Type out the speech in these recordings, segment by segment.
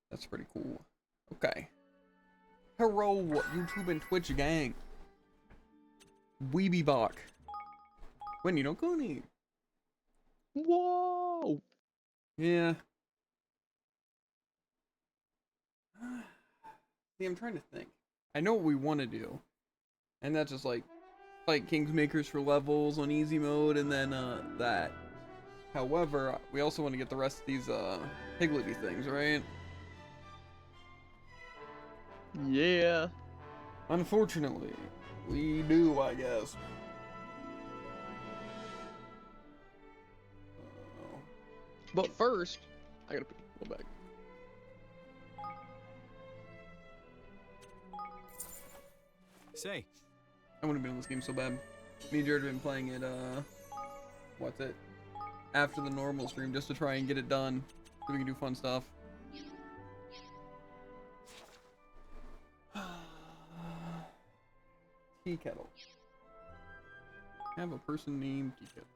That's pretty cool. Okay. Hello, YouTube and Twitch gang. Weeby Bach. When you know Kuni. Whoa! Yeah. See, I'm trying to think. I know what we want to do. And that's just like fight Kingsmakers for levels on easy mode and then that. However, we also want to get the rest of these Pigletty things, right? Yeah. Unfortunately, we do, I guess. But first, I gotta go back. Say, I wouldn't have been in this game so bad. Me and Jared have been playing it, what's it? After the normal stream, just to try and get it done, so we can do fun stuff. Tea kettle. I have a person named Tea Kettle.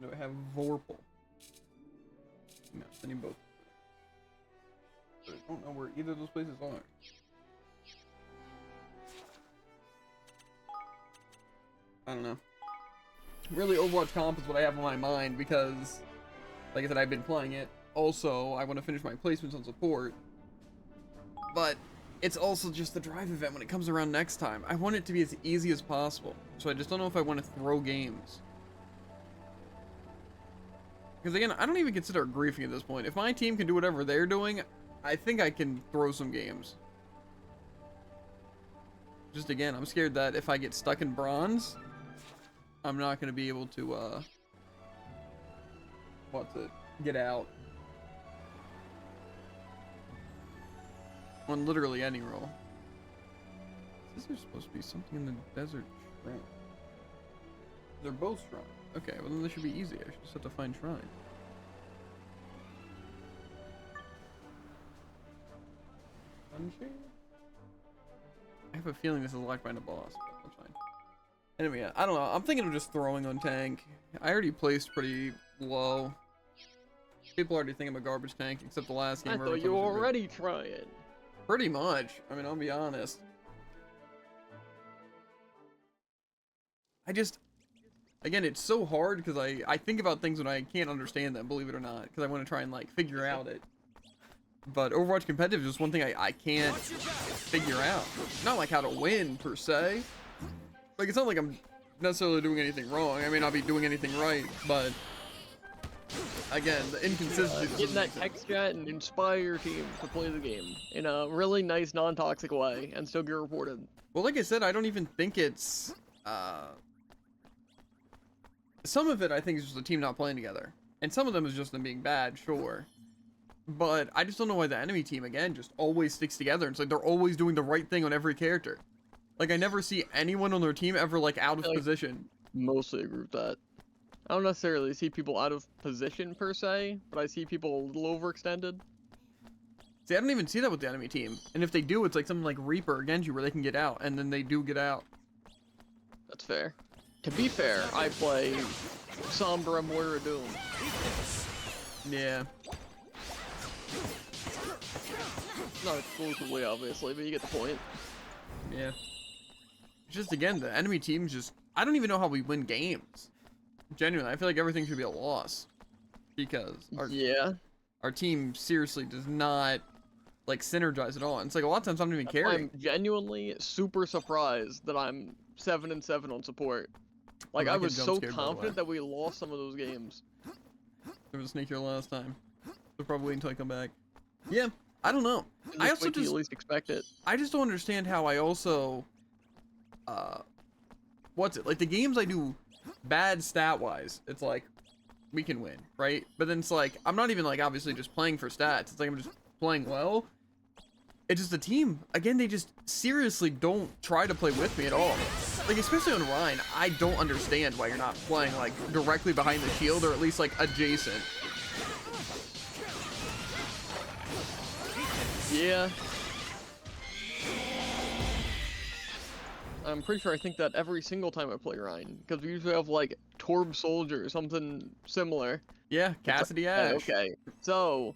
Do I have Vorpal? No, I need both. But I don't know where either of those places are. I don't know. Really, Overwatch Comp is what I have on my mind because, like I said, I've been playing it. Also, I want to finish my placements on support. But it's also just the drive event when it comes around next time. I want it to be as easy as possible. So I just don't know if I want to throw games. Because again, I don't even consider it griefing at this point. If my team can do whatever they're doing, I think I can throw some games. Just again, I'm scared that if I get stuck in bronze, I'm not going to be able to, get out. On literally any roll. This is supposed to be something in the desert shrine. They're both shrine. Okay, well then this should be easy. I should just have to find shrine. Sunshade? I have a feeling this is locked behind a boss, but that's fine. Anyway, yeah, I don't know. I'm thinking of just throwing on tank. I already placed pretty low. People already think I'm a garbage tank, except the last game. I thought you were already trying. Pretty much. I mean, I'll be honest. I just... Again, it's so hard because I think about things when I can't understand them, believe it or not. Because I want to try and, like, figure out it. But Overwatch competitive is just one thing I can't figure out. Not like how to win, per se. Like, it's not like I'm necessarily doing anything wrong. I may not be doing anything right, but... Again, the inconsistency. Get in that text chat and inspire your team to play the game in a really nice, non-toxic way and still get reported. Well, like I said, I don't even think it's... Some of it, I think, is just the team not playing together. And some of them is just them being bad, sure. But I just don't know why the enemy team, again, just always sticks together. It's like they're always doing the right thing on every character. Like, I never see anyone on their team ever, like, out of position. Mostly agree with that. I don't necessarily see people out of position, per se, but I see people a little overextended. See, I don't even see that with the enemy team. And if they do, it's like something like Reaper or Genji where they can get out, and then they do get out. That's fair. To be fair, I play Sombra Moira Doom. Yeah. Not exclusively, obviously, but you get the point. Yeah. Just, again, the enemy team's just... I don't even know how we win games. Genuinely, I feel like everything should be a loss. Because our team seriously does not, like, synergize at all. And it's like, a lot of times I'm not even carrying. I'm genuinely super surprised that I'm 7-7 on support. Like, I was so confident that we lost some of those games. There was a snake here last time. So probably wait until I come back. Yeah, I don't know. I also just at least expect it. I just don't understand how I also, what's it? Like, the games I do bad stat-wise, it's like, we can win, right? But then it's like, I'm not even, like, obviously just playing for stats. It's like I'm just playing well. It's just the team. Again, they just seriously don't try to play with me at all. Like, especially on Rhine, I don't understand why you're not playing, like, directly behind the shield, or at least, like, adjacent. Yeah. I'm pretty sure I think that every single time I play Ryan, because we usually have like Torb Soldier or something similar. Yeah, It's like, Cassidy Ash. okay, so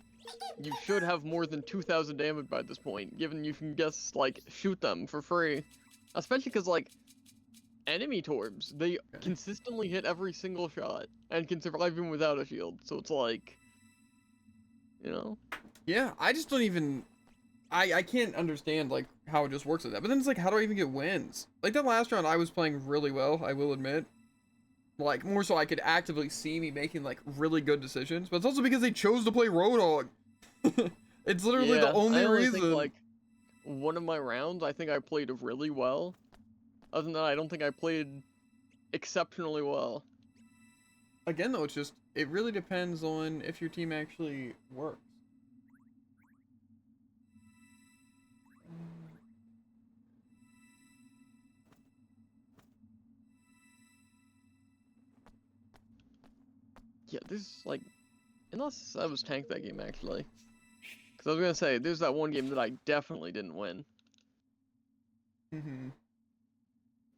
you should have more than 2,000 damage by this point, given you can just like shoot them for free. Especially because like enemy Torbs, they consistently hit every single shot and can survive even without a shield. So it's like, you know. Yeah, I just don't even. I can't understand like how it just works like that. But then it's like, how do I even get wins? Like that last round, I was playing really well. I will admit. Like more so, I could actively see me making like really good decisions. But it's also because they chose to play Roadhog. It's literally the only I only reason. think, like, one of my rounds, I think I played really well. Other than that, I don't think I played exceptionally well. Again, though, it's just it really depends on if your team actually works. Yeah, this like, unless I was tanked that game actually. Because I was gonna say, there's that one game that I definitely didn't win.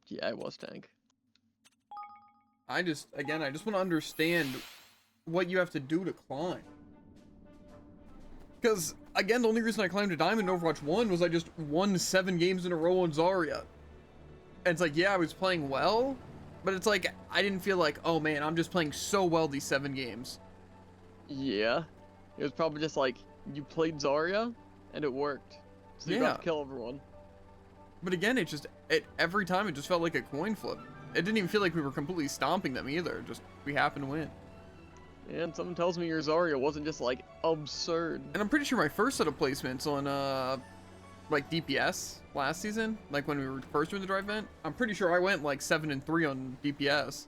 Yeah, I was tank. I just want to understand what you have to do to climb. Because, again, the only reason I climbed to Diamond in Overwatch 1 was I just won 7 games in a row on Zarya. And it's like, yeah, I was playing well, but it's like, I didn't feel like, oh man, I'm just playing so well these 7 games. Yeah. It was probably just like, you played Zarya, and it worked. So you got to kill everyone. But again, every time it just felt like a coin flip. It didn't even feel like we were completely stomping them either. Just, we happened to win. And someone tells me your Zarya wasn't just like absurd. And I'm pretty sure my first set of placements on like DPS last season, like when we were first doing the drive event, I'm pretty sure I went like 7-3 on DPS,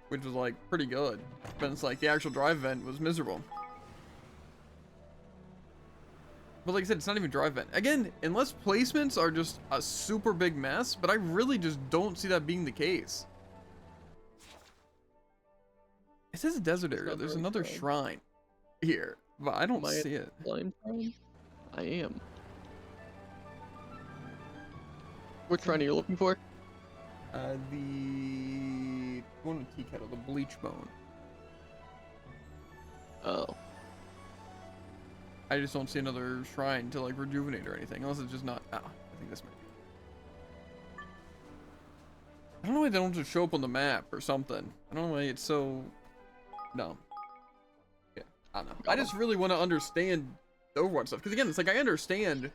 which was like pretty good. But it's like the actual drive event was miserable. But like I said, it's not even drive event. Again, unless placements are just a super big mess, but I really just don't see that being the case. It says a desert area. There's another shrine here, but I don't see it. I am. Which shrine are you looking for? The one with tea kettle, the bleach bone. Oh. I just don't see another shrine to like rejuvenate or anything, unless it's just not. Oh, I think this might be. I don't know why they don't just show up on the map or something. I don't know why it's so dumb. Yeah, I don't know. I just really want to understand the Overwatch stuff, because again, it's like I understand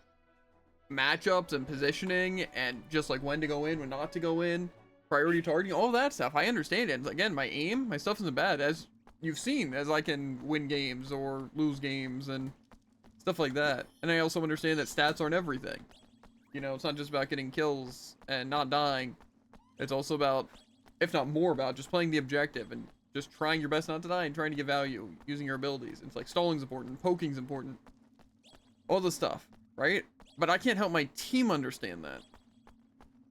matchups and positioning and just like when to go in, when not to go in, priority targeting, all that stuff. I understand it. And again, my aim, my stuff isn't bad, as you've seen, as I can win games or lose games and stuff like that. And I also understand that stats aren't everything. You know, it's not just about getting kills and not dying. It's also about, if not more about, just playing the objective and just trying your best not to die and trying to get value using your abilities. It's like stalling's important, poking's important, all this stuff, right? But I can't help my team understand that.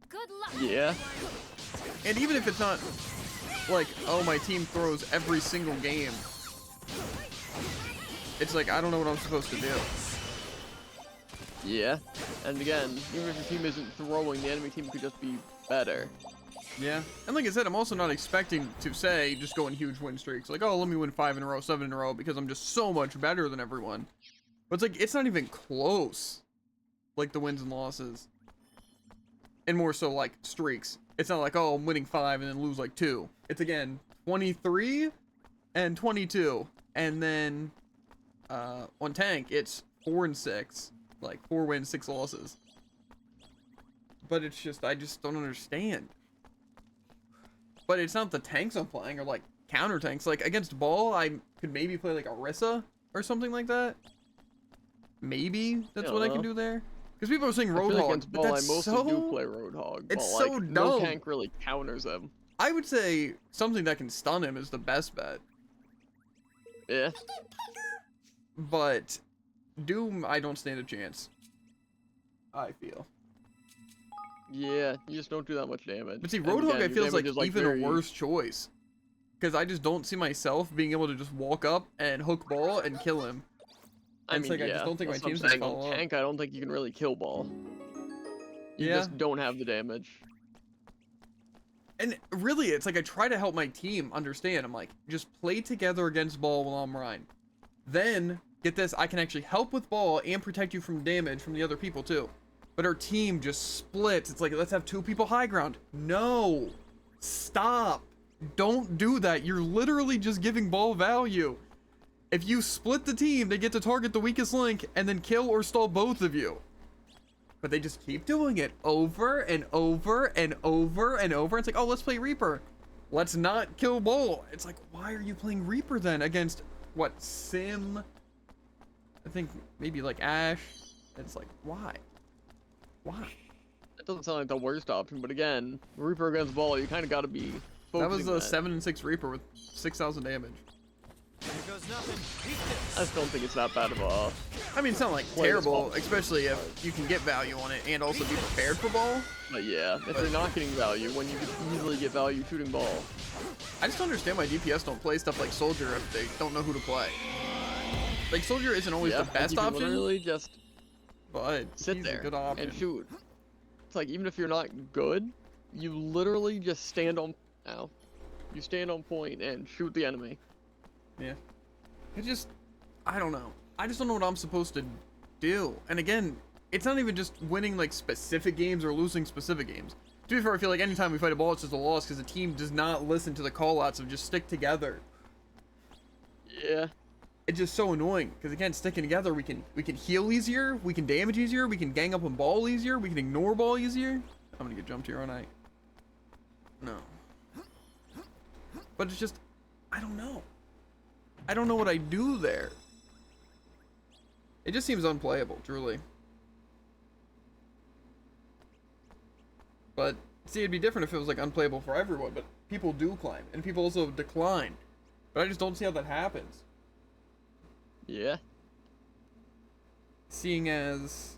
Good luck. Yeah. And even if it's not like, oh, my team throws every single game, it's like, I don't know what I'm supposed to do. Yeah. And again, even if your team isn't throwing, the enemy team could just be better. Yeah. And like I said, I'm also not expecting to say, just go in huge win streaks. Like, oh, let me win 5 in a row, 7 in a row, because I'm just so much better than everyone. But it's like, it's not even close. Like the wins and losses. And more so like streaks. It's not like, oh, I'm winning 5 and then lose like 2. It's again, 23 and 22. And then on tank, it's 4 and 6. Like 4 wins, 6 losses. But it's just, I just don't understand. But it's not the tanks I'm playing, or like counter tanks. Like against ball, I could maybe play like Orisa or something like that. Maybe that's what I can do there. Because people are saying Roadhog, against but ball, that's I mostly so... do play Roadhog. It's but, so like, dumb. No tank really counters him. I would say something that can stun him is the best bet. Yeah. But Doom, I don't stand a chance. I feel. Yeah, you just don't do that much damage. But see, And Roadhog, again, I your feels like damage is, even very... a worse choice. Because I just don't see myself being able to just walk up and hook ball and kill him. I mean, like, yeah, I just don't think my that's what I'm team's gonna saying. follow On up. tank, I don't think you can really kill ball. You Yeah. just don't have the damage. And really, it's like I try to help my team understand. I'm like, just play together against ball while I'm Ryan. Then, get this, I can actually help with ball and protect you from damage from the other people too. But our team just splits. It's like, let's have 2 people high ground. No. Stop. Don't do that. You're literally just giving ball value. If you split the team, they get to target the weakest link and then kill or stall both of you. But they just keep doing it over and over and over and over. It's like, oh, let's play Reaper. Let's not kill Bull. It's like, why are you playing Reaper then against, what, Sim? I think maybe like Ash. It's like, why? Why? That doesn't sound like the worst option, but again, Reaper against Ball, you kind of got to be That was focusing a 7 and 6 Reaper with 6,000 damage. Here goes nothing. Eat this. I just don't think it's that bad of a... I mean, it's not like Play as terrible, Ball. especially if you can get value on it and also be prepared for Ball. But yeah, if you're not getting value, when you could easily get value shooting Ball. I just don't understand why DPS don't play stuff like Soldier if they don't know who to play. Like, Soldier isn't always Yeah, the best you can option, literally just but sit he's there a good option. and shoot. It's like, even if you're not good, you literally just stand on... Ow. You stand on point and shoot the enemy. Yeah. It just, I don't know. I just don't know what I'm supposed to do. And again, it's not even just winning like specific games or losing specific games. To be fair, I feel like anytime we fight a ball, it's just a loss because the team does not listen to the call-outs of just stick together. Yeah. It's just so annoying because again, sticking together, we can heal easier, we can damage easier, we can gang up on ball easier, we can ignore ball easier. I'm gonna get jumped here, aren't I? No. But it's just, I don't know. I don't know what I do there. It just seems unplayable, truly. But, see, it'd be different if it was, like, unplayable for everyone, but people do climb, and people also decline. But I just don't see how that happens. Yeah. Seeing as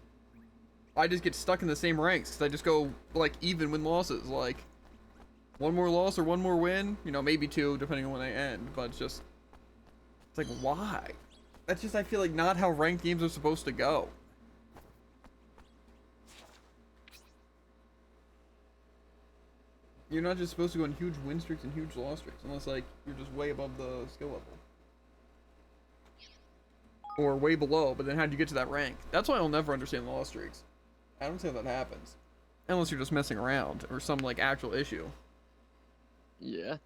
I just get stuck in the same ranks, because I just go, like, even win losses, like, one more loss or one more win, you know, maybe 2, depending on when they end, but it's just, it's like, why? That's just, I feel like, not how ranked games are supposed to go. You're not just supposed to go on huge win streaks and huge loss streaks, unless, like, you're just way above the skill level. Or way below, but then how do you get to that rank? That's why I'll never understand the loss streaks. I don't see how that happens. Unless you're just messing around, or some, like, actual issue. Yeah.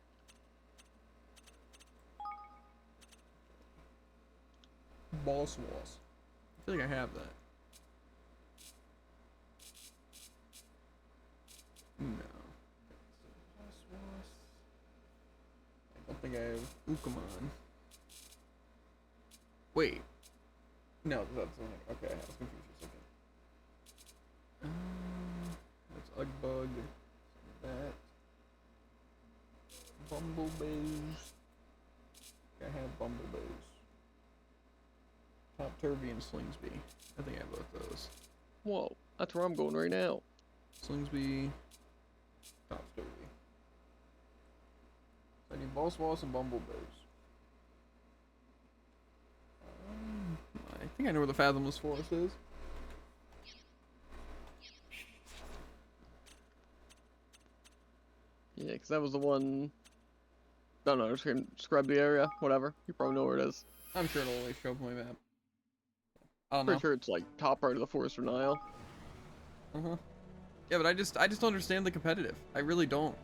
Boss Walls. I feel like I have that. No. Boss Walls. I don't think I have Ukamon. Wait. No, that's the one. Okay, I was confused for a second. That's Ugbug. That. Bumblebees. I have Bumblebees. Top Turvy and Slingsby. I think I have both those. Whoa, that's where I'm going right now. Slingsby. Top Turvy. I need Boss Walls and Bumblebees. I think I know where the Fathomless Forest is. Yeah, because that was the one... No, just gonna describe the area, whatever. You probably know where it is. I'm sure it'll always show up on my map. I don't Pretty know. sure it's like top right of the Forest of Nile. Yeah, but I just don't understand the competitive. I really don't.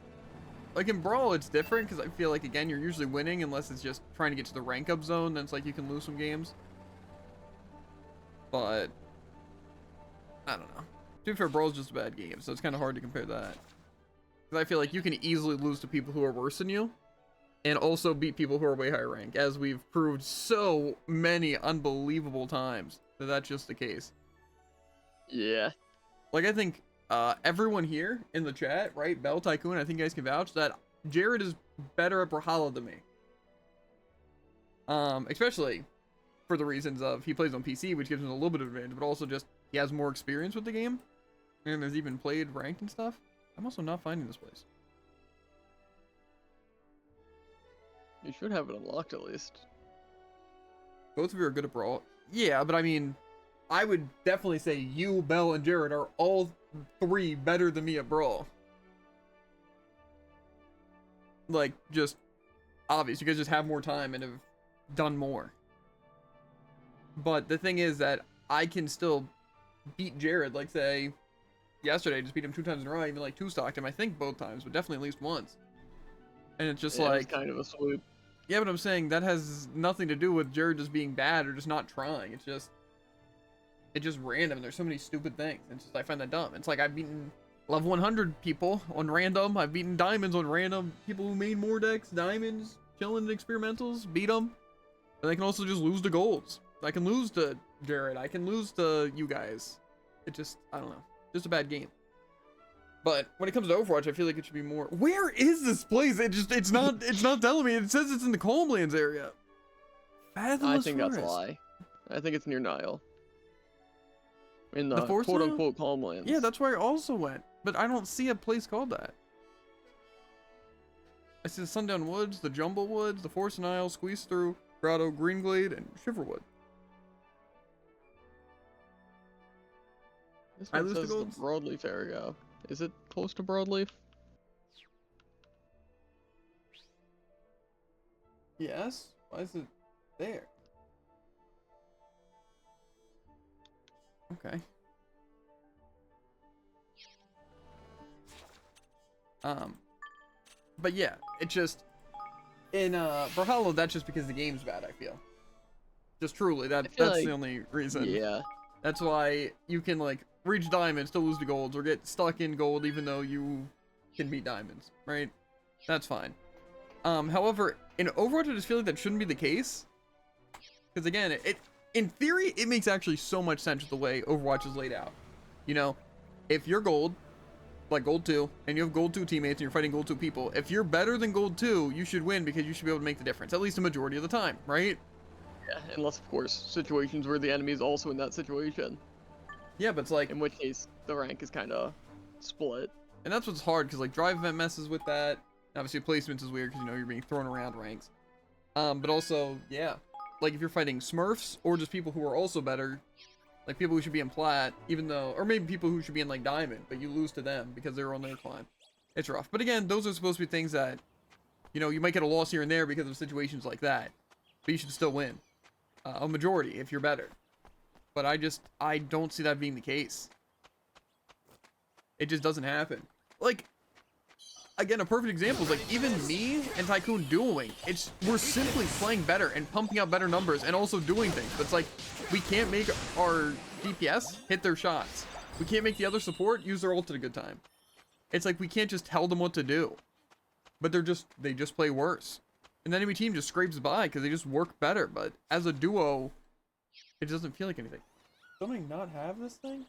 Like in Brawl, it's different because I feel like again you're usually winning unless it's just trying to get to the rank up zone. Then it's like you can lose some games. But I don't know. To be fair, Brawl's just a bad game, so it's kind of hard to compare that. Because I feel like you can easily lose to people who are worse than you, and also beat people who are way higher rank, as we've proved so many unbelievable times that that's just the case. Yeah. Like, I think everyone here in the chat, right, Bell Tycoon, I think you guys can vouch that Jared is better at Brawlhalla than me. Especially for the reasons of he plays on PC, which gives him a little bit of advantage, but also just he has more experience with the game and has even played ranked and stuff. I'm also not finding this place. You should have it unlocked at least. Both of you are good at Brawl. Yeah, but I mean, I would definitely say you, Bell, and Jared are all three better than me at Brawl. Like, just obvious. You guys just have more time and have done more. But the thing is that I can still beat Jared, like, say, yesterday. I just beat him 2 times in a row. I even, like, 2-stocked him, I think, both times, but definitely at least once. And it's just Yeah, like... it was kind of a swoop. Yeah, but I'm saying that has nothing to do with Jared just being bad or just not trying. It's just random. There's so many stupid things. It's just, I find that dumb. It's like I've beaten level 100 people on random. I've beaten diamonds on random. People who made more decks, diamonds, chilling experimentals, beat them. And I can also just lose to golds. I can lose to Jared. I can lose to you guys. It just, I don't know. Just a bad game. But when it comes to Overwatch, I feel like it should be more. Where is this place? It's not telling me. It says it's in the Calmlands area. Fathomless I think that's a Forest. lie. I think it's near Nile. In The the forest Nile? quote-unquote Calmlands. Yeah, that's where I also went. But I don't see a place called that. I see the Sundown Woods, the Jumble Woods, the Forest Nile, Squeeze Through, Grotto, Greenglade, and Shiverwood. This I one lose to says the golds? Broadleaf area. Is it close to Broadleaf? Yes? Why is it there? Okay. But yeah, it just in Brawlhalla, that's just because the game's bad, I feel. Just truly, that's like, the only reason. Yeah. That's why you can like reach diamond, still lose to golds, or get stuck in gold even though you can beat diamonds, right? That's fine. However, in Overwatch, I just feel like that shouldn't be the case. Because again, it in theory, it makes actually so much sense with the way Overwatch is laid out. You know, if you're gold, like gold 2, and you have gold 2 teammates and you're fighting gold 2 people, if you're better than gold 2, you should win because you should be able to make the difference, at least a majority of the time, right? Yeah, unless, of course, situations where the enemy is also in that situation. Yeah, but it's like, In which case, the rank is kind of split. and that's what's hard, because like drive event messes with that. Obviously, placements is weird because you know you're being thrown around ranks. But also, yeah, like if you're fighting Smurfs or just people who are also better, like people who should be in plat, even though, or maybe people who should be in like diamond, but you lose to them because they're on their climb. It's rough. But again, those are supposed to be things that, you know, you might get a loss here and there because of situations like that, but you should still win. A majority if you're better. But I don't see that being the case. It just doesn't happen. Like, again, a perfect example is like even me and Tycoon dueling. We're simply playing better and pumping out better numbers and also doing things. But it's like we can't make our DPS hit their shots. We can't make the other support use their ult at a good time. It's like we can't just tell them what to do. But they just play worse. And the enemy team just scrapes by because they just work better. But as a duo, it doesn't feel like anything. Don't I not have this thing?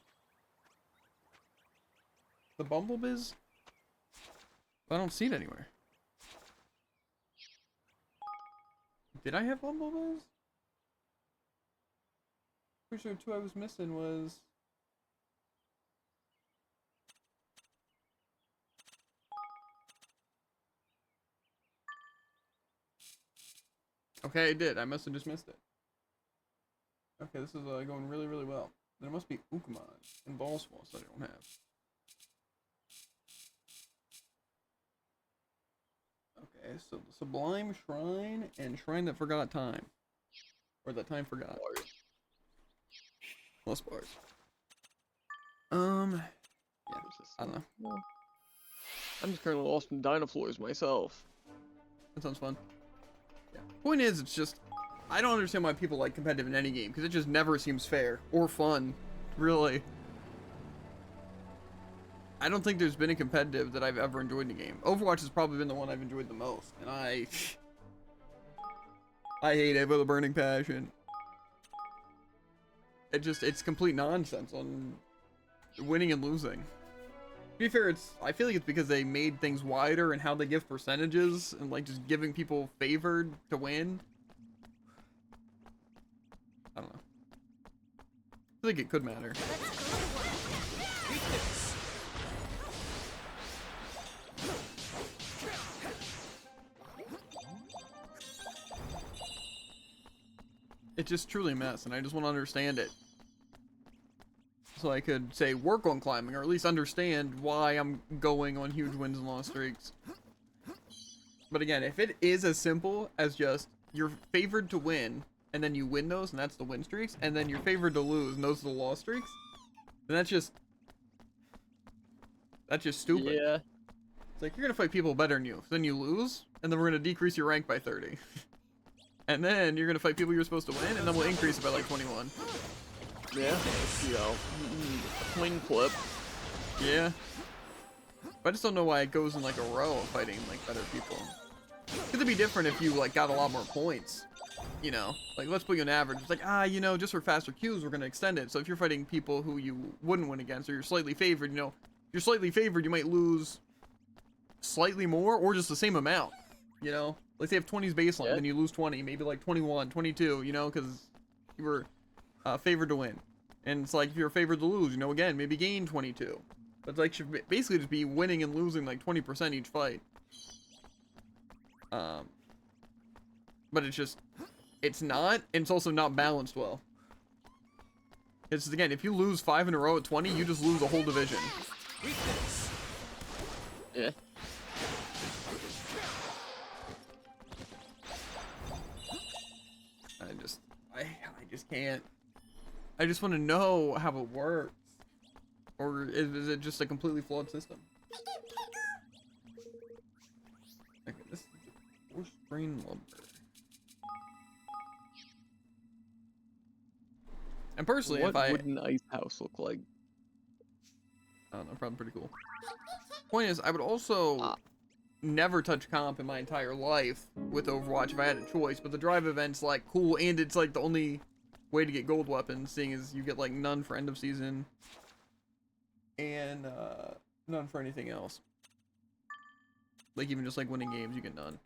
The Bumblebiz? I don't see it anywhere. Did I have Bumblebiz? Pretty sure 2 I was missing was... Okay, I did. I must have just missed it. Okay, this is going really, really well. There must be Ukamon and Ballswalls that I don't have. Okay, so the Sublime Shrine and Shrine That Forgot Time. Or That Time Forgot. Plus bars. Yeah, I don't know. I'm just currently lost in Dynafloors myself. That sounds fun. Yeah. Point is, it's just, I don't understand why people like competitive in any game, because it just never seems fair or fun, really. I don't think there's been a competitive that I've ever enjoyed in a game. Overwatch has probably been the one I've enjoyed the most, and I hate it with a burning passion. It's complete nonsense on winning and losing. To be fair, I feel like it's because they made things wider and how they give percentages and like just giving people favored to win. I don't know. I think it could matter. It's just truly a mess, and I just want to understand it. so I could say work on climbing, or at least understand why I'm going on huge wins and loss streaks. But again, if it is as simple as just you're favored to win, and then you win those, and that's the win streaks, and then you're favored to lose, and those are the loss streaks, then that's just stupid. Yeah. It's like, you're gonna fight people better than you, so then you lose, and then we're gonna decrease your rank by 30. And then you're gonna fight people you're supposed to win, and then we'll increase it by like 21. Yeah. It's, you know, a coin flip. Yeah. But I just don't know why it goes in like a row of fighting like better people. It'd be different if you like got a lot more points. You know, like let's put you an average. It's like, you know, just for faster queues, we're gonna extend it. So if you're fighting people who you wouldn't win against, or you're slightly favored, you know, if you're slightly favored, you might lose slightly more or just the same amount. You know, like they have 20s baseline, Yeah. then you lose 20, maybe like 21, 22. You know, because you were favored to win. And it's like if you're favored to lose, you know, again, maybe gain 22. But it's like should basically just be winning and losing like 20% each fight. But it's just, it's not, and it's also not balanced well. It's again, if you lose 5 in a row at 20, you just lose a whole division. Yeah. I just can't. I just want to know how it works. Or is it just a completely flawed system? Okay, this is forced grain lumber. And personally, What if I would an ice house look like? I don't know, probably pretty cool. Point is, I would also never touch comp in my entire life with Overwatch if I had a choice, but the drive event's like cool, and it's like the only way to get gold weapons, seeing as you get like none for end of season and none for anything else. Like even just like winning games, you get none.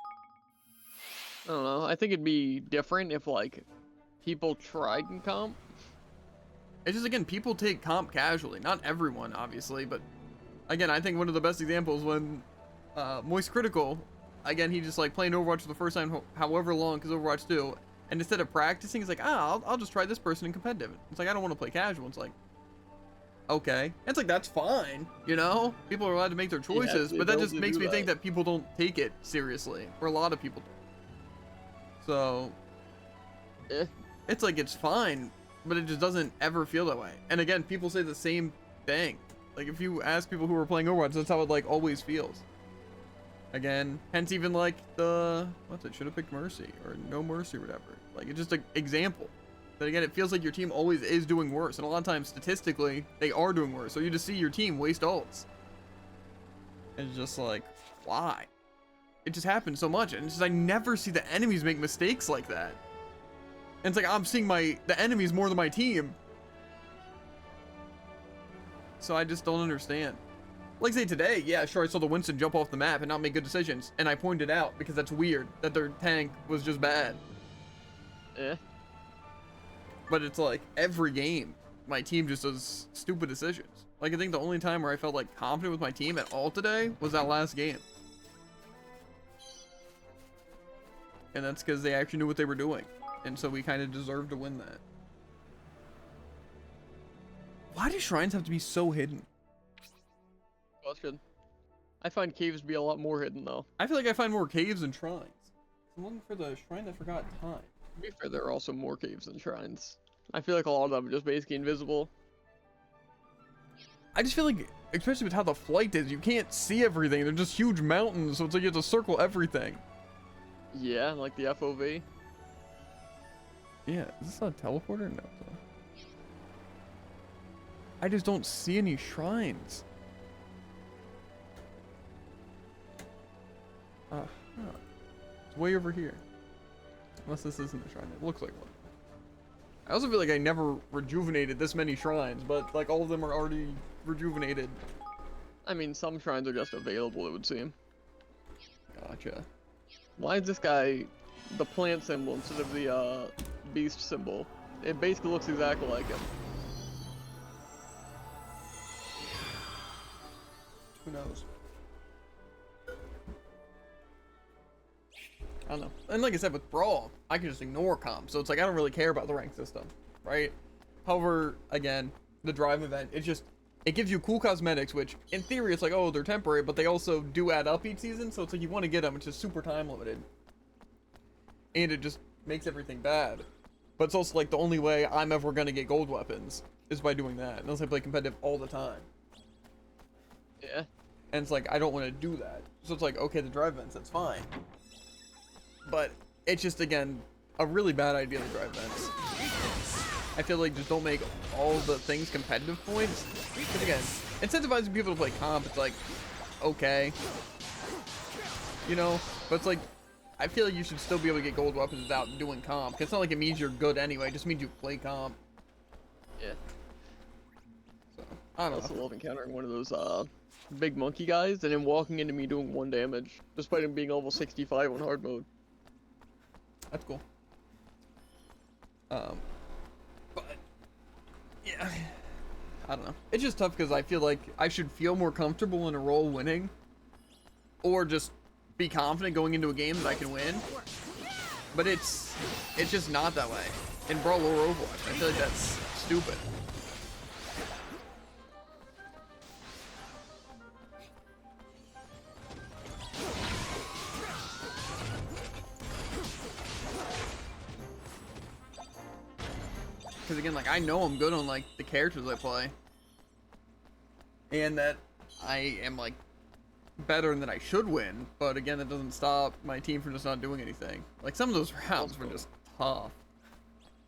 I don't know. I think it'd be different if like people tried in comp. It's just, again, people take comp casually. Not everyone, obviously, but again, I think one of the best examples when Moist Critical, again, he just like playing Overwatch for the first time, however long, because Overwatch 2, and instead of practicing, he's like, I'll just try this person in competitive. It's like, I don't want to play casual. It's like, okay. And it's like, that's fine, you know? People are allowed to make their choices, but that just makes me think that people don't take it seriously, or a lot of people don't. So, it's like, it's fine, but it just doesn't ever feel that way. And again, people say the same thing. Like, if you ask people who are playing Overwatch, that's how it, like, always feels. Again, hence even, like, should have picked Mercy, or no Mercy, or whatever. Like, it's just an example. But again, it feels like your team always is doing worse. And a lot of times, statistically, they are doing worse. So you just see your team waste ults. It's just like, why? It just happens so much. And it's just, I never see the enemies make mistakes like that. And it's like, I'm seeing the enemies more than my team. So I just don't understand. Like, say today, yeah, sure, I saw the Winston jump off the map and not make good decisions. And I pointed out, because that's weird, that their tank was just bad. But it's like, every game, my team just does stupid decisions. Like, I think the only time where I felt, like, confident with my team at all today was that last game. And that's because they actually knew what they were doing. And so we kind of deserved to win that. Why do shrines have to be so hidden? Question. I find caves to be a lot more hidden, though. I feel like I find more caves than shrines. I'm looking for the shrine that forgot time. To be fair, there are also more caves than shrines. I feel like a lot of them are just basically invisible. I just feel like, especially with how the flight is, you can't see everything. They're just huge mountains, so it's like you have to circle everything. Yeah, like the FOV. Yeah, is this not a teleporter? No. I just don't see any shrines. It's way over here. Unless this isn't a shrine. It looks like one. I also feel like I never rejuvenated this many shrines, but like all of them are already rejuvenated. I mean, some shrines are just available, it would seem. Gotcha. Why is this guy the plant symbol instead of the beast symbol? It basically looks exactly like him. Who knows? I don't know. And like I said, with Brawl, I can just ignore comp. So it's like, I don't really care about the rank system, right? However, again, the drive event. It gives you cool cosmetics, which in theory it's like, oh, they're temporary, but they also do add up each season, so it's like you want to get them. It's just super time limited, and it just makes everything bad. But it's also like the only way I'm ever gonna get gold weapons is by doing that, unless I play competitive all the time. Yeah. And it's like I don't want to do that, so it's like, okay, the drive events, that's fine, but it's just, again, a really bad idea, the drive events. I feel like just don't make all the things competitive points. Because again, incentivizing people to play comp, it's like, okay. You know? But it's like, I feel like you should still be able to get gold weapons without doing comp. It's not like it means you're good anyway, it just means you play comp. Yeah. So, I don't Also know. love encountering one of those big monkey guys and then walking into me doing 1 damage, despite him being level 65 on hard mode. That's cool. But yeah, I don't know. It's just tough because I feel like I should feel more comfortable in a role winning, or just be confident going into a game that I can win. But it's just not that way in Brawl or Overwatch. I feel like that's stupid. Because again, like, I know I'm good on, like, the characters I play. And that I am, like, better than I should win. But again, that doesn't stop my team from just not doing anything. Like, some of those rounds were just tough.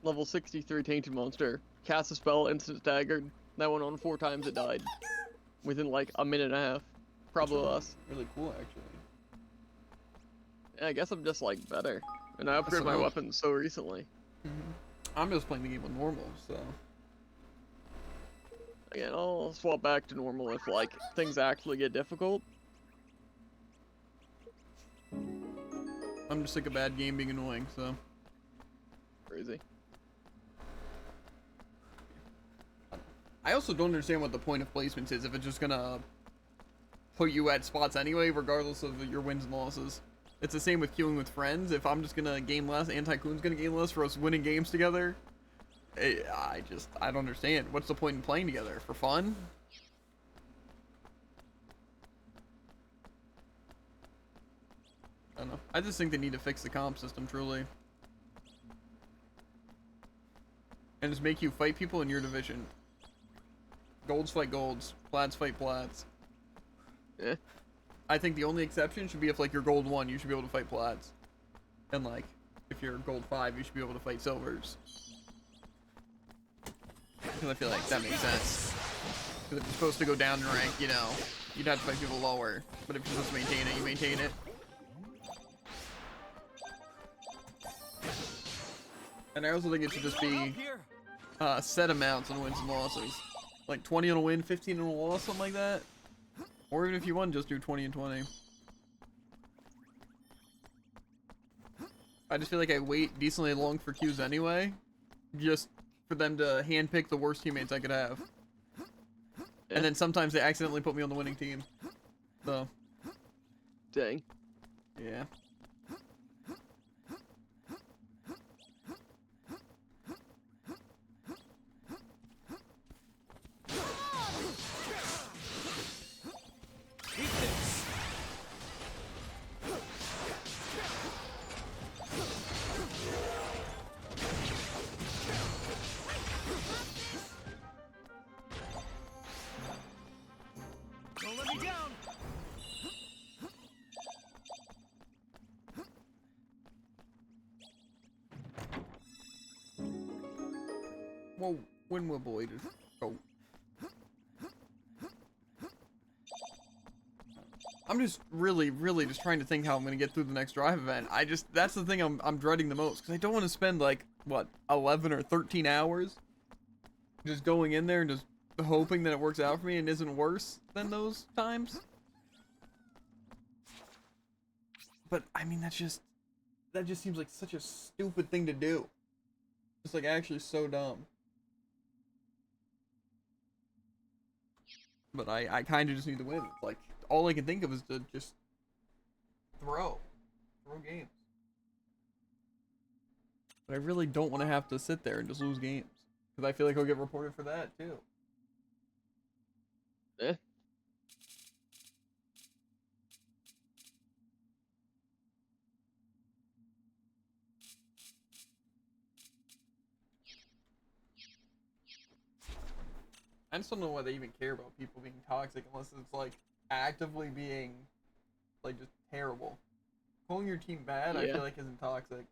Level 63 Tainted Monster. Cast a spell, instant staggered. That went on 4 times, it died. Within like a minute and a half. Probably less. Really cool, actually. Yeah, I guess I'm just like better. And I upgraded my nice. weapons so recently. I'm just playing the game on normal, so. Again, I'll swap back to normal if like things actually get difficult. I'm just sick of bad game being annoying, so. Crazy. I also don't understand what the point of placements is if it's just gonna put you at spots anyway, regardless of your wins and losses. It's the same with queuing with friends. If I'm just gonna game less and Tycoon's gonna game less for us winning games together, I don't understand. What's the point in playing together? For fun? I don't know. I just think they need to fix the comp system, truly. And just make you fight people in your division. Golds fight golds. Plats fight plats. Yeah. I think the only exception should be if, like, you're gold 1, you should be able to fight plats. And, like, if you're gold 5, you should be able to fight silvers. Because I feel like that makes sense. Because if you're supposed to go down in rank, you know, you'd have to fight people lower. But if you're supposed to maintain it, you maintain it. And I also think it should just be set amounts on wins and losses. Like 20 on a win, 15 on a loss, something like that. Or even if you won, just do 20 and 20. I just feel like I wait decently long for queues anyway, just for them to handpick the worst teammates I could have. And then sometimes they accidentally put me on the winning team. So, Dang. yeah. Don't let me down. Whoa, when will boy just go? I'm just really just trying to think how I'm gonna get through the next drive event. That's the thing I'm dreading the most, because I don't want to spend like, what, 11 or 13 hours just going in there and just hoping that it works out for me and isn't worse than those times. But I mean, that just seems like such a stupid thing to do. It's like actually so dumb. But I kind of just need to win. It's like, all I can think of is to just throw games. But I really don't want to have to sit there and just lose games, because I feel like I'll get reported for that too. Eh. I just don't know why they even care about people being toxic unless it's like actively being like just terrible. Calling your team bad, I Yeah. feel like isn't toxic.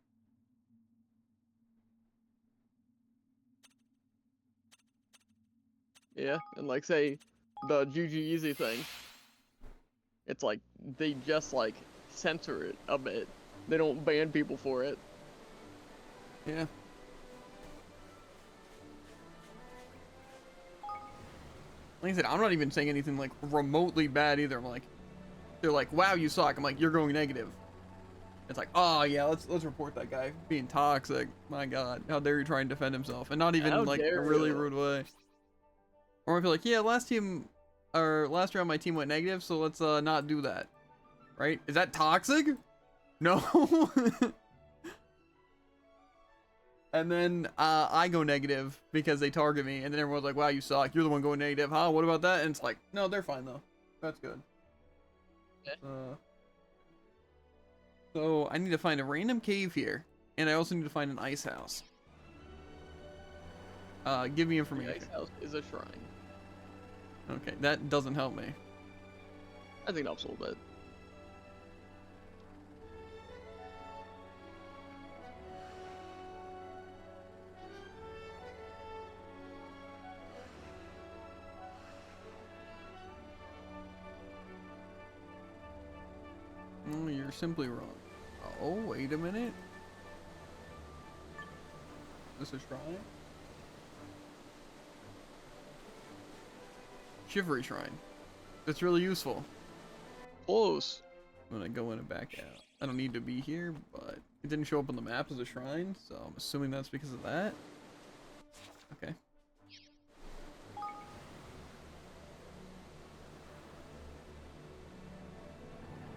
Yeah, and like say the GG Easy thing. It's like they just like censor it a bit. They don't ban people for it. Yeah. Like I said, I'm not even saying anything like remotely bad either. I'm like, they're like, wow, you suck. I'm like, you're going negative. It's like, oh yeah, let's report that guy being toxic. My God, how dare you try and defend himself, and not even How like a dare really you. rude way. Or I feel like, yeah, last round my team went negative, so let's not do that. Right? Is that toxic? No. And then I go negative because they target me, and then everyone's like, wow, you suck. You're the one going negative, huh? What about that? And it's like, no, they're fine though. That's good. Yeah. So I need to find a random cave here, and I also need to find an ice house. Give me The information. ice house is a shrine. Okay, that doesn't help me. I think it helps a little bit. Oh, you're simply wrong. Oh, wait a minute. This is shrine? Shivery shrine. That's really useful. Close. I'm gonna go in and back out. I don't need to be here, but it didn't show up on the map as a shrine, so I'm assuming that's because of that. Okay.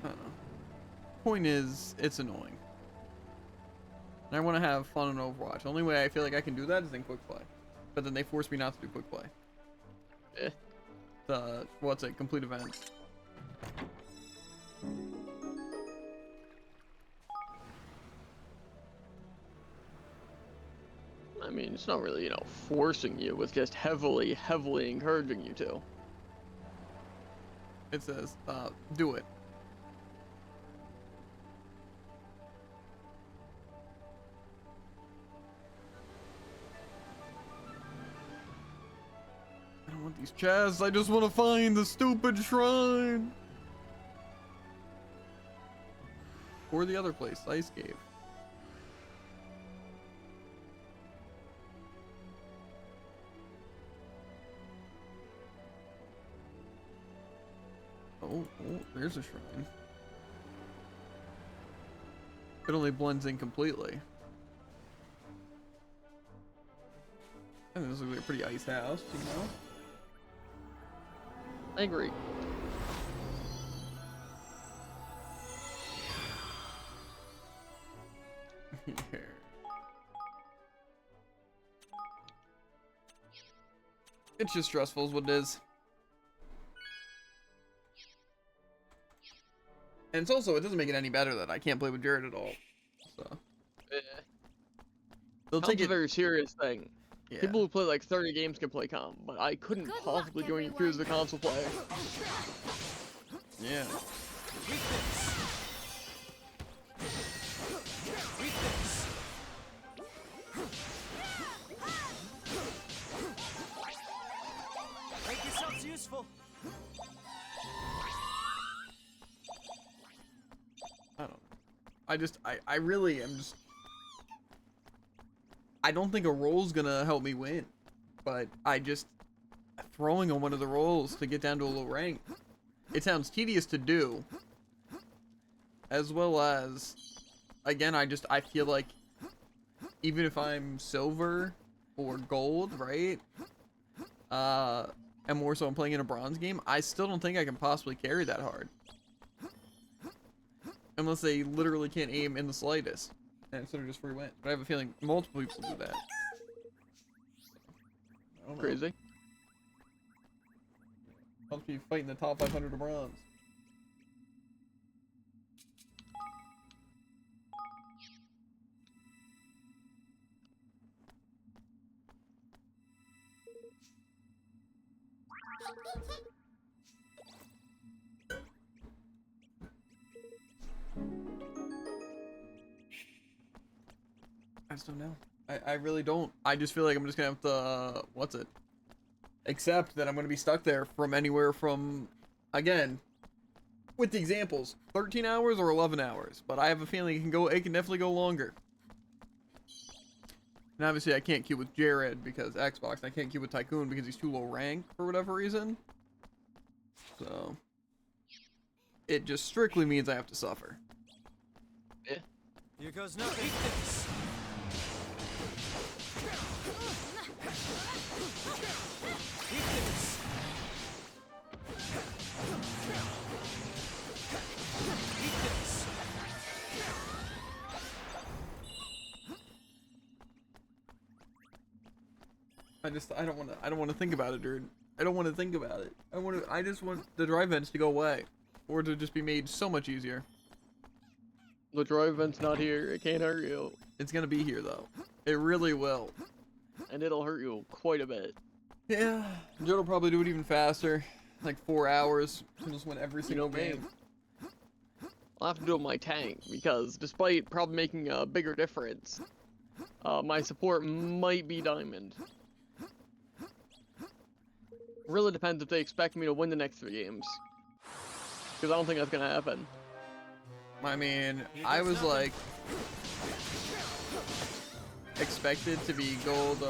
I don't know. Point is, it's annoying. And I want to have fun in Overwatch. The only way I feel like I can do that is in quick play. But then they force me not to do quick play. Eh. The, what's it, complete events. I mean, it's not really, forcing you. It's just heavily, heavily encouraging you to. It says, do it. I don't want these chests. I just want to find the stupid shrine. Or the other place, Ice Cave. Oh, there's a shrine. It only blends in completely. And this looks like a pretty ice house, you know? I agree. Here. It's just stressful is what it is. And it's also, it doesn't make it any better that I can't play with Jared at all. So. Eh. They'll Comp's take a it. very serious thing. Yeah. People who play like 30 games can play comp, but I couldn't Good possibly luck, join you as a everyone. console player. Yeah. Make yourselves useful. I don't know. I really am just. I don't think a roll's gonna help me win. But I just. Throwing on one of the rolls to get down to a low rank. It sounds tedious to do. As well as. Again, I feel like. Even if I'm silver or gold, right? And more so I'm playing in a bronze game, I still don't think I can possibly carry that hard. Unless they literally can't aim in the slightest. And sort of just free win. But I have a feeling multiple people do that. I don't know. Crazy. Helps me fight in the top 500 of bronze. I just don't know. I really don't. I just feel like I'm just gonna have to, what's it? Accept that I'm gonna be stuck there from anywhere from, again, with the examples, 13 hours or 11 hours. But I have a feeling it can definitely go longer. And obviously I can't queue with Jared because Xbox, and I can't queue with Tycoon because he's too low rank for whatever reason. So, it just strictly means I have to suffer. Yeah. Here goes nothing. I don't want to think about it, dude. I don't want to think about it. I just want the drive vents to go away. Or to just be made so much easier. The drive vent's not here. It can't hurt you. It's gonna be here, though. It really will. And it'll hurt you quite a bit. Yeah. Joe will probably do it even faster. Like 4 hours. He'll just win every single game. I'll have to do it with my tank, because despite probably making a bigger difference, my support might be diamond. Really depends if they expect me to win the next 3 games. Because I don't think that's gonna happen. I mean, I was like expected to be gold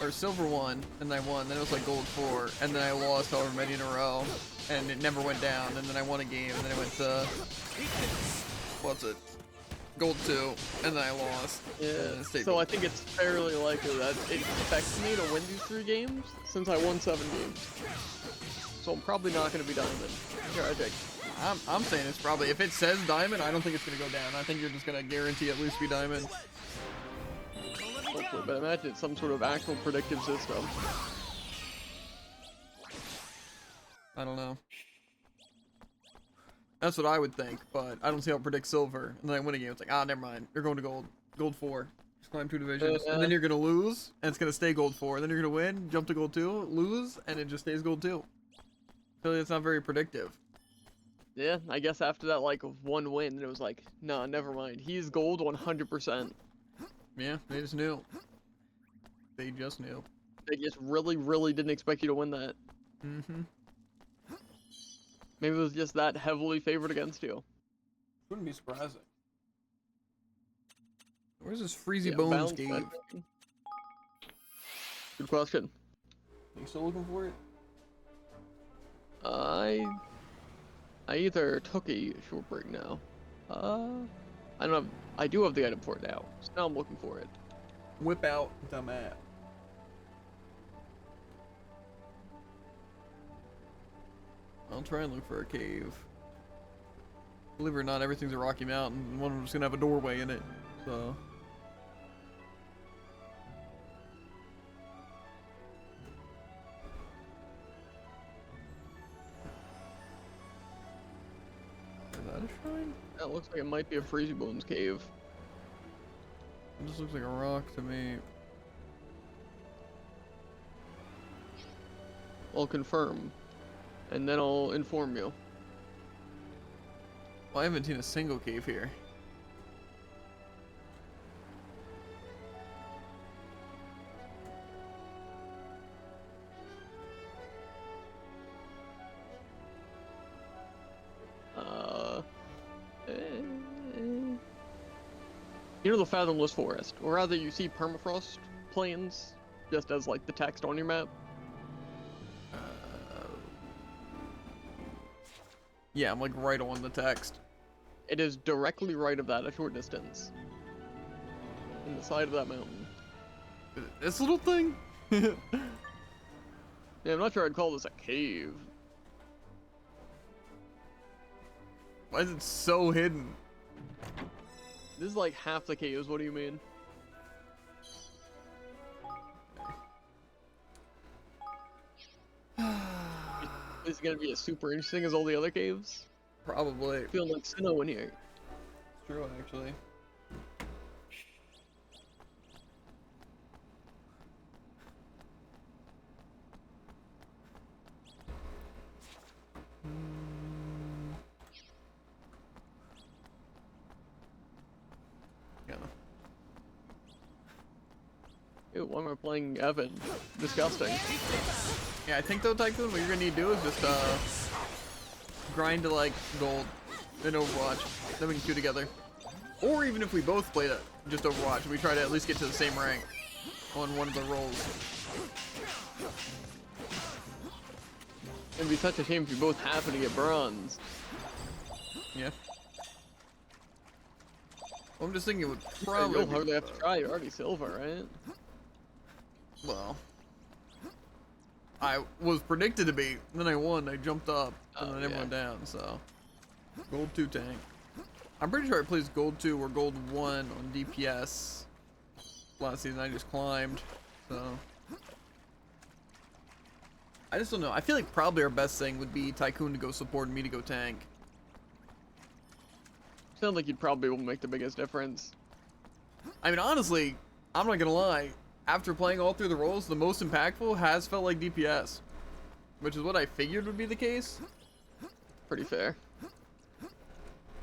or silver 1, and I won. Then it was like gold 4, and then I lost however many in a row, and it never went down. And then I won a game, and then it went to what's it, gold 2, and then I lost. Yeah. So I think it's fairly likely that it expects me to win these 3 games since I won 7 games. So I'm probably not gonna be diamond. Tragic. I'm saying it's probably, if it says diamond, I don't think it's gonna go down. I think you're just gonna guarantee at least be diamond. Hopefully, but imagine it's some sort of actual predictive system. I don't know. That's what I would think, but I don't see how it predicts silver. And then I win a game, it's like, ah, never mind. You're going to gold. Gold 4. Just climb 2 divisions. And then you're gonna lose, and it's gonna stay gold 4. And then you're gonna win, jump to gold 2, lose, and it just stays gold 2. I feel like it's not very predictive. Yeah, I guess after that, like, 1 win, it was like, nah, never mind. He's gold 100%. Yeah, they just knew. They just knew. They just really, really didn't expect you to win that. Mm-hmm. Maybe it was just that heavily favored against you. Wouldn't be surprising. Where's this Freezy Yeah, Bones balance cave? that. Good question. You still looking for it? I either took a short break now. I don't have. I do have the item for it now, so now I'm looking for it. Whip out the map. I'll try and look for a cave. Believe it or not, everything's a rocky mountain, and one of them's gonna have a doorway in it, so. Is that a shrine? That looks like it might be a Freezy Bones cave. It just looks like a rock to me. I'll confirm, and then I'll inform you. Well, I haven't seen a single cave here. You know the Fathomless Forest, or rather you see permafrost plains, just as like the text on your map? Yeah, I'm like right on the text. It is directly right of that, a short distance. In the side of that mountain. This little thing? Yeah, I'm not sure I'd call this a cave. Why is it so hidden? This is like half the caves, what do you mean? it gonna be as super interesting as all the other caves? Probably. Feeling like Sinnoh in here. True, actually. Yeah. Ew, why am I playing Evan? Disgusting. Yeah, I think though, Tycoon, what you're gonna need to do is just grind to like gold in Overwatch. Then we can queue together. Or even if we both play that, just Overwatch, we try to at least get to the same rank on one of the roles. It'd be such a shame if you both happen to get bronze. Yeah. Well, I'm just thinking it would Yeah, probably. you'll hardly have to try. You're already silver, right? Well, I was predicted to be. Then I won. I jumped up, and Oh, then I yeah. went down. So, gold 2 tank. I'm pretty sure I placed gold 2 or gold 1 on DPS last season. I just climbed. So, I just don't know. I feel like probably our best thing would be Tycoon to go support and me to go tank. Sounds like you'd probably will make the biggest difference. I mean, honestly, I'm not gonna lie. After playing all through the roles, the most impactful has felt like DPS, which is what I figured would be the case. Pretty fair.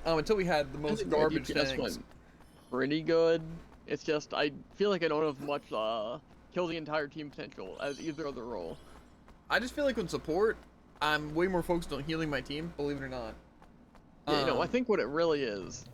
Until we had the I most think my garbage DPS tanks. went pretty good. It's just I feel like I don't have much kill the entire team potential as either other role. I just feel like with support, I'm way more focused on healing my team, believe it or not. Yeah, you know, I think what it really is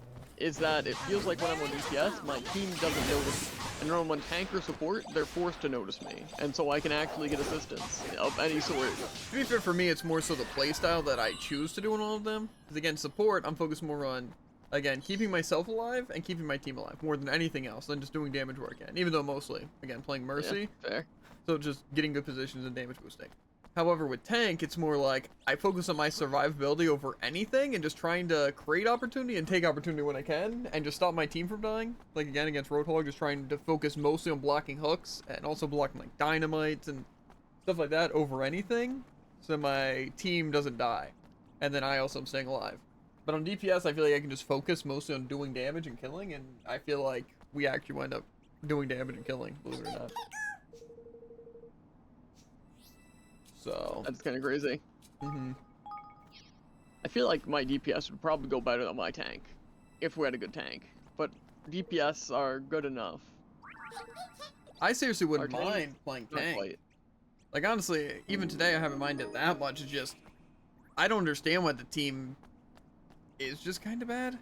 that it feels like when I'm on DPS, my team doesn't notice me. And when I'm on tank or support, they're forced to notice me. And so I can actually get assistance of any sort. To be fair, for me, it's more so the playstyle that I choose to do in all of them. Because again, support, I'm focused more on, again, keeping myself alive and keeping my team alive more than anything else, than just doing damage where I can. Even though mostly, again, playing Mercy. Yeah, fair. So just getting good positions and damage boosting. However, with tank, it's more like I focus on my survivability over anything and just trying to create opportunity and take opportunity when I can and just stop my team from dying. Like again, against Roadhog, just trying to focus mostly on blocking hooks and also blocking like dynamites and stuff like that over anything so my team doesn't die. And then I also am staying alive. But on DPS, I feel like I can just focus mostly on doing damage and killing, and I feel like we actually wind up doing damage and killing, believe it or not. So, That's kind of crazy. I I feel like my DPS would probably go better than my tank if we had a good tank. But DPS are good enough. seriously wouldn't Our tank- mind playing Not tank. quite. Like honestly, even today I haven't minded that much. It's just I don't understand why the team is just kind of bad.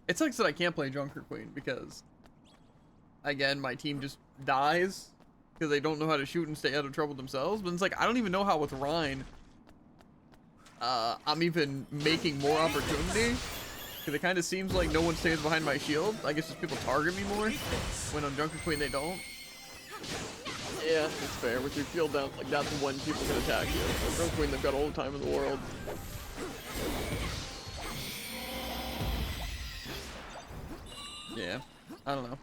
It sucks that I can't play Junker Queen because again my team just dies because they don't know how to shoot and stay out of trouble themselves. But it's like I don't even know how with Rhine I'm even making more opportunity because it kind of seems like no one stays behind my shield. I guess just people target me more when on Junker Queen they don't. Yeah, it's fair. With your field down, like that's when people can attack you. With Queen, they've got all the time in the world. Yeah, I don't know.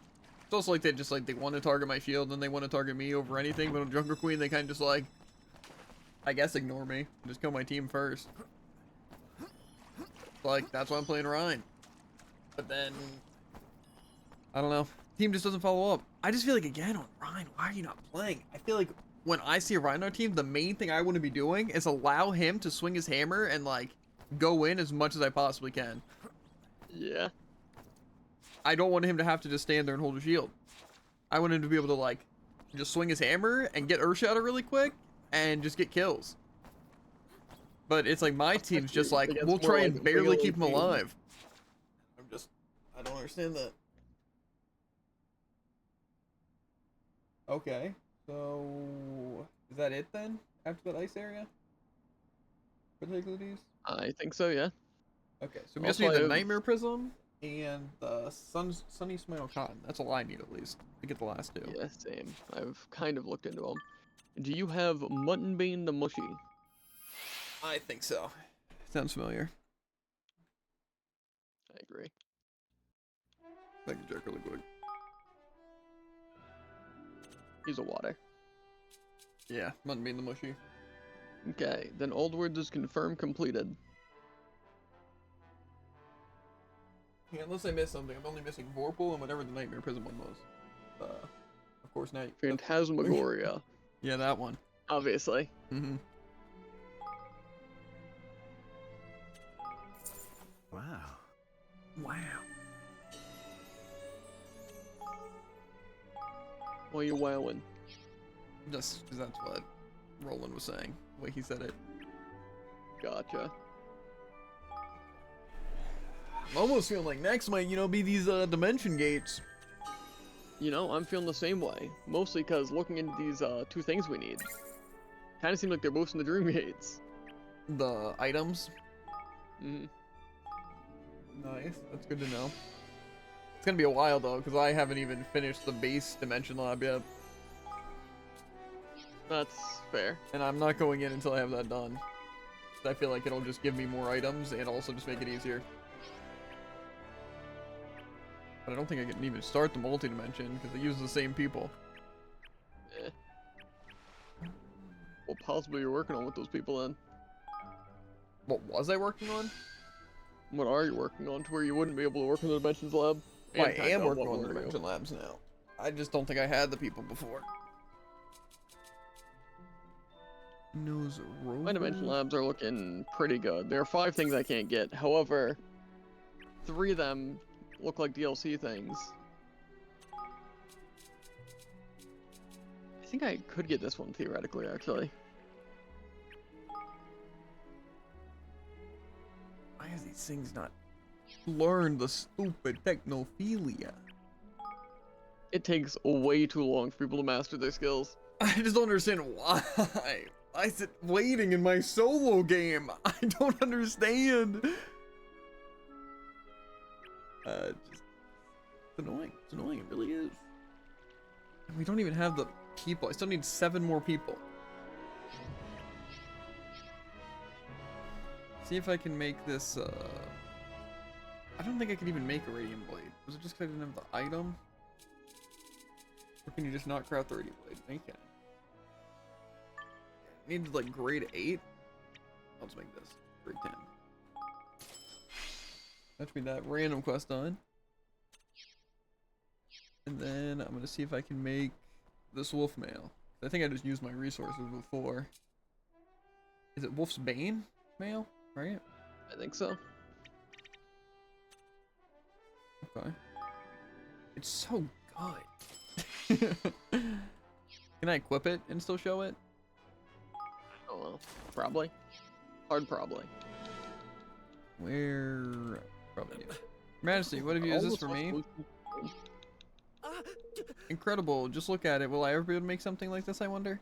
It's also like they want to target my shield and they want to target me over anything, but on Junker Queen they kind of just like, I guess ignore me, just kill my team first. Like that's why I'm playing Rhine. But then, I don't know. Team just doesn't follow up. I just feel like again on Rhine, why are you not playing? I feel like when I see a Rhine on our team, the main thing I want to be doing is allow him to swing his hammer and like go in as much as I possibly can. Yeah. I don't want him to have to just stand there and hold a shield. I want him to be able to like just swing his hammer and get Earthshatter really quick and just get kills. But it's like my team's just like Against we'll more try like and barely melee keep him team. alive. I don't understand that. Okay, so is that it then? After that ice area? Particularities? I think so, yeah. Okay, so we just Also, need I the have- Nightmare Prism and the Sunny Smile Cotton. That's all I need at least to get the last two. Yeah, same. I've kind of looked into them. Do you have Muttonbane the Mushy? I think so. Sounds familiar. I agree. I can check really quick. He's a water. Yeah, Mutton being the mushy. Okay, then Old Words is confirmed completed. Yeah, unless I missed something. I'm only missing Vorpal and whatever the Nightmare Prison one was. Of course, night. Phantasmagoria, Yeah, that one. obviously. Mm-hmm. Wow. Wow. What are you wowing? Just because that's what Roland was saying, the way he said it. Gotcha. I'm almost feeling like next might, be these dimension gates. You know, I'm feeling the same way. Mostly because looking into these two things we need, kind of seem like they're both in the Dream Gates. The items. Mm-hmm. Nice. That's good to know. It's gonna be a while though, because I haven't even finished the base dimension lab yet. That's fair. And I'm not going in until I have that done. I feel like it'll just give me more items and also just make it easier. But I don't think I can even start the multi-dimension because they use the same people. Eh. What possibly you're working on with those people then? What was I working on? What are you working on to where you wouldn't be able to work in the Dimensions Lab? Well, I And kinda am working what on the were you? dimension labs now. I just don't think I had the people before. Nose rover. My Dimension Labs are looking pretty good. There are 5 things I can't get. However, 3 of them look like DLC things. I think I could get this one theoretically, actually. Why is these things not learn the stupid technophilia? It takes way too long for people to master their skills. I just don't understand why. I sit waiting in my solo game. I don't understand. Just it's annoying. It's annoying. It really is. And we don't even have the people. I still need 7 more people. See if I can make this. I don't think I could even make a radium blade. Was it just because I didn't have the item? Or can you just not craft the radium blade? You can. Need like grade 8. I'll just make this grade 10. That should be that random quest done. And then I'm gonna see if I can make this wolf mail. I think I just used my resources before. Is it Wolf's Bane mail? Right? I think so. Okay. It's so good. Can I equip it and still show it? I don't know. Probably. Hard probably. Where? Probably. Yeah. Majesty, what have you used this for me? Incredible. Just look at it. Will I ever be able to make something like this, I wonder?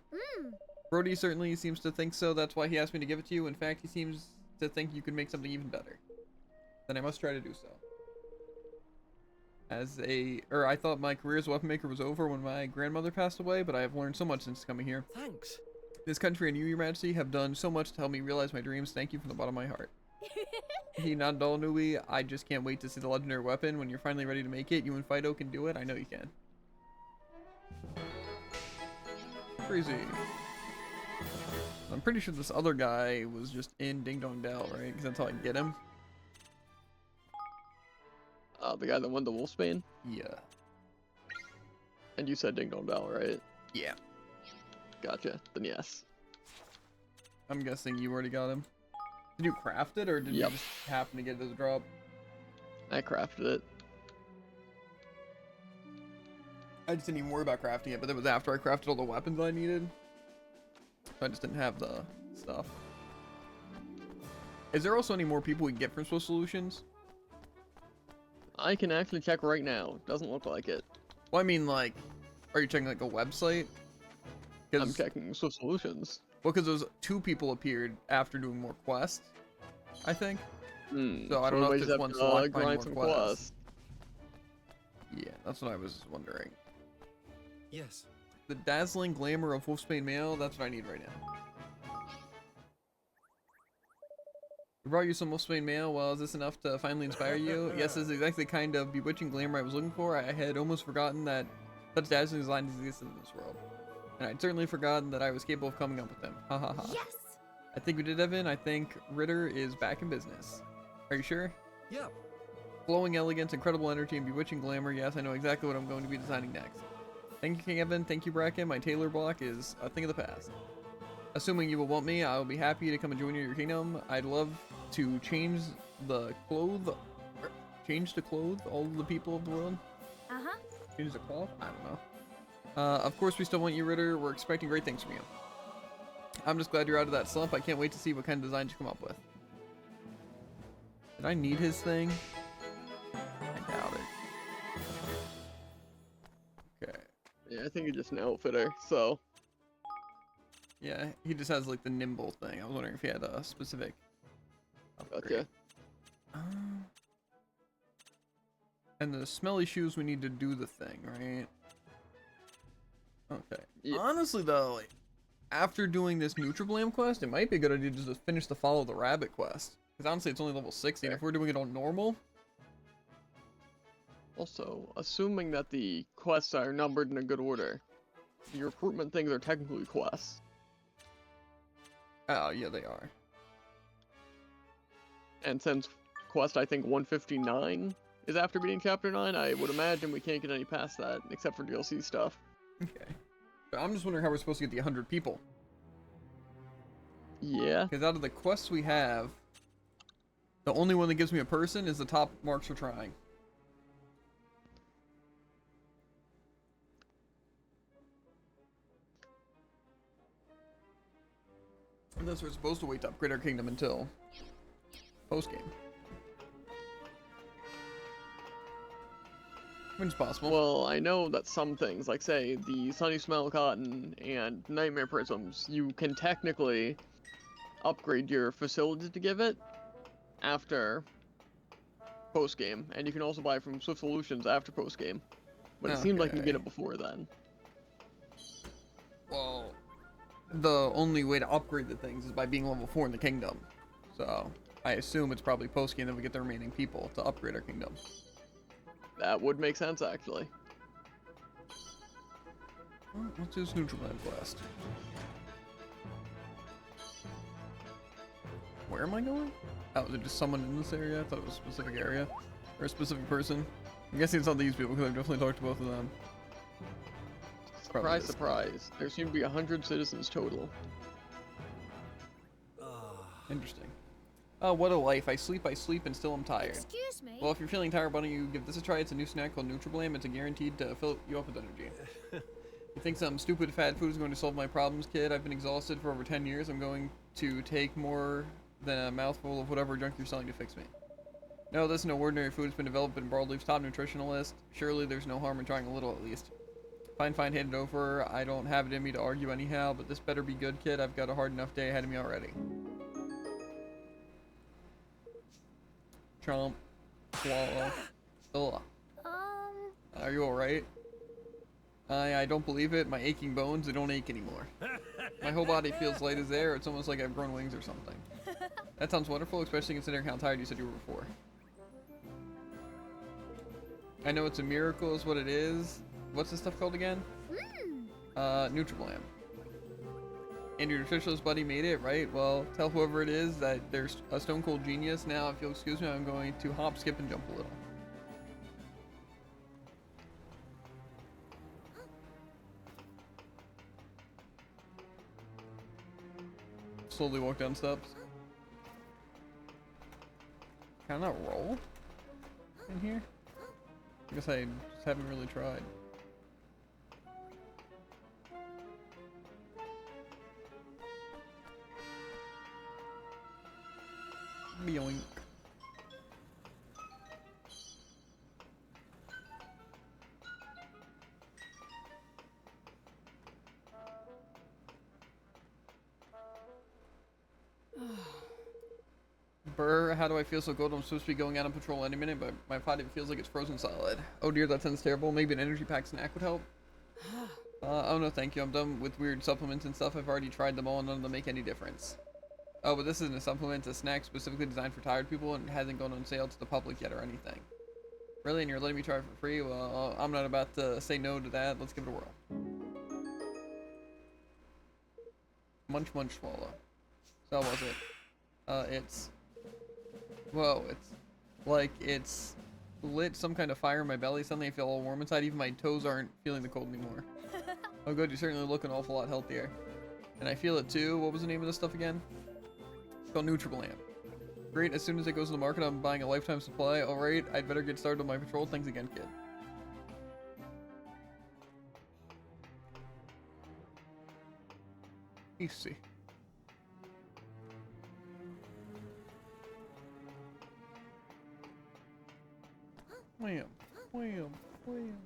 Brody certainly seems to think so. That's why he asked me to give it to you. In fact, he seems to think you can make something even better. Then I must try to do so. I thought my career as a weapon maker was over when my grandmother passed away, but I have learned so much since coming here. Thanks. This country and you, Your Majesty, have done so much to help me realize my dreams. Thank you from the bottom of my heart. He nodded all Nui. I just can't wait to see the legendary weapon. When you're finally ready to make it, you and Fido can do it. I know you can. Crazy. I'm pretty sure this other guy was just in Ding Dong Dell, right? Because that's how I get him. The guy that won the Wolfsbane? Yeah. And you said Ding Dong Bell, right? Yeah. Gotcha. Then yes. I'm guessing you already got him. Did you craft it, or did you just happen to get it as a drop? I crafted it. I just didn't even worry about crafting it, but it was after I crafted all the weapons I needed. I just didn't have the stuff. Is there also any more people we can get from Swift Solutions? I can actually check right now. Doesn't look like it. Well, I mean, like, are you checking like a website? I'm checking Swift Solutions. Well, because those 2 people appeared after doing more quests, I think. So I don't know if this one's locked by more quests. Yeah, that's what I was wondering. Yes. The dazzling glamour of Wolfsbane Mail, that's what I need right now. I brought you some Wolfsbane Mail. Well, is this enough to finally inspire you? Yes, this is exactly the kind of bewitching glamour I was looking for. I had almost forgotten that such dazzling designs existed in this world. And I'd certainly forgotten that I was capable of coming up with them. Ha ha ha. Yes. I think we did, Evan. I think Ritter is back in business. Are you sure? Yeah. Flowing elegance, incredible energy, and bewitching glamour. Yes, I know exactly what I'm going to be designing next. Thank you, King Evan. Thank you, Bracken. My tailor block is a thing of the past. Assuming you will want me, I will be happy to come and join your kingdom. I'd love to change the clothes all of the people of the world. Uh-huh. Change the cloth? I don't know. Of course, we still want you, Ritter. We're expecting great things from you. I'm just glad you're out of that slump. I can't wait to see what kind of designs you come up with. Did I need his thing? I doubt it. Okay. Yeah, I think you're just an outfitter, so. Yeah, he just has like the nimble thing. I was wondering if he had a specific upgrade. Gotcha. And the smelly shoes, we need to do the thing, right? Okay. Yeah. Honestly, though, like, after doing this Nutriblam quest, it might be a good idea just to finish the Follow the Rabbit quest. Because honestly, it's only level 60, and if we're doing it on normal... Also, assuming that the quests are numbered in a good order, the recruitment things are technically quests. Oh, yeah, they are. And since quest, I think 159 is after beating Chapter 9, I would imagine we can't get any past that, except for DLC stuff. Okay. But I'm just wondering how we're supposed to get the 100 people. Yeah. Because out of the quests we have, the only one that gives me a person is the top marks for trying. Unless we're supposed to wait to upgrade our kingdom until post-game. When it's possible. Well, I know that some things, like say the Sunny Smell Cotton and Nightmare Prisms, you can technically upgrade your facility to give it after post game, and you can also buy from Swift Solutions after post game. But it seemed like you could get it before then. Well, the only way to upgrade the things is by being level 4 in the kingdom. So I assume it's probably post game that we get the remaining people to upgrade our kingdom. That would make sense, actually. Well, let's do this Nutriblam quest. Where am I going? Oh, is it just someone in this area? I thought it was a specific area. Or a specific person. I'm guessing it's not these people, because I've definitely talked to both of them. Surprise, surprise. There seem to be 100 citizens total. Interesting. Oh, what a life. I sleep, and still I'm tired. Excuse me. Well, if you're feeling tired, why don't you give this a try? It's a new snack called Nutriblam. It's guaranteed to fill you up with energy. You think some stupid fad food is going to solve my problems, kid? I've been exhausted for over 10 years. I'm going to take more than a mouthful of whatever junk you're selling to fix me. No, this is no ordinary food. It's been developed in Broadleaf's top nutritionalist. Surely there's no harm in trying a little at least. Fine, hand it over. I don't have it in me to argue anyhow, but this better be good, kid. I've got a hard enough day ahead of me already. Chomp. Swallow. Ugh. Are you alright? I don't believe it. My aching bones, they don't ache anymore. My whole body feels light as air. It's almost like I've grown wings or something. That sounds wonderful, especially considering how tired you said you were before. I know it's a miracle is what it is. What's this stuff called again? Nutriblam. And your nutritionalist buddy made it, right? Well, tell whoever it is that there's a stone cold genius. Now, if you'll excuse me, I'm going to hop, skip, and jump a little. Slowly walk down steps. Can I not roll in here? I guess I just haven't really tried. Yoink. Brr, how do I feel so good? I'm supposed to be going out on patrol any minute, but my body feels like it's frozen solid. Oh dear, that sounds terrible. Maybe an energy pack snack would help. Oh no, thank you. I'm done with weird supplements and stuff. I've already tried them all and none of them make any difference. Oh, but this isn't a supplement. It's a snack specifically designed for tired people and it hasn't gone on sale to the public yet or anything. Really? And you're letting me try it for free? Well, I'm not about to say no to that. Let's give it a whirl. Munch, munch, swallow. That was it. It's... Whoa, it's... Like, it's lit some kind of fire in my belly. Suddenly I feel all warm inside. Even my toes aren't feeling the cold anymore. Oh good, you certainly look an awful lot healthier. And I feel it too. What was the name of this stuff again? It's called Nutribalamp. Great, as soon as it goes to the market, I'm buying a lifetime supply. Alright, I'd better get started on my patrol. Thanks again, kid. Easy. Wham, wham, wham.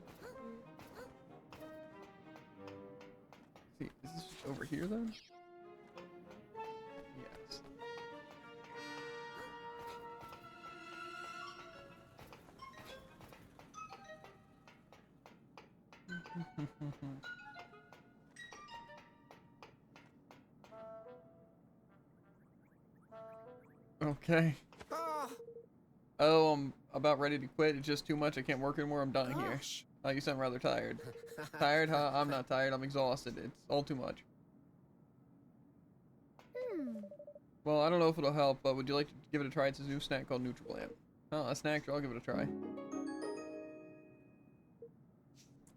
See, is this over here then? Yes. Okay. Oh, I'm about ready to quit. It's just too much. I can't work anymore. I'm dying here. Gosh. You sound rather tired. Tired, huh? I'm not tired. I'm exhausted. It's all too much. Well, I don't know if it'll help, but would you like to give it a try? It's a new snack called Nutribalamp. Oh, a snack? Sure, I'll give it a try.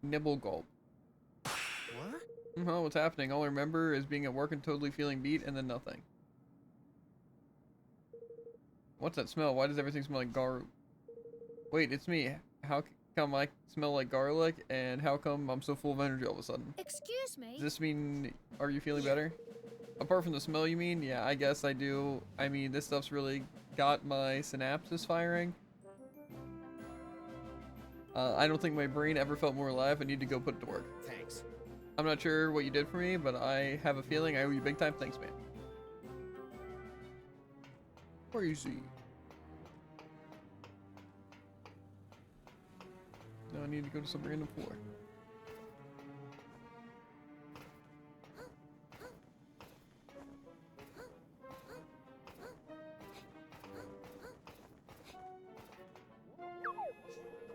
Nibble gulp. What? Oh, what's happening? All I remember is being at work and totally feeling beat, and then nothing. What's that smell? Why does everything smell like gar... Wait, it's me. How come I smell like garlic, and how come I'm so full of energy all of a sudden? Excuse me. Does this mean... Are you feeling better? Apart from the smell, you mean? Yeah, I guess I do. I mean, this stuff's really got my synapses firing. I don't think my brain ever felt more alive. I need to go put it to work. Thanks. I'm not sure what you did for me, but I have a feeling I owe you big time. Thanks, man. Crazy. Now I need to go to some random floor.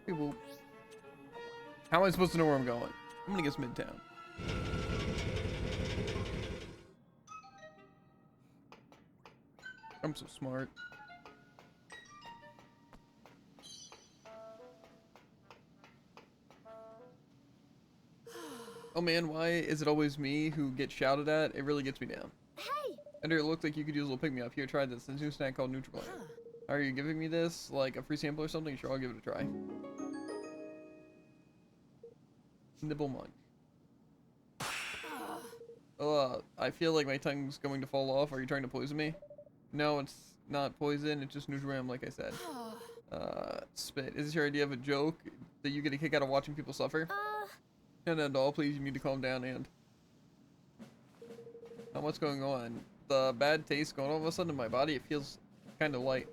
People. How am I supposed to know where I'm going? I'm gonna guess Midtown. I'm so smart. Oh man, why is it always me who gets shouted at? It really gets me down. Hey. Ender, it looked like you could use a little pick-me-up. Here, try this. This new snack called Nutribalamp. Are you giving me this? Like a free sample or something? Sure, I'll give it a try. Nibble munch. I feel like my tongue's going to fall off. Are you trying to poison me? No, it's not poison. It's just Nutribalamp, like I said. Spit. Is this your idea of a joke that you get a kick out of watching people suffer? No, doll, please, you need to calm down and... what's going on? The bad taste going all of a sudden in my body. It feels kind of light.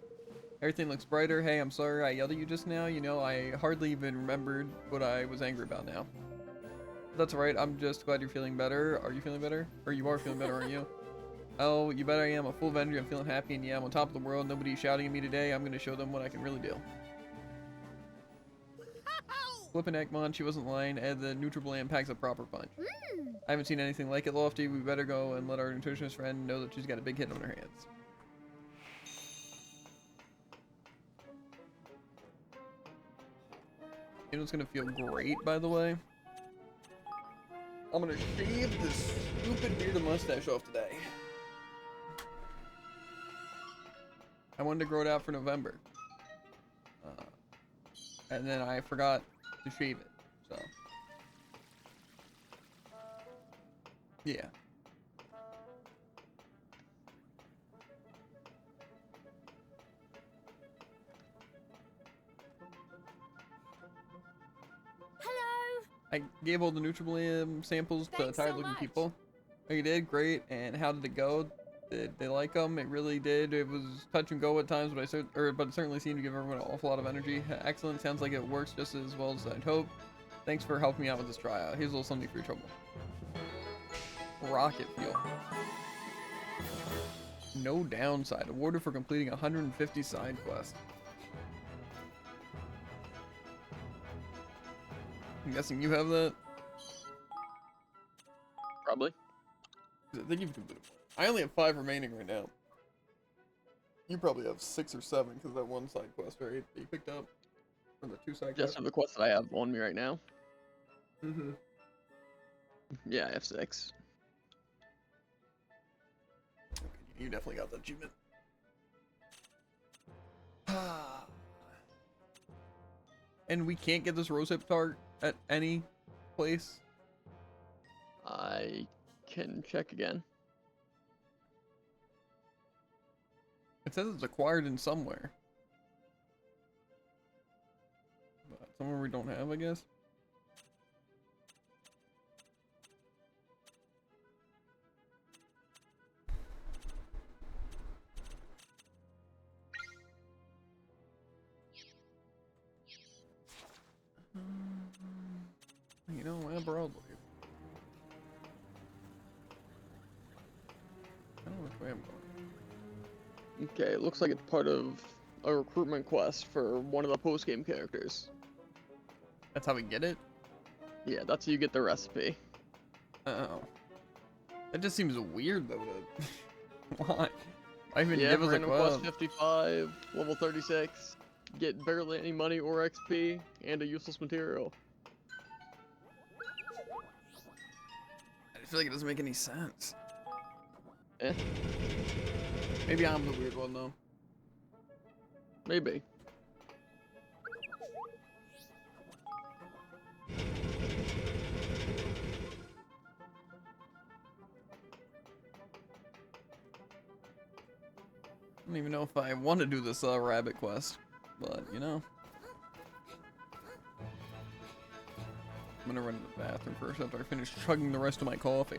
Everything looks brighter. Hey, I'm sorry I yelled at you just now. You know, I hardly even remembered what I was angry about now. That's alright. I'm just glad you're feeling better. Are you feeling better? Or you are feeling better, aren't you? Oh, you bet I am. I'm full of energy. I'm feeling happy, and yeah, I'm on top of the world. Nobody's shouting at me today. I'm gonna show them what I can really do. Flippin' Ekmon, she wasn't lying. And the Nutribalamp packs a proper punch. I haven't seen anything like it, Lofty. We better go and let our nutritionist friend know that she's got a big hit on her hands. You know what's gonna feel great, by the way? I'm gonna shave this stupid beard and mustache off today. I wanted to grow it out for November. And then I forgot to shave it, so. Yeah. Hello. I gave all the Nutribalamp samples to Thanks so tired-looking much. people. Oh, you did? Great. And how did it go? Did they like them? It really did. It was touch and go at times, but but it certainly seemed to give everyone an awful lot of energy. Excellent. Sounds like it works just as well as I'd hoped. Thanks for helping me out with this tryout. Here's a little something for your trouble. Rocket fuel. No downside. Awarded for completing 150 side quests. I'm guessing you have that? Probably. I think you've completed I only have 5 remaining right now. You probably have 6 or 7 because that one side quest, right? That you picked up from the 2 side Just quests. for the quests that I have on me right now. Mm-hmm. Yeah, I have 6. Okay, you definitely got the achievement. And we can't get this rosehip tart at any place. I can check again. It says it's acquired in somewhere. But somewhere we don't have, I guess. You know, probably. I don't know which way I'm going. Okay, it looks like it's part of a recruitment quest for one of the post-game characters. That's how we get it? Yeah, that's how you get the recipe. Uh-oh. That just seems weird, though. To... Why? Why even Yeah, give us a random quest? quest 55, level 36, get barely any money or XP, and a useless material. I feel like it doesn't make any sense. Eh, Maybe I'm the weird one, though. maybe. I don't even know if I want to do this rabbit quest, but you know. I'm gonna run to the bathroom first after I finish chugging the rest of my coffee.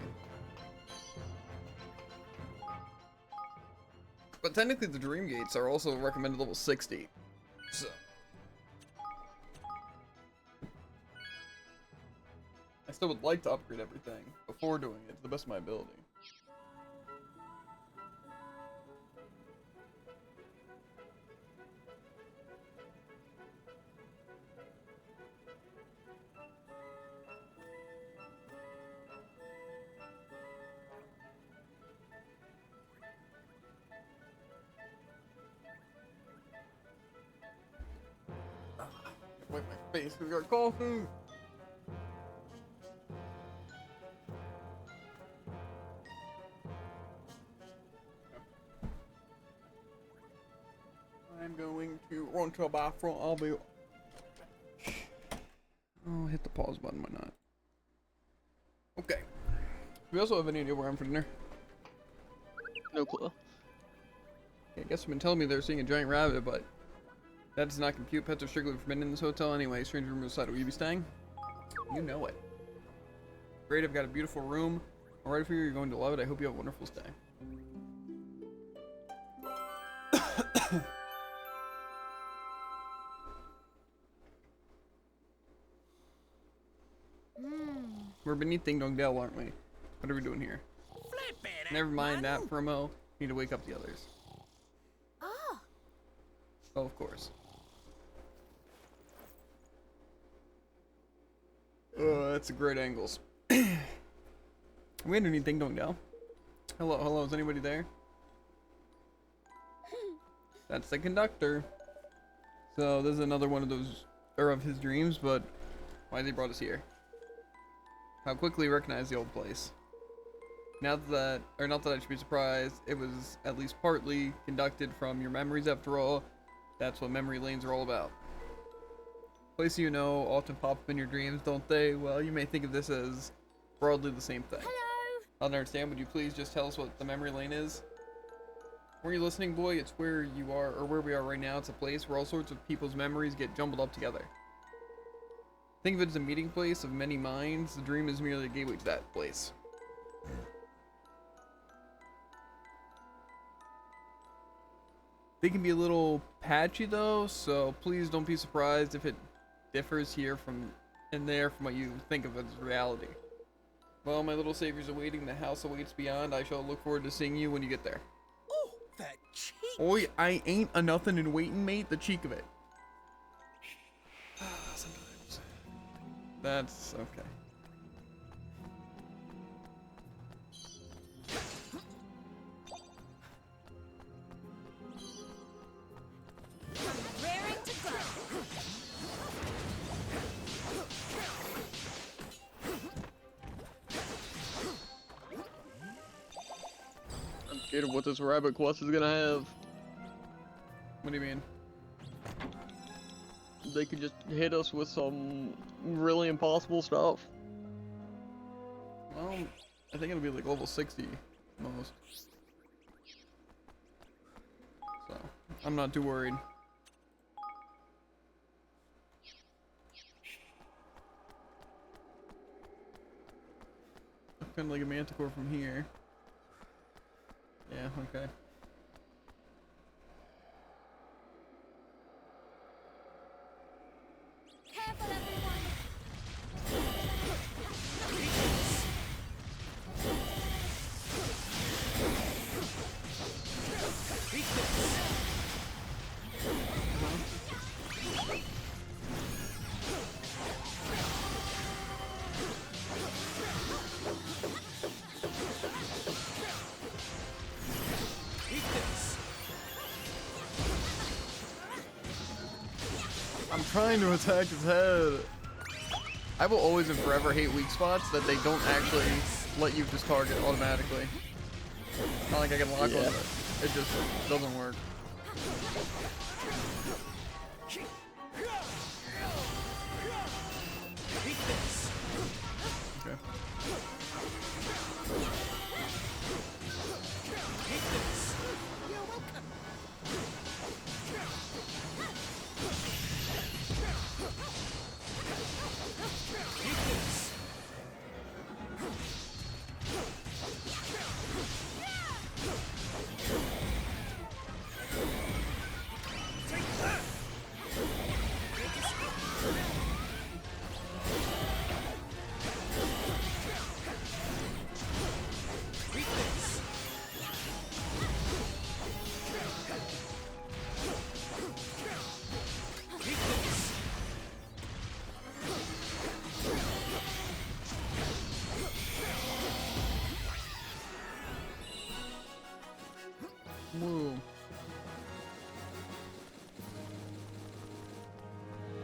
But technically the dream gates are also recommended level 60. So I still would like to upgrade everything before doing it to the best of my ability. Wipe my face with your coffee. I'm going to run to a bathroom. I'll be. Oh, hit the pause button. Why not? Okay. We also have any idea where I'm for dinner? No clue. I guess you've been telling me they're seeing a giant rabbit, but that does not compute. Pets are strictly forbidden in this hotel anyway. Stranger room aside, will you be staying? You know it. Great, I've got a beautiful room. All right for you. You're going to love it. I hope you have a wonderful stay. We're beneath Ding Dong Dell, aren't we? What are we doing here? Never mind that, Promo. Need to wake up the others. Ah. Oh, of course. That's a great angles. We underneath Ding Dong Dell. Hello, hello, is anybody there? That's the conductor. So this is another one of those, or of his dreams, but why they brought us here? How quickly recognize the old place. Not that I should be surprised, it was at least partly conducted from your memories after all. That's what memory lanes are all about. Places you know often pop up in your dreams, don't they? Well, you may think of this as broadly the same thing. Hello. I don't understand, would you please just tell us what the memory lane is? Were you listening, boy? It's where you are, or where we are right now. It's a place where all sorts of people's memories get jumbled up together. Think of it as a meeting place of many minds. The dream is merely a gateway to that place. They can be a little patchy though, so please don't be surprised if it differs here from and there from what you think of as reality. Well, my little savior's awaiting. The house awaits beyond. I shall look forward to seeing you when you get there. Oh, that cheek. Oi, I ain't a nothing in waiting, mate. The cheek of it. Sometimes. That's okay. Scared of what this rabbit quest is gonna have. What do you mean? They could just hit us with some really impossible stuff. Well, I think it'll be like level 60 most. So, I'm not too worried. Kind of like a manticore from here. Yeah, okay. Careful, everyone. I'm trying to attack his head. I will always and forever hate weak spots that they don't actually let you discard it automatically. Not like I can lock on it. It just doesn't work. Okay. Whoa.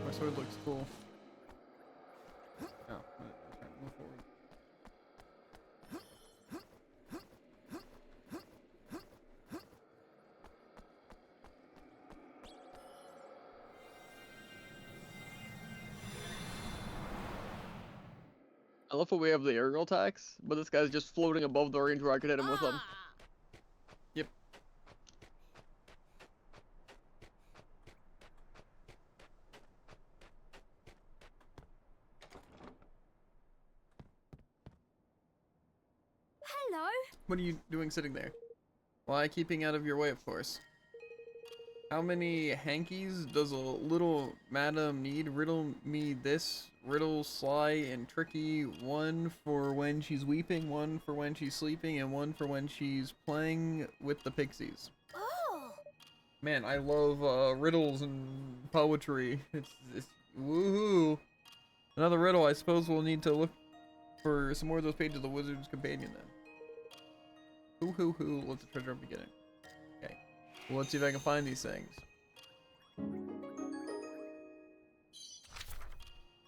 My sword looks cool. Oh, I'm trying to move forward. I love how we have the aerial attacks, but this guy's just floating above the range where I could hit him with them. Ah. Yep. Hello. What are you doing sitting there? Why, keeping out of your way, of course. How many hankies does a little madam need? Riddle me this. Riddle sly and tricky. One for when she's weeping, one for when she's sleeping, and one for when she's playing with the pixies. Oh. Man, I love riddles and poetry. It's woohoo. Another riddle. I suppose we'll need to look for some more of those pages of the Wizard's Companion then. Hoo. Let the treasure up beginning. Okay. Well, let's see if I can find these things.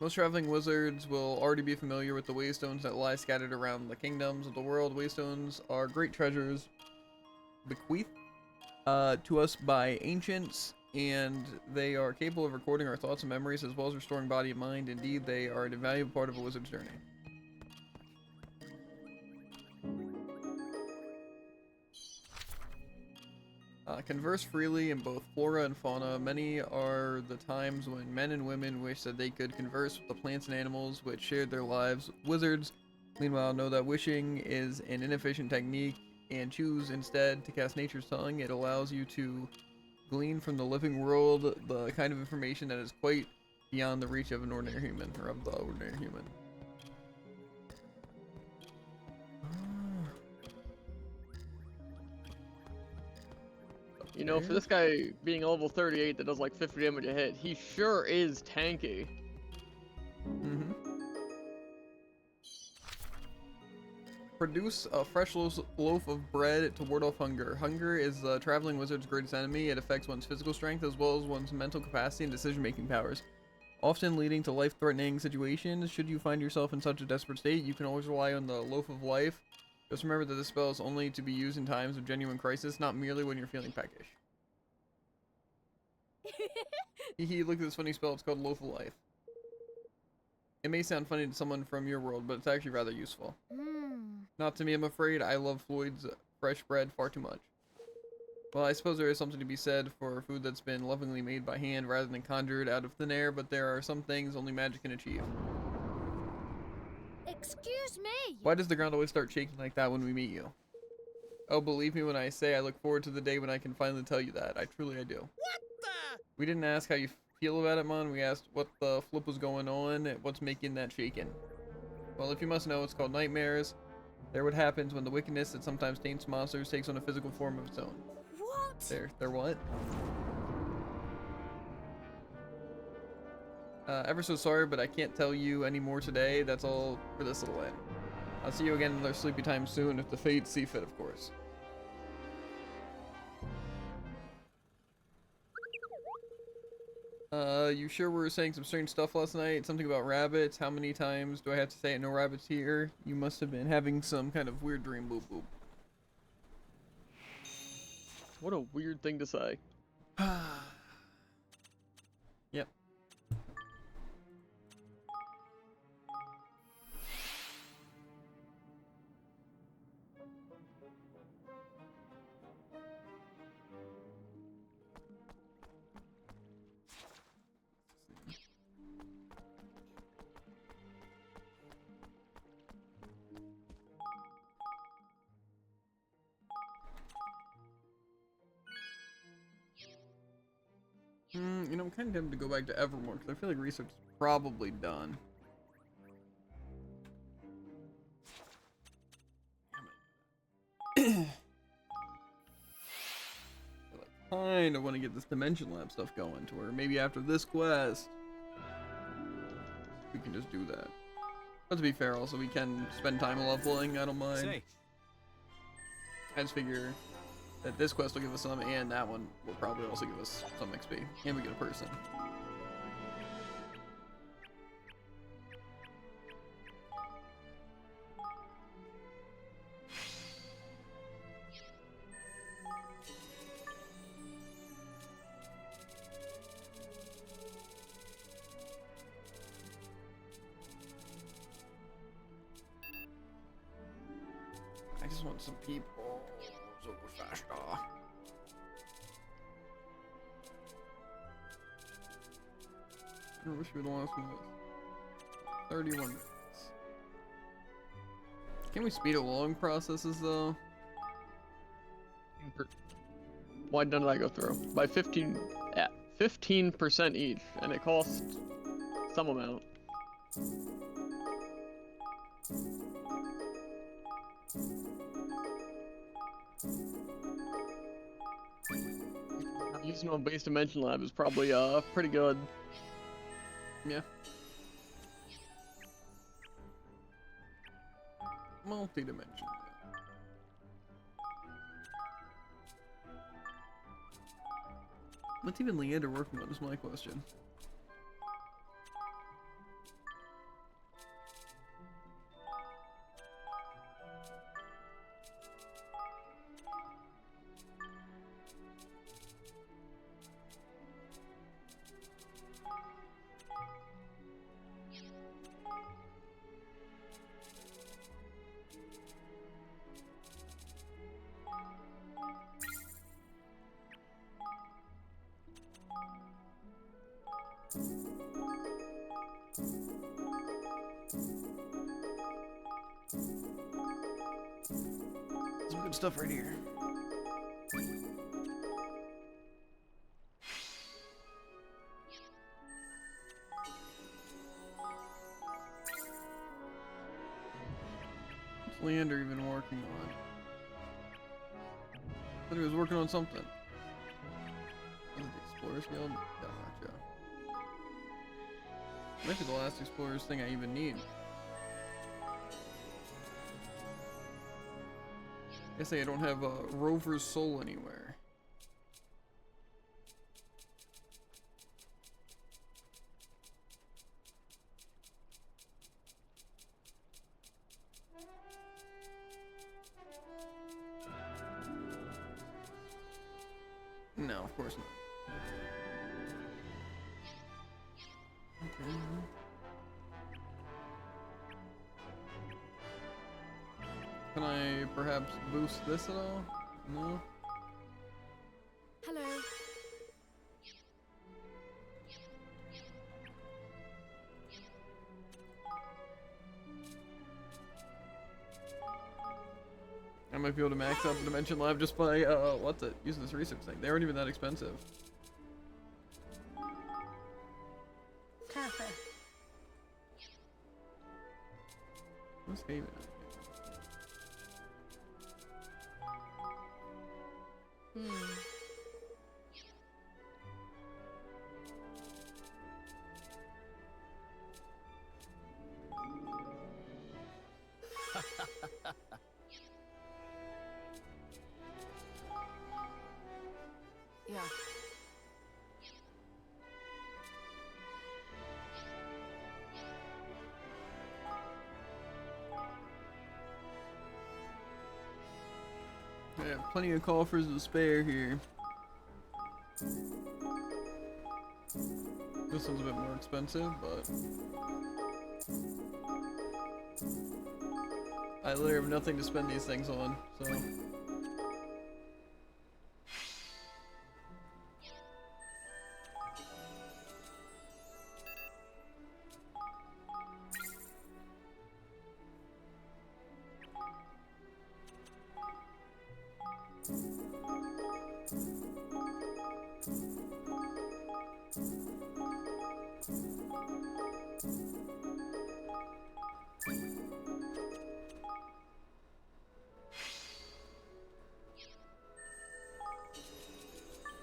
Most traveling wizards will already be familiar with the waystones that lie scattered around the kingdoms of the world. Waystones are great treasures bequeathed to us by ancients, and they are capable of recording our thoughts and memories as well as restoring body and mind. Indeed, they are an invaluable part of a wizard's journey. Converse freely in both flora and fauna. Many are the times when men and women wish that they could converse with the plants and animals which shared their lives. Wizards, meanwhile, know that wishing is an inefficient technique and choose instead to cast nature's tongue. It allows you to glean from the living world the kind of information that is quite beyond the reach of an ordinary human, or of the ordinary human. You know, for this guy being a level 38 that does like 50 damage a hit, he sure is tanky. Mm-hmm. Produce a fresh loaf of bread to ward off hunger. Hunger is the traveling wizard's greatest enemy. It affects one's physical strength as well as one's mental capacity and decision-making powers, often leading to life-threatening situations. Should you find yourself in such a desperate state, you can always rely on the loaf of life Just remember that this spell is only to be used in times of genuine crisis, not merely when you're feeling peckish. Hehe, look at this funny spell, it's called Loaf of Life. It may sound funny to someone from your world, but it's actually rather useful. Not to me, I'm afraid. I love Floyd's fresh bread far too much. Well, I suppose there is something to be said for food that's been lovingly made by hand rather than conjured out of thin air, but there are some things only magic can achieve. Excuse me. Why does the ground always start shaking like that when we meet you? Oh, believe me when I say I look forward to the day when I can finally tell you that. I do. What the? We didn't ask how you feel about it, Mon. We asked what the flip was going on, what's making that shaking. Well, if you must know, it's called nightmares. They're what happens when the wickedness that sometimes taints monsters takes on a physical form of its own. What? They're what? Ever so sorry, but I can't tell you any more today. That's all for this little end. I'll see you again in their sleepy time soon, if the fates see fit, of course. You sure we were saying some strange stuff last night? Something about rabbits? How many times do I have to say it? No rabbits here? You must have been having some kind of weird dream, boop boop. What a weird thing to say. Yep. You know, I'm kind of tempted to go back to Evermore because I feel like research is probably done. Damn it. I kind of want to get this Dimension Lab stuff going to where maybe after this quest we can just do that. But to be fair, also we can spend time leveling. I don't mind. Say, I just figure that this quest will give us some, and that one will probably also give us some XP, and we get a person. I just want some people. So faster. I wish we were the last one. 31 minutes. Can we speed along processes though? Why didn't I go through? By 15% each, and it costs some amount. Using on base dimension lab is probably pretty good. Yeah. Multi-dimensional. What's even Leander working on is my question. Some good stuff right here. What's Leander even working on? I thought he was working on something. Was it the Explorer's Guild? Gotcha. Might be the last Explorer's thing I even need. Guess I don't have a Rover's Soul anywhere. of course not. Okay. Can I perhaps boost this at all? No? Hello. I might be able to max out the Dimension Lab just by, what's it? Using this research thing. They aren't even that expensive. Perfect. What's Haven? Hmm. Yeah. I have plenty of coffers to spare here. This one's a bit more expensive, but I literally have nothing to spend these things on, so.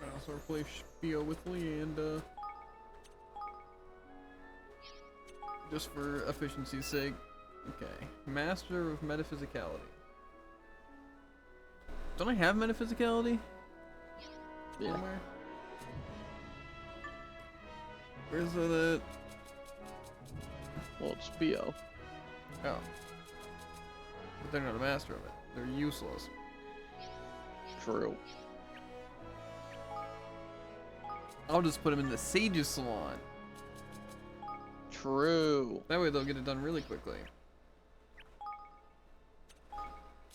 I also replace Spio with Leanda. Just for efficiency's sake. Okay. Master of Metaphysicality. Don't I have Metaphysicality? Yeah. Somewhere? Where's that? Well, it's BO. Oh. But they're not a master of it. They're useless. True. I'll just put them in the Sage's Salon. True. That way they'll get it done really quickly. I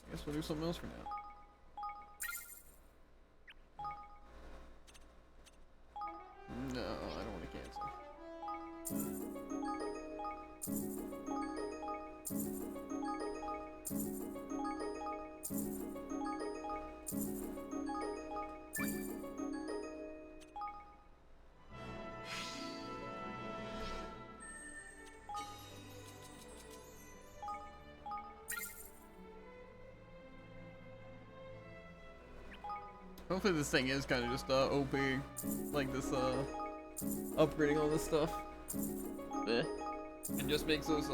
guess we'll do something else for now. No, I don't want to cancel. Hopefully this thing is kind of just OP, like this upgrading all this stuff. Eh. It just makes those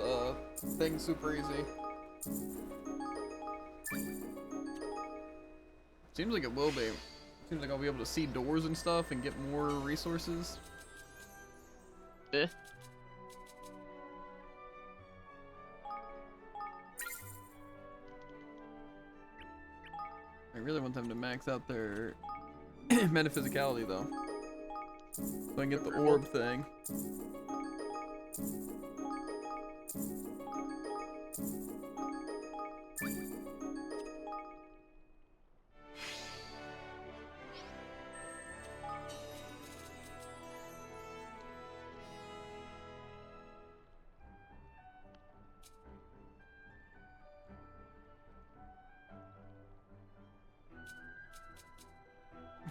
things super easy. Seems like it will be. Seems like I'll be able to see doors and stuff and get more resources. Eh. I really want them to max out their metaphysicality though. So I can get the orb thing.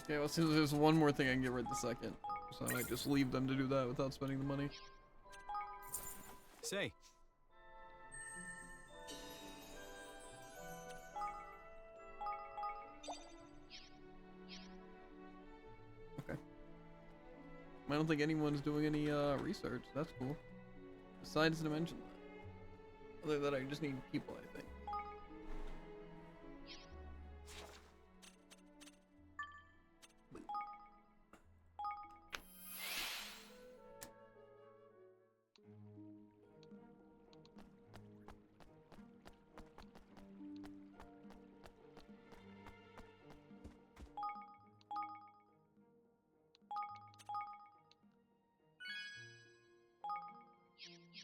Okay, well, since there's one more thing I can get right this second. So I might just leave them to do that without spending the money. Say, Okay. I don't think anyone's doing any research. That's cool. Besides to mention that. Other than that, I just need people, I think.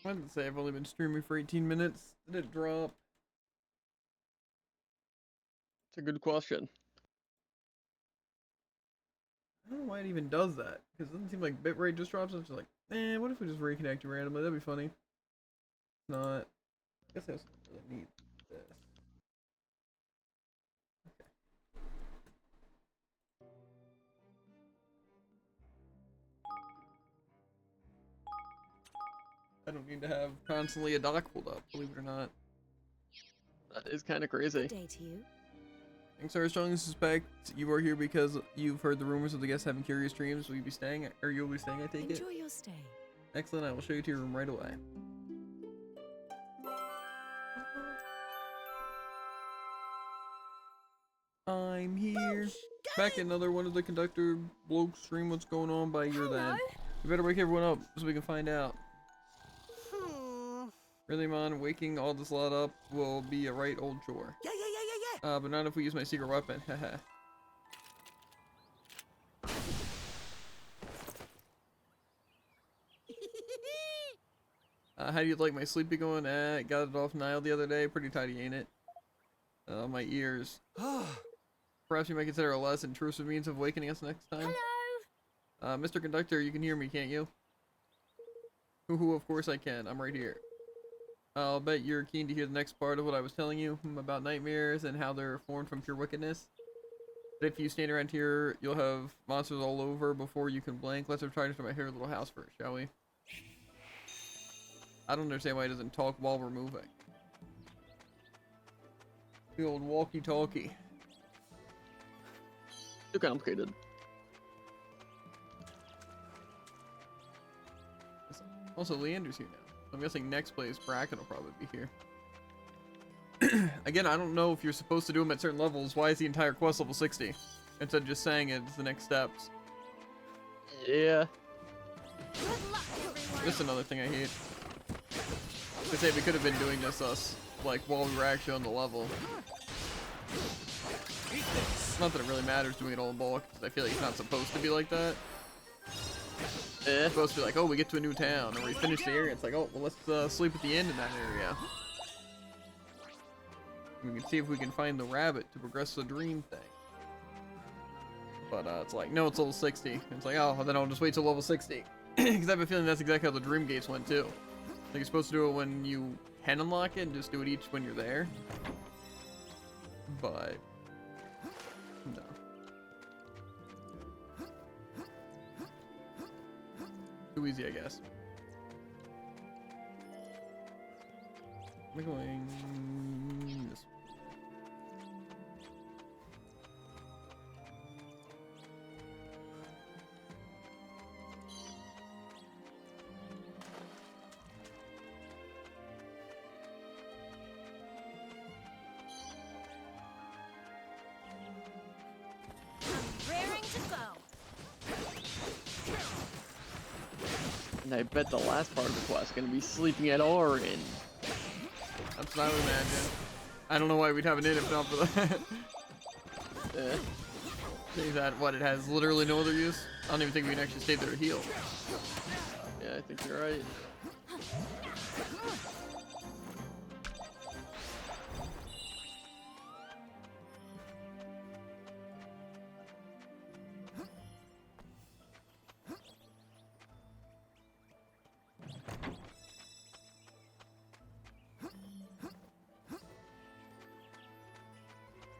I didn't say I've only been streaming for 18 minutes. Did it drop? It's a good question. I don't know why it even does that. Because it doesn't seem like bitrate just drops. It's just like, what if we just reconnect you randomly? That'd be funny. Not. I guess I just really need this. Okay. I don't need to have constantly a dock pulled up, believe it or not. That is kind of crazy. Good day to you. Thanks, I strongly suspect you are here because you've heard the rumors of the guests having curious dreams. Will you be staying, or you'll be staying, I take it? Enjoy your stay. Excellent, I will show you to your room right away. I'm here. Back another one of the conductor bloke stream. What's going on by your then? You better wake everyone up so we can find out. Really, man, waking all this lot up will be a right old chore. Yeah. But not if we use my secret weapon. Haha. How do you like my sleepy going? Got it off Nile the other day. Pretty tidy, ain't it? My ears. Perhaps you might consider a less intrusive means of wakening us next time. Hello. Mr. Conductor, you can hear me, can't you? Hoo-hoo, of course I can. I'm right here. I'll bet you're keen to hear the next part of what I was telling you about nightmares and how they're formed from pure wickedness. But if you stand around here, you'll have monsters all over before you can blink. Let's try to my hair little house first, shall we? I don't understand why he doesn't talk while we're moving. The old walkie-talkie. Too complicated. Also, Leander's here now. I'm guessing next place Bracken will probably be here. Again, I don't know if you're supposed to do them at certain levels. Why is the entire quest level 60? Instead of just saying it's the next steps. Yeah. Good luck, everyone. This is another thing I hate. They say we could have been doing this like while we were actually on the level. Not that it really matters doing it all in bulk, because I feel like it's not supposed to be like that. It's supposed to be like, oh, we get to a new town, or we finish the area. It's like, oh, well, let's sleep at the end in that area. We can see if we can find the rabbit to progress the dream thing. But it's like, no, it's level 60. It's like, oh, well, then I'll just wait till level 60. Because I have a feeling that's exactly how the dream gates went too. Like you're supposed to do it when you can unlock it and just do it each when you're there. But no. Too easy, I guess. Am I going this way? Raring to go. And I bet the last part of the quest is gonna be sleeping at Orin. That's what I would imagine. I don't know why we'd have an inn if not for that. Say that, what, it has literally no other use? I don't even think we can actually stay there to heal. Yeah, I think you're right.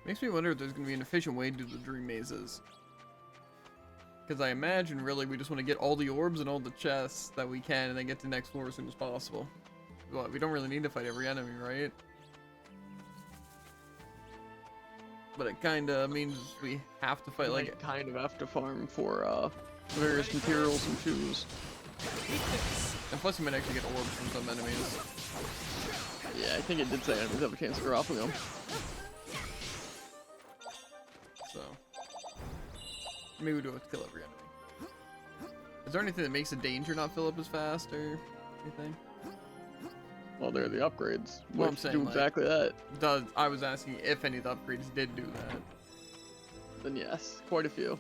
Makes me wonder if there's going to be an efficient way to do the dream mazes. Because I imagine, really, we just want to get all the orbs and all the chests that we can and then get to the next floor as soon as possible. Well, we don't really need to fight every enemy, right? But it kind of means we have to fight, You like... might kind of have to farm for various materials and shoes. And plus you might actually get orbs from some enemies. Yeah, I think it did say enemies have a chance of dropping them. So... maybe we do have to kill every enemy. Is there anything that makes a danger not fill up as fast, or anything? Well, they're the upgrades, Well, I'm which saying, do like- exactly that. I was asking if any of the upgrades did do that. Then yes, quite a few.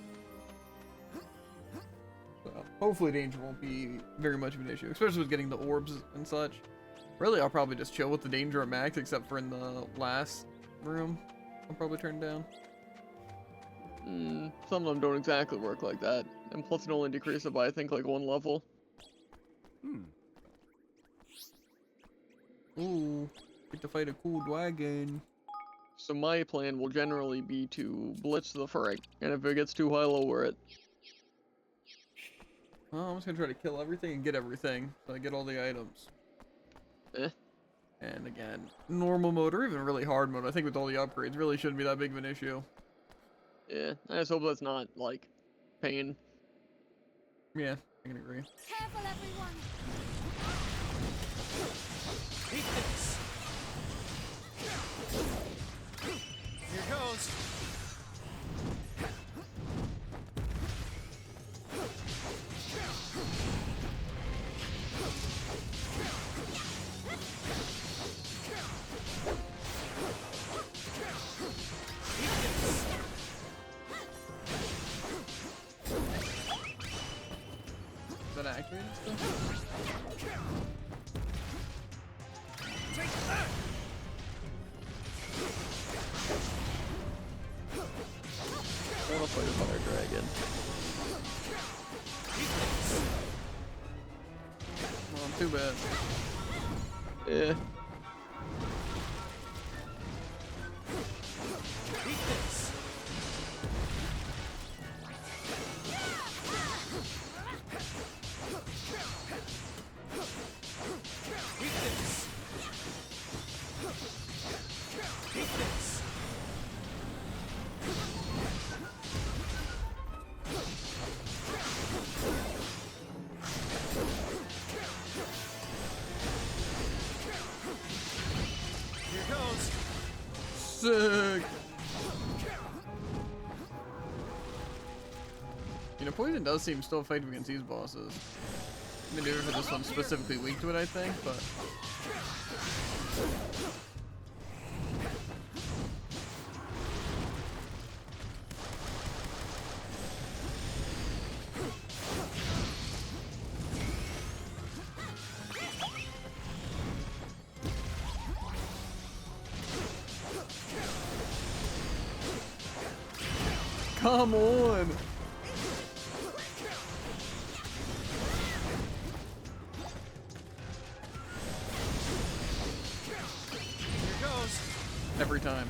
So, hopefully danger won't be very much of an issue, especially with getting the orbs and such. Really, I'll probably just chill with the danger at max, except for in the last room. I'll probably turn down. Some of them don't exactly work like that, and plus it only decreases it by I think like 1 level. Ooh, get to fight a cool dragon. So my plan will generally be to blitz the fight, and if it gets too high, lower it. Well, I'm just gonna try to kill everything and get everything, so I get all the items. Eh. And again, normal mode or even really hard mode, I think with all the upgrades, really shouldn't be that big of an issue. Yeah, I just hope that's not, like, pain. Yeah, I can agree. Careful, everyone. Eat this. Here goes. Is that accurate still? Take that. I wanna fight a fire dragon. Well, too bad. Yeah. Eat this. Eat this. Eat this. Here goes. Sick! You know, poison does seem still effective against these bosses. Maybe for this one's specifically weak to it, I think, but... Come on! Here goes. Every time.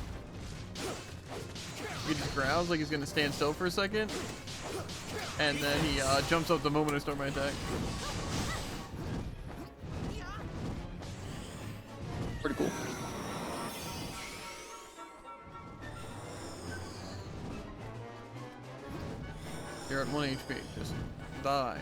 He just growls like he's gonna stand still for a second. And then he jumps up the moment I start my attack. Pretty cool. You're at 1 HP. Just die.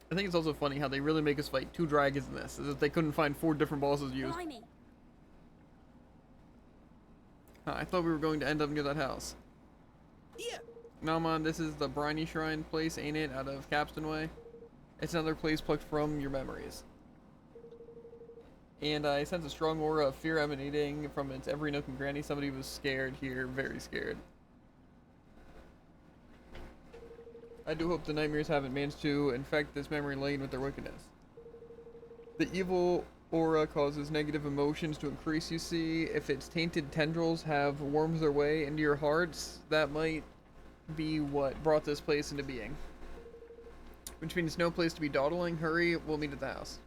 I think it's also funny how they really make us fight 2 dragons in this, as if they couldn't find 4 different bosses to use. Blimey. Huh, I thought we were going to end up near that house. Yeah. Nauman, this is the Briny Shrine place, ain't it? Out of Capstan Way. It's another place plucked from your memories. And I sense a strong aura of fear emanating from its every nook and cranny. Somebody was scared here, very scared. I do hope the nightmares haven't managed to infect this memory lane with their wickedness. The evil aura causes negative emotions to increase, you see. If its tainted tendrils have wormed their way into your hearts, that might be what brought this place into being. Which means no place to be dawdling. Hurry, we'll meet at the house.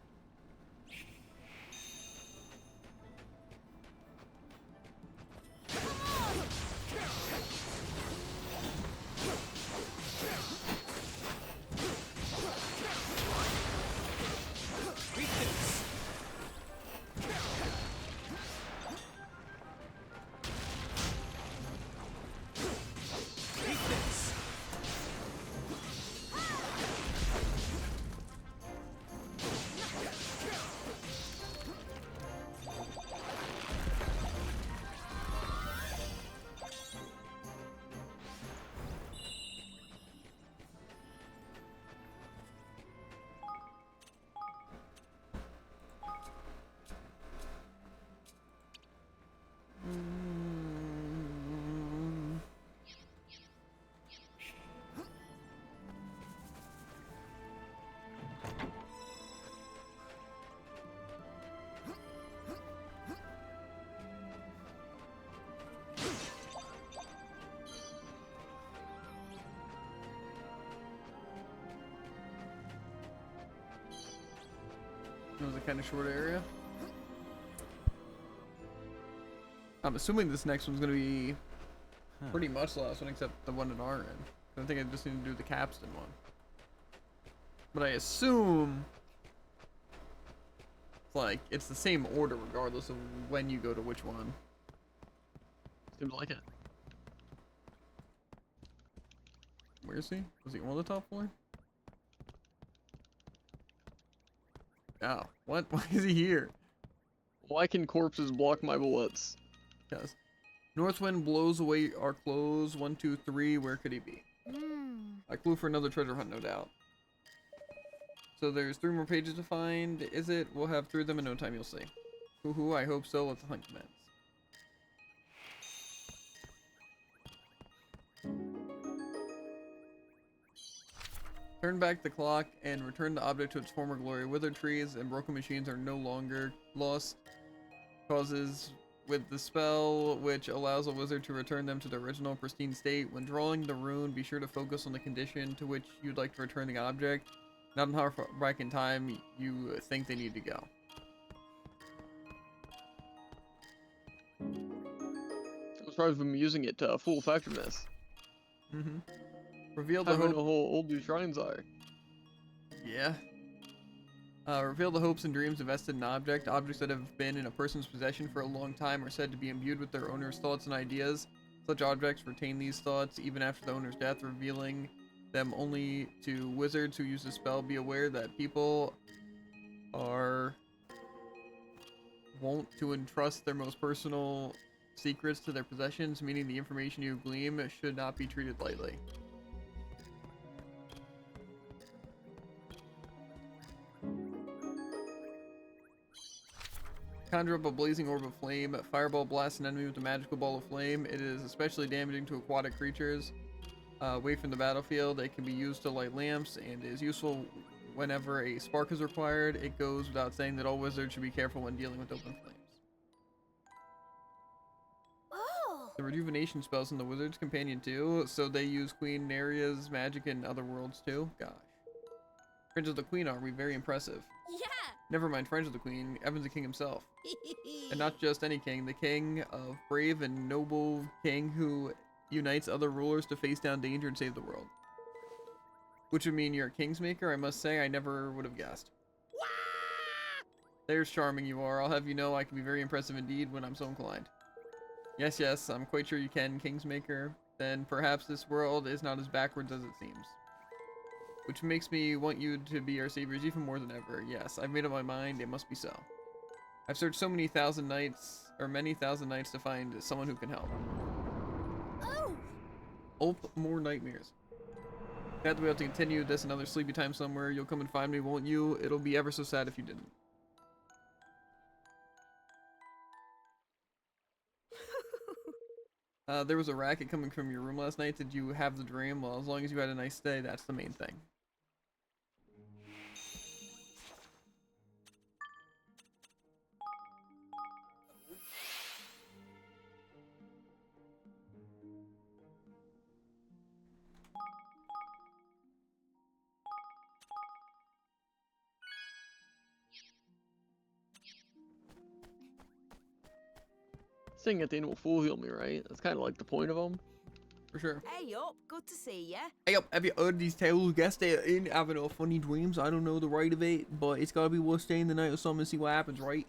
Eat this. Eat this. It was a kind of short area. I'm assuming this next one's gonna be pretty much the last one, except the one in our end. I think I just need to do the capstan one. But I assume like it's the same order regardless of when you go to which one. Seems like it. Where is he? Was he on the top floor? Oh, what? Why is he here? Why can corpses block my bullets? Yes. North wind blows away our clothes. 1, 2, 3. Where could he be? A clue for another treasure hunt, no doubt. So there's 3 more pages to find. Is it? We'll have 3 of them in no time. You'll see. Hoo-hoo, I hope so. Let the hunt commence. Turn back the clock and return the object to its former glory. Withered trees and broken machines are no longer lost causes with the spell, which allows a wizard to return them to their original pristine state. When drawing the rune, be sure to focus on the condition to which you'd like to return the object, not on how far back in time you think they need to go. I'm surprised I'm using it to full effectiveness. Reveal I the don't know hope. how old these shrines are. Yeah. Reveal the hopes and dreams invested in an object. Objects that have been in a person's possession for a long time are said to be imbued with their owner's thoughts and ideas. Such objects retain these thoughts even after the owner's death, revealing them only to wizards who use the spell. Be aware that people are wont to entrust their most personal secrets to their possessions, meaning the information you glean should not be treated lightly. Conjure up a blazing orb of flame. Fireball blasts an enemy with a magical ball of flame. It is especially damaging to aquatic creatures away from the battlefield. It can be used to light lamps and is useful whenever a spark is required. It goes without saying that all wizards should be careful when dealing with open flames. Oh. The rejuvenation spells in the Wizard's Companion too, so they use Queen Neria's magic in other worlds too. Gosh. Friends of the Queen Army, very impressive. Yeah. Never mind Friends of the Queen, Evan's the king himself. And not just any king, the king of brave and noble king who unites other rulers to face down danger and save the world. Which would mean you're a kingsmaker, I must say. I never would have guessed. There's charming you are. I'll have you know I can be very impressive indeed when I'm so inclined. Yes, yes, I'm quite sure you can, kingsmaker. Then perhaps this world is not as backwards as it seems. Which makes me want you to be our saviors even more than ever. Yes, I've made up my mind, it must be so. I've searched so many thousand nights to find someone who can help. Oh. Oh, more nightmares. Glad to be able to continue this another sleepy time somewhere. You'll come and find me, won't you? It'll be ever so sad if you didn't. There was a racket coming from your room last night. Did you have the dream? Well, as long as you had a nice day, that's the main thing. Staying at the end will full heal me, right? That's kind of like the point of them. For sure. Hey up, good to see ya. Hey up, have you heard these tales? Guess they're in having a funny dreams. I don't know the right of it, but it's gotta be worth staying the night or something and see what happens, right?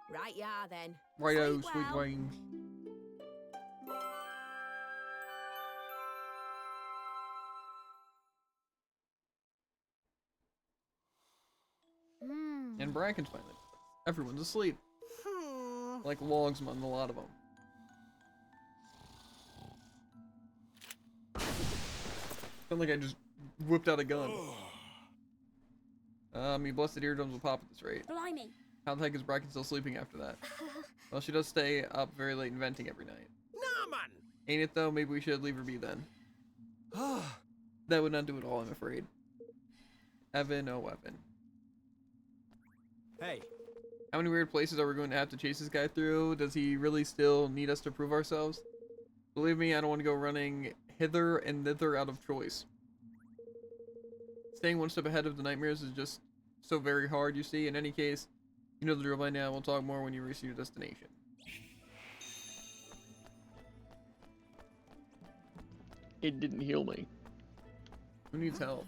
Right, yeah then. Righto, Sleep sweet well. dreams. And Bracken's finally. Everyone's asleep. Like logs on a lot of them. Sound like I just whipped out a gun. You blessed eardrums will pop at this rate. Blimey. How the heck is Bracken still sleeping after that? Well, she does stay up very late inventing every night. Nah, man. Ain't it though? Maybe we should leave her be then. That would not do it all, I'm afraid. Evan, oh Evan. Hey, How many weird places are we going to have to chase this guy through? Does he really still need us to prove ourselves? Believe me, I don't want to go running hither and thither out of choice. Staying one step ahead of the nightmares is just so very hard, you see. In any case, You know the drill by now. We'll talk more when you reach your destination. It didn't heal me. Who needs help?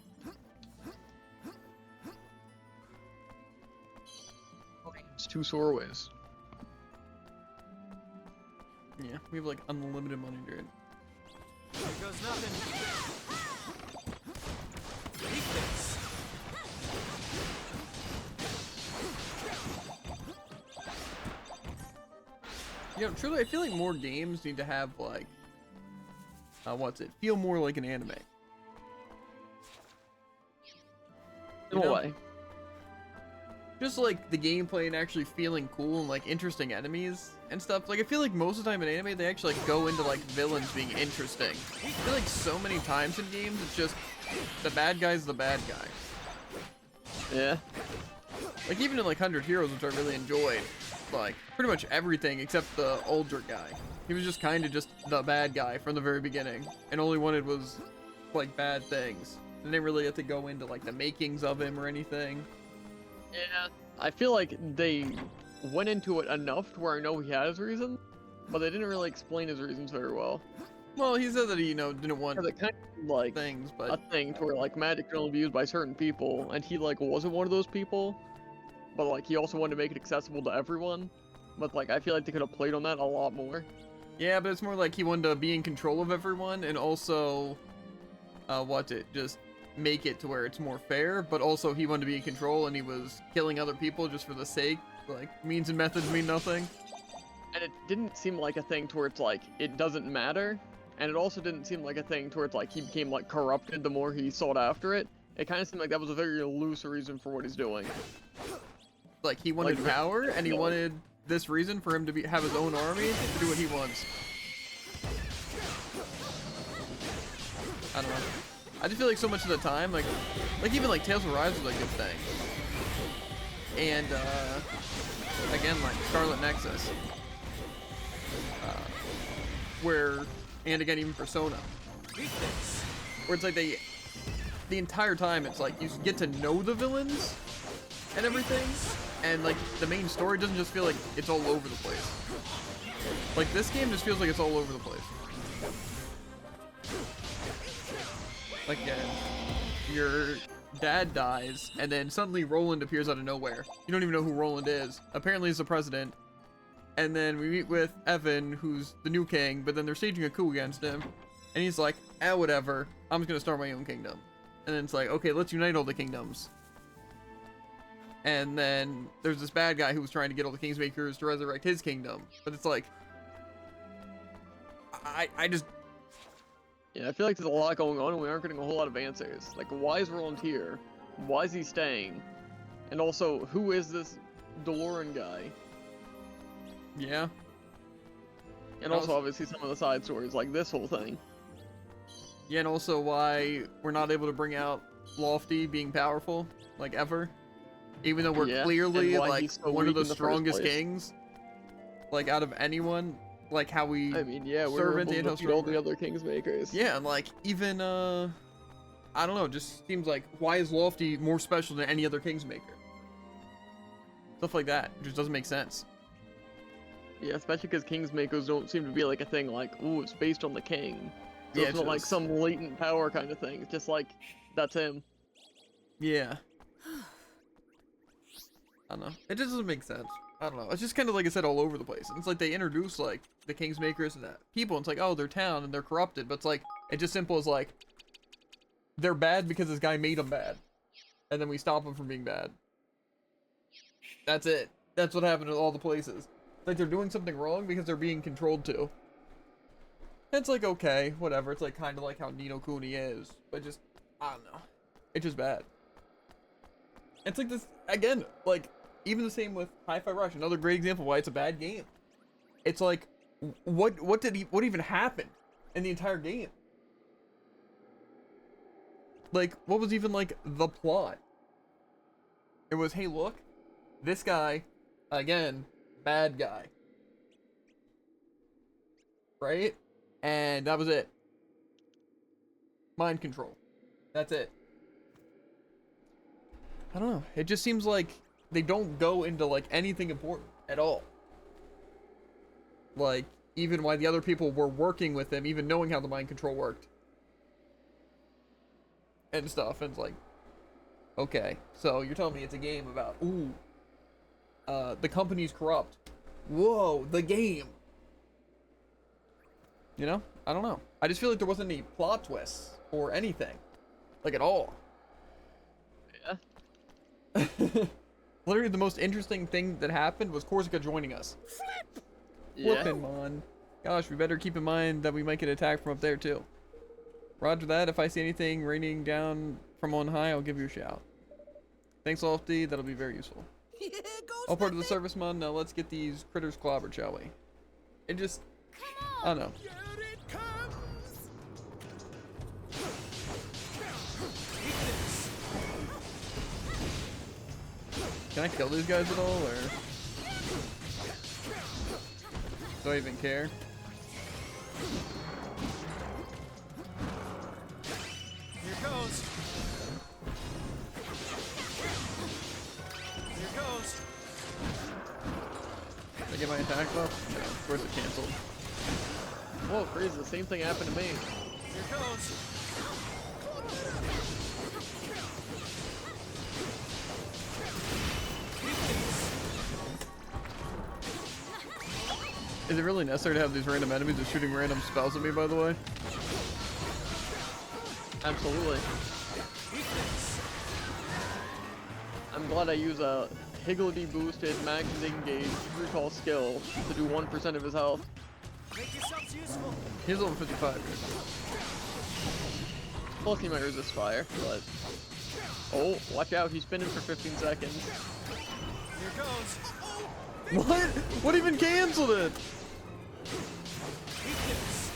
It's 2 Soraways. Yeah, we have like unlimited money, dude. Here goes nothing. Eat this. You know, truly, I feel like more games need to have like, what's it? Feel more like an anime. In a way. Just like the gameplay and actually feeling cool and like interesting enemies and stuff. Like I feel like most of the time in anime they actually like go into like villains being interesting. I feel like so many times in games it's just the bad guy's the bad guy. Yeah. Like even in like 100 Heroes, which I really enjoyed, like pretty much everything except the Uldric guy. He was just kind of just the bad guy from the very beginning, and all he wanted was like bad things. They didn't really have to go into like the makings of him or anything. Yeah. I feel like they went into it enough to where I know he has reason, but they didn't really explain his reasons very well. Well, he said that he, you know, didn't want Because it kind of like things, a but thing to where like magic can only be used by certain people, and he like wasn't one of those people, but like he also wanted to make it accessible to everyone. But like I feel like they could have played on that a lot more. yeah, but it's more like he wanted to be in control of everyone and also, just make it to where it's more fair, but also he wanted to be in control and he was killing other people just for the sake. Like, means and methods mean nothing. And it didn't seem like a thing to where it's like it doesn't matter, and it also didn't seem like a thing to where it's like he became like corrupted the more he sought after it. It kind of seemed like that was a very loose reason for what he's doing. Like, he wanted Like, power and he no. wanted this reason for him to have his own army to do what he wants. I don't know. I just feel like so much of the time, like even like Tales of Rise was a good thing. And, again, like Scarlet Nexus. And again, even Persona. Eat this. Where it's like the entire time, it's like you get to know the villains and everything. And like the main story doesn't just feel like it's all over the place. Like this game just feels like it's all over the place. Like your dad dies and then suddenly Roland appears out of nowhere. You don't even know who Roland is. Apparently he's the president. And then we meet with Evan, who's the new king, but then they're staging a coup against him. And he's like, whatever, I'm just gonna start my own kingdom. And then it's like, okay, let's unite all the kingdoms. And then there's this bad guy who was trying to get all the Kingsmakers to resurrect his kingdom. But it's like, I just... Yeah, I feel like there's a lot going on and we aren't getting a whole lot of answers. Like, why is Roland here? Why is he staying? And also, who is this Doloran guy? Yeah. And also, obviously, some of the side stories, like this whole thing. Yeah, and also why we're not able to bring out Lofty being powerful, like, ever. Even though we're Yeah, clearly, and why like, he's so one of weak the in the first strongest place. kings. Like, out of anyone. Like, how we... I mean, yeah, we're Servant able and to host defeat all member. the other Kingsmakers. Yeah, and, like, even, I don't know, just seems like, why is Lofty more special than any other Kingsmaker? Stuff like that. It just doesn't make sense. Yeah, especially because Kingsmakers don't seem to be like a thing like, ooh, it's based on the king. So Yeah, it's not like just- some latent power kind of thing. It's just like, that's him. Yeah. I don't know. It just doesn't make sense. I don't know. It's just kind of like I said, all over the place. It's like they introduce like the Kingsmakers and that people. And it's like, oh, they're town and they're corrupted. But it's like it's just simple as like they're bad because this guy made them bad, and then we stop them from being bad. That's it. That's what happened in all the places. Like they're doing something wrong because they're being controlled to. It's like okay, whatever. It's like kind of like how Nino Kuni is, but just I don't know. It's just bad. It's like this again, like even the same with Hi-Fi Rush, another great example why it's a bad game. It's like, what even happened in the entire game? Like, what was even like the plot? It was, hey, look, this guy, again, bad guy, right? And that was it. Mind control. That's it. I don't know. It just seems like they don't go into like anything important at all. Like, even why the other people were working with him, even knowing how the mind control worked. And stuff, and it's like, okay, so you're telling me it's a game about, ooh, the company's corrupt. Whoa, the game. You know? I don't know. I just feel like there wasn't any plot twists or anything. Like, at all. Yeah. Literally, the most interesting thing that happened was Corsica joining us. Yeah. Flippin' man. Gosh, we better keep in mind that we might get attacked from up there, too. Roger that. If I see anything raining down from on high, I'll give you a shout. Thanks, Lofty. That'll be very useful. All part of the service, man. Now let's get these critters clobbered, shall we? It just... I don't know. Can I kill these guys at all, or... do I even care? Here goes. Here goes. Did I get my attack buff? No, of course it canceled. Whoa, crazy. The same thing happened to me. Here goes. Is it really necessary to have these random enemies just shooting random spells at me, by the way? Absolutely. I'm glad I use a Higgledy boosted max engage recall skill to do 1% of his health. Make yourselves useful. He's level 55. Plus he might resist fire, but... oh, watch out, he's spinning for 15 seconds. Here goes. What? What even canceled it? Weakness.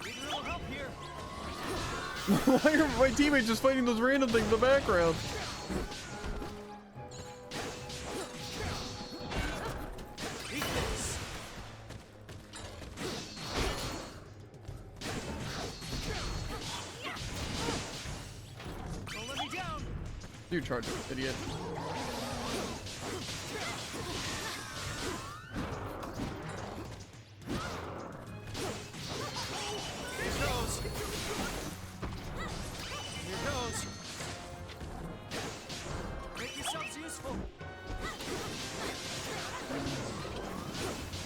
Need a little help here. Why are my teammates just fighting those random things in the background? Weakness. Don't let me down. You charge it, idiot. Here goes. Here goes. Make yourselves useful.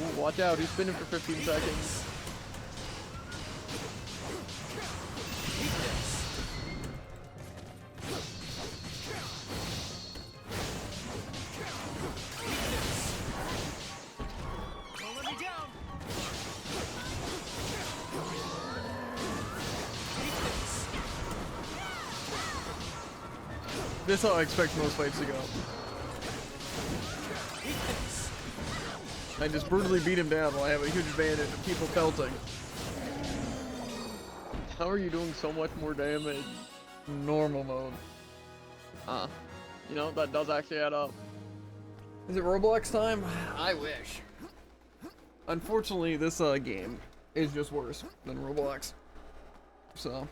Ooh, watch out, he's spinning for 15 seconds. Weakness. Don't let me down. Weakness. This is how I expect most fights to go. Weakness. I just brutally beat him down while I have a huge advantage of people pelting. How are you doing so much more damage? Normal mode. You know, that does actually add up. Is it Roblox time? I wish. Unfortunately, this game is just worse than Roblox. So.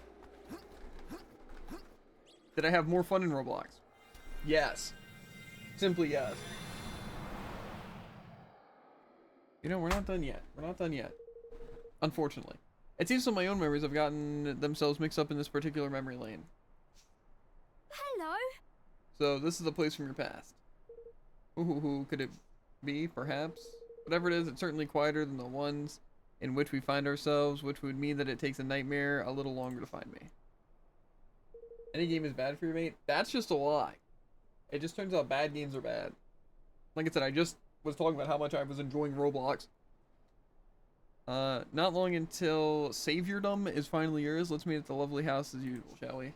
Did I have more fun in Roblox? Yes. Simply yes. You know, we're not done yet. We're not done yet. Unfortunately. It seems some of my own memories have gotten themselves mixed up in this particular memory lane. Hello. So, this is a place from your past. Ooh, could it be, perhaps? Whatever it is, it's certainly quieter than the ones in which we find ourselves, which would mean that it takes a nightmare a little longer to find me. Any game is bad for your mate? That's just a lie. It just turns out bad games are bad. Like I said, I just was talking about how much I was enjoying Roblox. Not long until Saviordom is finally yours. Let's meet at the lovely house as usual, shall we?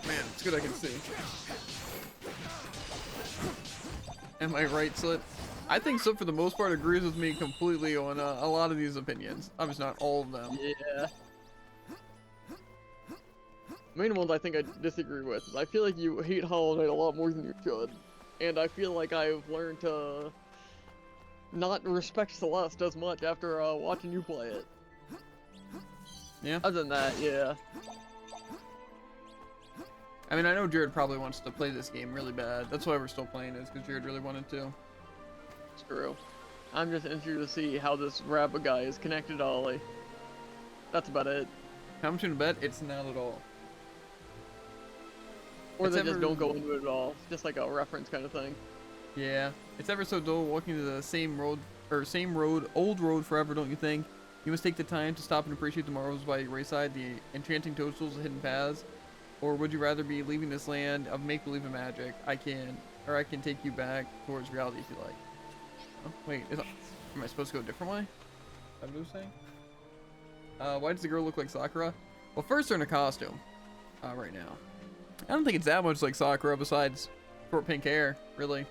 Man, it's good I can see. Am I right, Slit? I think Slit, for the most part, agrees with me completely on a lot of these opinions. Obviously not all of them. Yeah. Main ones I think I disagree with. I feel like you hate Hollow Knight a lot more than you should. And I feel like I've learned to not respect Celeste as much after watching you play it. Yeah. Other than that, yeah. I mean, I know Jared probably wants to play this game really bad. That's why we're still playing it, because Jared really wanted to. It's true. I'm just interested to see how this rabbit guy is connected to Ollie. That's about it. How much in a bet? It's not at all. Or It's they just ever- don't go into it at all. It's just like a reference kind of thing. Yeah. It's ever so dull walking to the same road, old road forever, don't you think? You must take the time to stop and appreciate the marvels by your wayside, the enchanting toadstools, the hidden paths. Or would you rather be leaving this land of make-believe and magic? I can take you back towards reality if you like. Oh, wait, am I supposed to go a different way? Is that what it was saying? Why does the girl look like Sakura? Well, first they're in a costume. Right now. I don't think it's that much like Sakura besides short pink hair, really.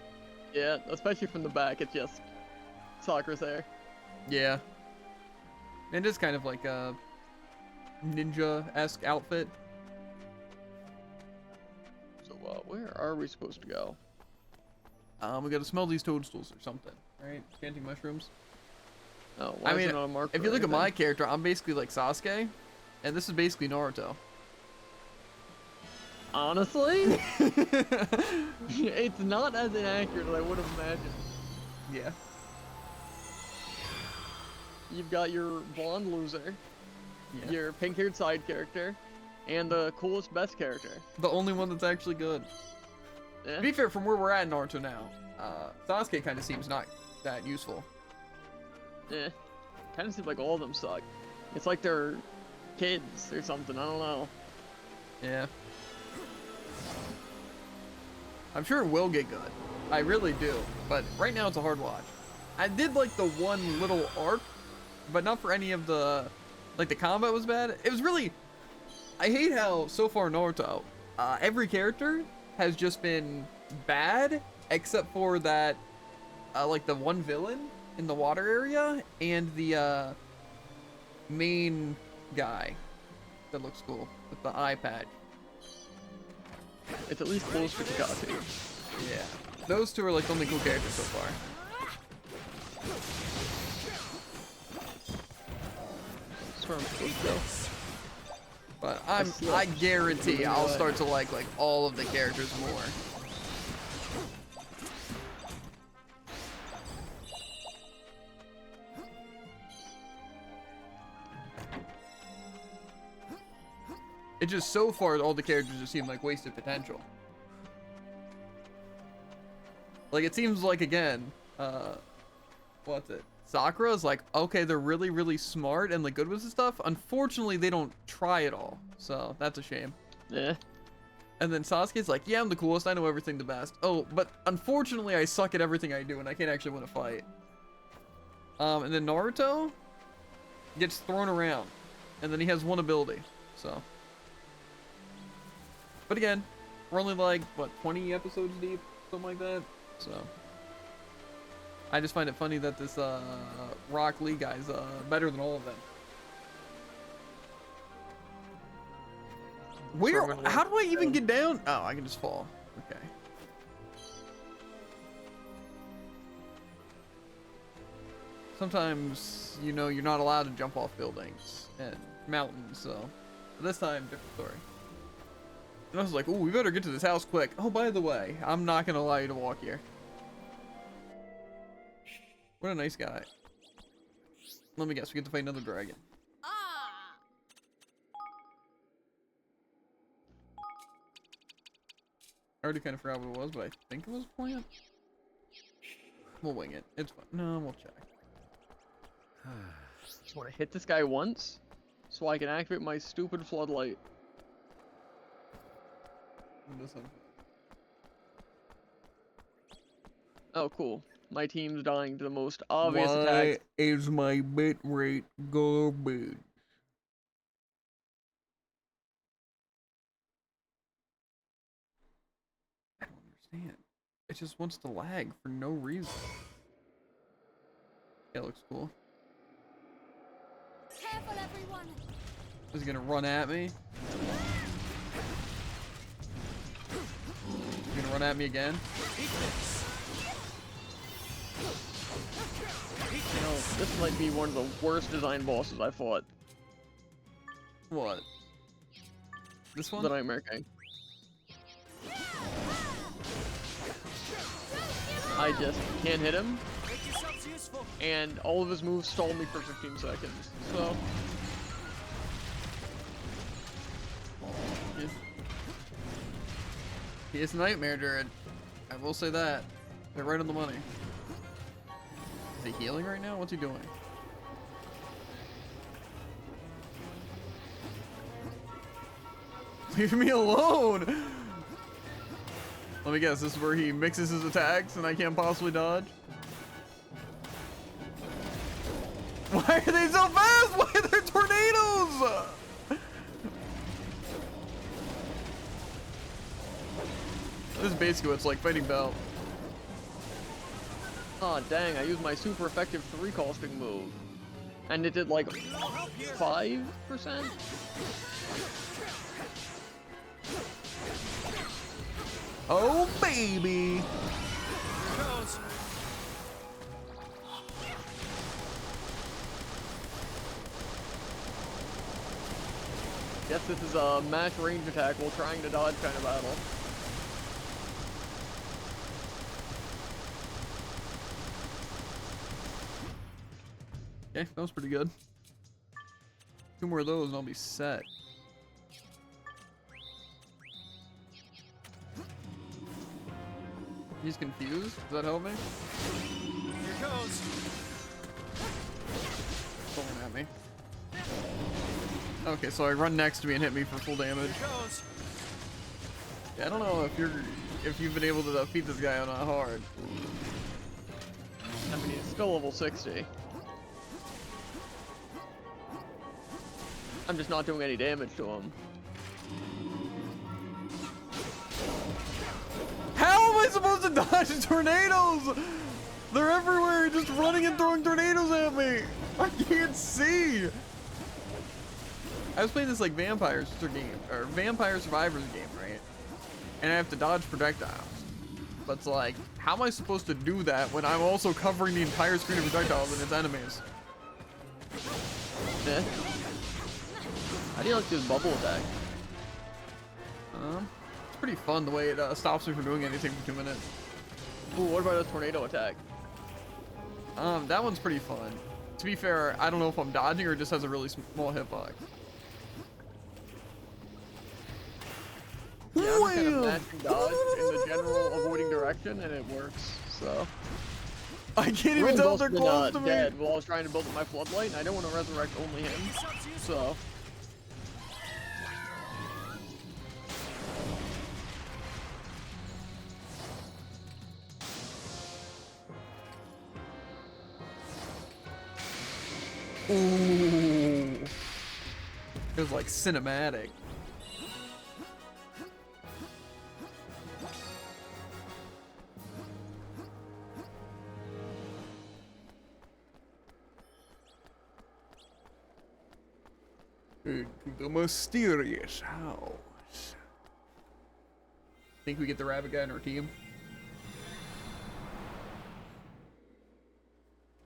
Yeah, especially from the back, it's just Sakura's hair. Yeah. It is kind of like a ninja-esque outfit. So, where are we supposed to go? We gotta smell these toadstools or something, right? Enchanting mushrooms. Oh, why I is mean, it not a marker if you or look at my anything? character, I'm basically like Sasuke, and this is basically Naruto. Honestly, it's not as inaccurate as I would have imagined. Yeah. You've got your blonde loser, Yeah. your pink-haired side character, and the coolest best character. The only one that's actually good. Yeah. To be fair, from where we're at in Naruto now, Sasuke kind of seems not that useful. Eh. Kind of seems like all of them suck. It's like they're kids or something. I don't know. Yeah. I'm sure it will get good. I really do. But right now it's a hard watch. I did like the one little arc, but not for any of the... Like the combat was bad. It was really... I hate how so far Naruto, every character has just been bad, except for that, like the one villain in the water area and the main guy that looks cool with the eye patch. It's at least close to Kakashi. Yeah, those two are like the only cool characters so far. That's where I'm supposed to go. But I I guarantee I'll start to like all of the characters more. It just so far all the characters just seem like wasted potential. Like it seems like again, what's it? Sakura's like, okay, they're really, really smart and like good with this stuff. Unfortunately, they don't try at all. So that's a shame. Yeah. And then Sasuke's like, yeah, I'm the coolest. I know everything the best. Oh, but unfortunately, I suck at everything I do and I can't actually win a fight. And then Naruto gets thrown around. And then he has one ability. So. But again, we're only like, what, 20 episodes deep? Something like that. So. I just find it funny that this Rock Lee guy's better than all of them. Where? How do I even get down? Oh, I can just fall. Okay. Sometimes, you know, you're not allowed to jump off buildings and mountains, so. But this time, different story. And I was like, oh, we better get to this house quick. Oh, by the way, I'm not going to allow you to walk here. What a nice guy. Let me guess, we get to fight another dragon. I already kind of forgot what it was, but I think it was a plant. We'll wing it. It's fine. No, we'll check. Just want to hit this guy once, so I can activate my stupid floodlight. Oh, cool. My team's dying to the most obvious attack. Is my bit rate garbage? I don't understand. It just wants to lag for no reason. Yeah, it looks cool. Careful, everyone. Is he gonna run at me? You gonna run at me again? You know, this might be one of the worst design bosses I fought. What? This one? The Nightmare King. I just can't hit him, Make yourselves useful. and all of his moves stall me for 15 seconds. So, He is Nightmare Druid. I will say that. They're right on the money. Is he healing right now? What's he doing? Leave me alone! Let me guess, this is where he mixes his attacks and I can't possibly dodge? Why are they so fast? Why are there tornadoes? This is basically what it's like fighting Bell. oh dang, I used my super effective 3 costing move. And it did like 5%? Oh baby! Here goes. Guess this is a match range attack while trying to dodge kind of battle. Okay, that was pretty good. 2 more of those and I'll be set. He's confused? Does that help me? Here goes. Pulling at me. Okay, so I run next to me and hit me for full damage. Here goes. Yeah, I don't know if you've been able to defeat this guy on a hard. I mean, he's still level 60. I'm just not doing any damage to him. How am I supposed to dodge tornadoes? They're everywhere, just running and throwing tornadoes at me. I can't see. I was playing this like Vampire Survivors game, right? And I have to dodge projectiles. But it's like, how am I supposed to do that when I'm also covering the entire screen of projectiles and its enemies? Eh? How do you like this bubble attack? It's pretty fun the way it stops me from doing anything for 2 minutes. Ooh, what about a tornado attack? That one's pretty fun. To be fair, I don't know if I'm dodging or it just has a really small hitbox. Yeah, I'm just kind of matching dodge in the general avoiding direction, and it works. So I can't even Ruin's tell if also they're been, close to me. dead while I was trying to build up my floodlight, and I don't want to resurrect only him. So Ooh. It was like cinematic. The mysterious house. Think we get the rabbit guy in our team?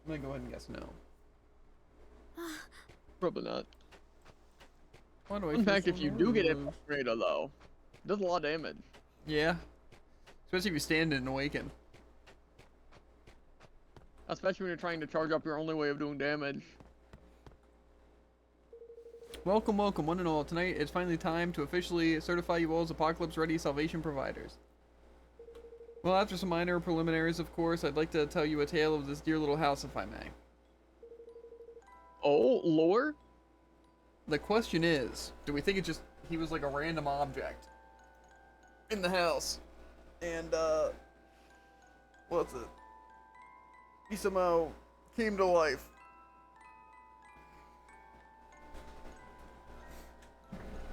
I'm gonna go ahead and guess no. probably not. Why do I In feel fact, so if you do get hit by nervous? a tornado, though, it does a lot of damage. Yeah. Especially if you stand and awaken. Especially when you're trying to charge up your only way of doing damage. Welcome, welcome, one and all. Tonight, it's finally time to officially certify you all as Apocalypse-ready salvation providers. Well, after some minor preliminaries, of course, I'd like to tell you a tale of this dear little house, if I may. Oh, lore? The question is, do we think it just, he was like a random object in the house, and, what's it? He somehow came to life.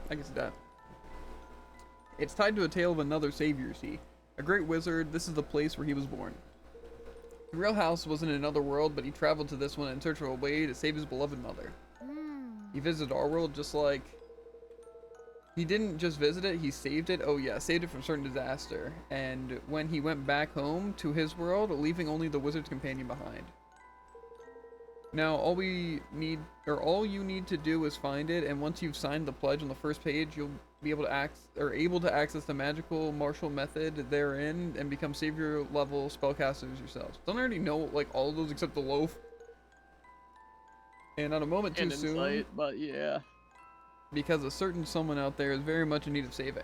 I can see that. It's tied to a tale of another savior, see. A great wizard, this is the place where he was born. The real house was in another world, but he traveled to this one in search of a way to save his beloved mother. He visited our world just like... He didn't just visit it, he saved it. Oh yeah, saved it from certain disaster. And when he went back home to his world, leaving only the wizard's companion behind. Now, all you need to do is find it, and once you've signed the pledge on the first page, you'll be able to access the magical martial method therein and become savior level spellcasters yourselves. Don't I already know like all of those except the loaf? And not a moment too And soon, insight, but yeah. because a certain someone out there is very much in need of saving.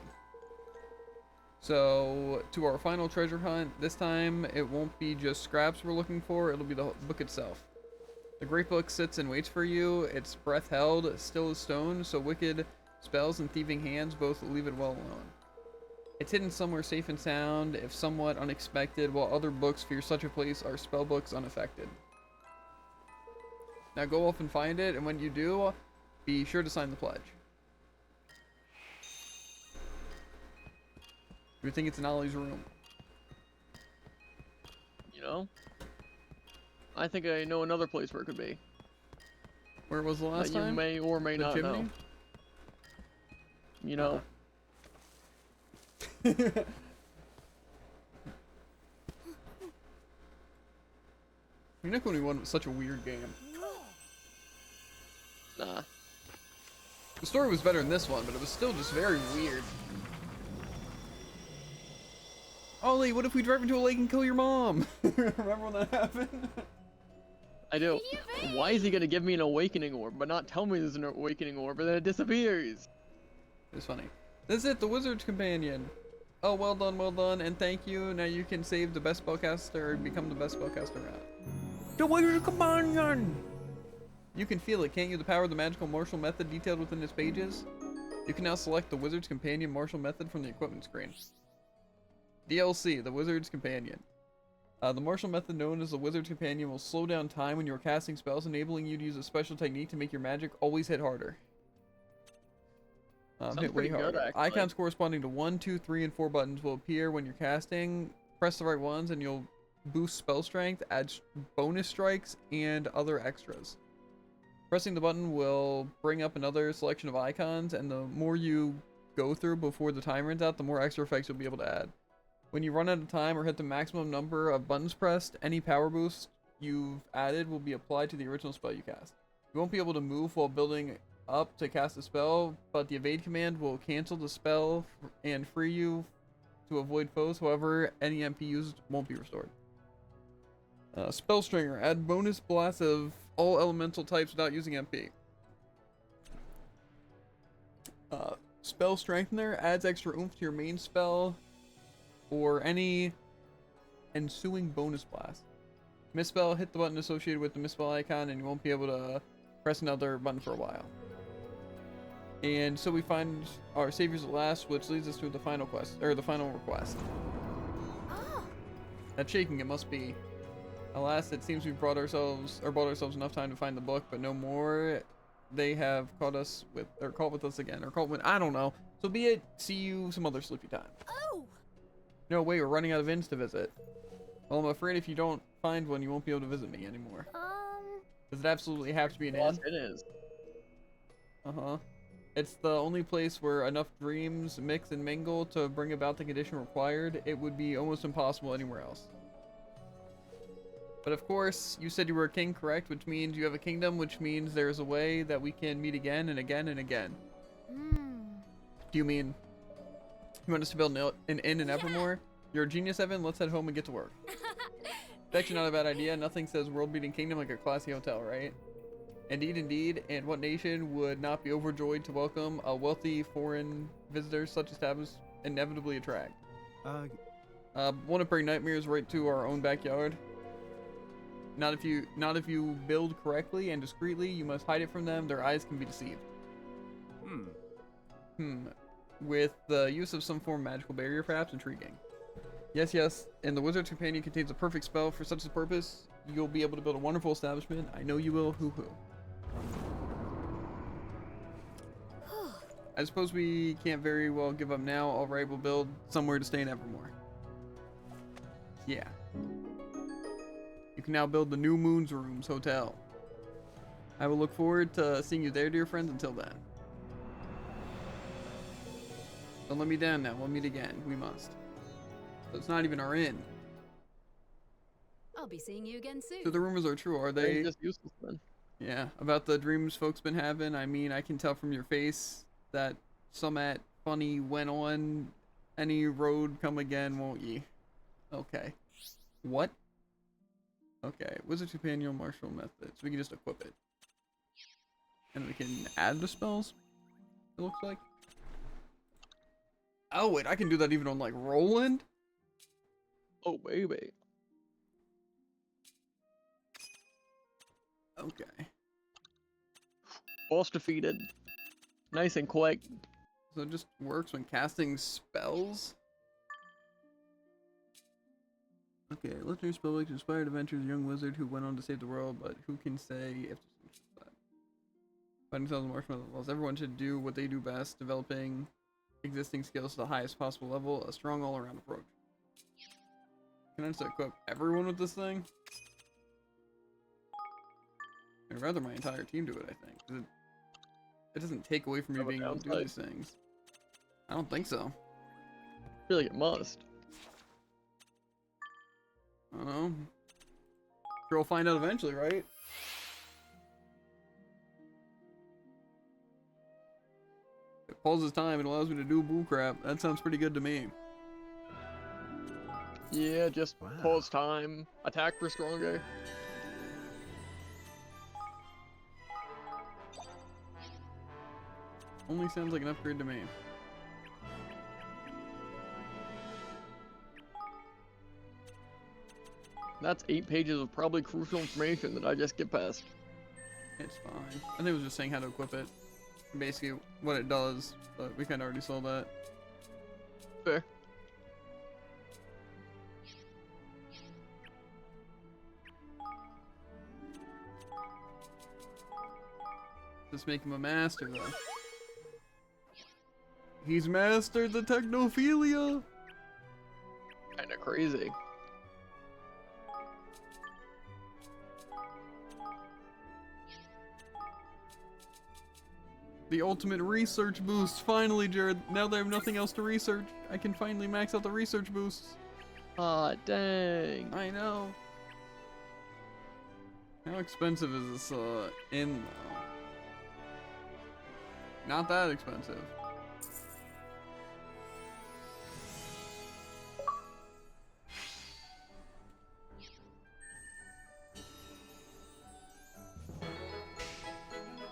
So, to our final treasure hunt, this time it won't be just scraps we're looking for, it'll be the book itself. The great book sits and waits for you, its breath held, still as stone, so wicked spells and thieving hands both leave it well alone. It's hidden somewhere safe and sound, if somewhat unexpected, while other books fear such a place are spell books unaffected. Now go off and find it, and when you do, be sure to sign the pledge. We think it's in Ollie's room. You know? I think I know another place where it could be. Where was the last that you time? may or may The not chimney? know. You know. Kuni was such a weird game. Nah. The story was better in this one, but it was still just very weird. Ollie, what if we drive into a lake and kill your mom? Remember when that happened? I do. Why is he gonna give me an awakening orb, but not tell me there's an awakening orb, and then it disappears? It's funny. This is it, the wizard's companion. Oh, well done, and thank you. Now you can save the best spellcaster and become the best spellcaster around. The wizard's companion! You can feel it, can't you? The power of the magical martial method detailed within its pages. You can now select the wizard's companion martial method from the equipment screen. DLC, the wizard's companion. The martial method known as the wizard's companion will slow down time when you are casting spells, enabling you to use a special technique to make your magic always hit harder. Hit way pretty good, harder. actually. Icons corresponding to 1, 2, 3, and 4 buttons will appear when you're casting. Press the right ones and you'll boost spell strength, add bonus strikes, and other extras. Pressing the button will bring up another selection of icons, and the more you go through before the time runs out, the more extra effects you'll be able to add. When you run out of time or hit the maximum number of buttons pressed, any power boost you've added will be applied to the original spell you cast. You won't be able to move while building up to cast a spell, but the evade command will cancel the spell and free you to avoid foes. However, any MP used won't be restored. Spell Stringer. Add bonus blasts of all elemental types without using MP. Spell Strengthener. Adds extra oomph to your main spell or any ensuing bonus blast. Misspell. Hit the button associated with the misspell icon and you won't be able to press another button for a while. And so we find our saviors at last, which leads us to the final quest, or the final request. Oh, That shaking, it must be. Alas, it seems we've brought ourselves enough time to find the book, but no more. They have caught with us again, or caught with, I don't know. So be it, see you some other sleepy time. oh. No, wait, we're running out of inns to visit. Well, I'm afraid if you don't find one, you won't be able to visit me anymore. Does it absolutely have to be an inn? Yes, it is. Uh-huh. It's the only place where enough dreams mix and mingle to bring about the condition required. It would be almost impossible anywhere else. But of course, you said you were a king, correct? Which means you have a kingdom, which means there's a way that we can meet again and again and again. Do you mean you want us to build an inn in Evermore? You're a genius, Evan. Let's head home and get to work. It's actually not a bad idea. Nothing says world-beating kingdom like a classy hotel, right? Indeed. And what nation would not be overjoyed to welcome a wealthy foreign visitor such establishments inevitably attract? Want to bring nightmares right to our own backyard? Not if you build correctly and discreetly. You must hide it from them. Their eyes can be deceived. With the use of some form of magical barrier, perhaps. Intriguing. Yes. And the wizard's companion contains a perfect spell for such a purpose. You'll be able to build a wonderful establishment. I know you will. Hoo. I suppose we can't very well give up now. Alright, we'll build somewhere to stay in Evermore. Yeah. You can now build the New Moon's Rooms Hotel. I will look forward to seeing you there, dear friends. Until then. Don't let me down now. We'll meet again. We must. So it's not even our inn. I'll be seeing you again soon. So the rumors are true, are They're they? just useless then. Yeah, about the dreams folks been having. I mean, I can tell from your face that some at funny went on any road come again, won't ye? Okay. What? Okay, wizard companion martial methods. We can just equip it. And we can add the spells, it looks like. Oh wait, I can do that even on like Roland? Oh, baby. Okay. Boss defeated. Nice and quick. So it just works when casting spells? Okay, legendary spellbook inspired adventures, a young wizard who went on to save the world, but who can say if fighting spells and marshmallows. Everyone should do what they do best, developing existing skills to the highest possible level, a strong all-around approach. Can I just equip everyone with this thing? I'd rather my entire team do it, I think. 'Cause it doesn't take away from me Have a being able to do downside? these things. I don't think so. I feel like it must. I don't know. Sure, we'll find out eventually, right? It pauses time and allows me to do bullcrap. That sounds pretty good to me. Yeah, just Wow. pause time. Attack for stronger. Only sounds like an upgrade to me. That's 8 pages of probably crucial information that I just get past. It's fine. I think it was just saying how to equip it. Basically what it does, but we kinda already saw that. Fair. Just make him a master though. He's mastered the technophilia! Kinda crazy. The ultimate research boost. Finally, Jared. Now that I have nothing else to research, I can finally max out the research boosts. Ah, dang. I know. How expensive is this in though? Not that expensive.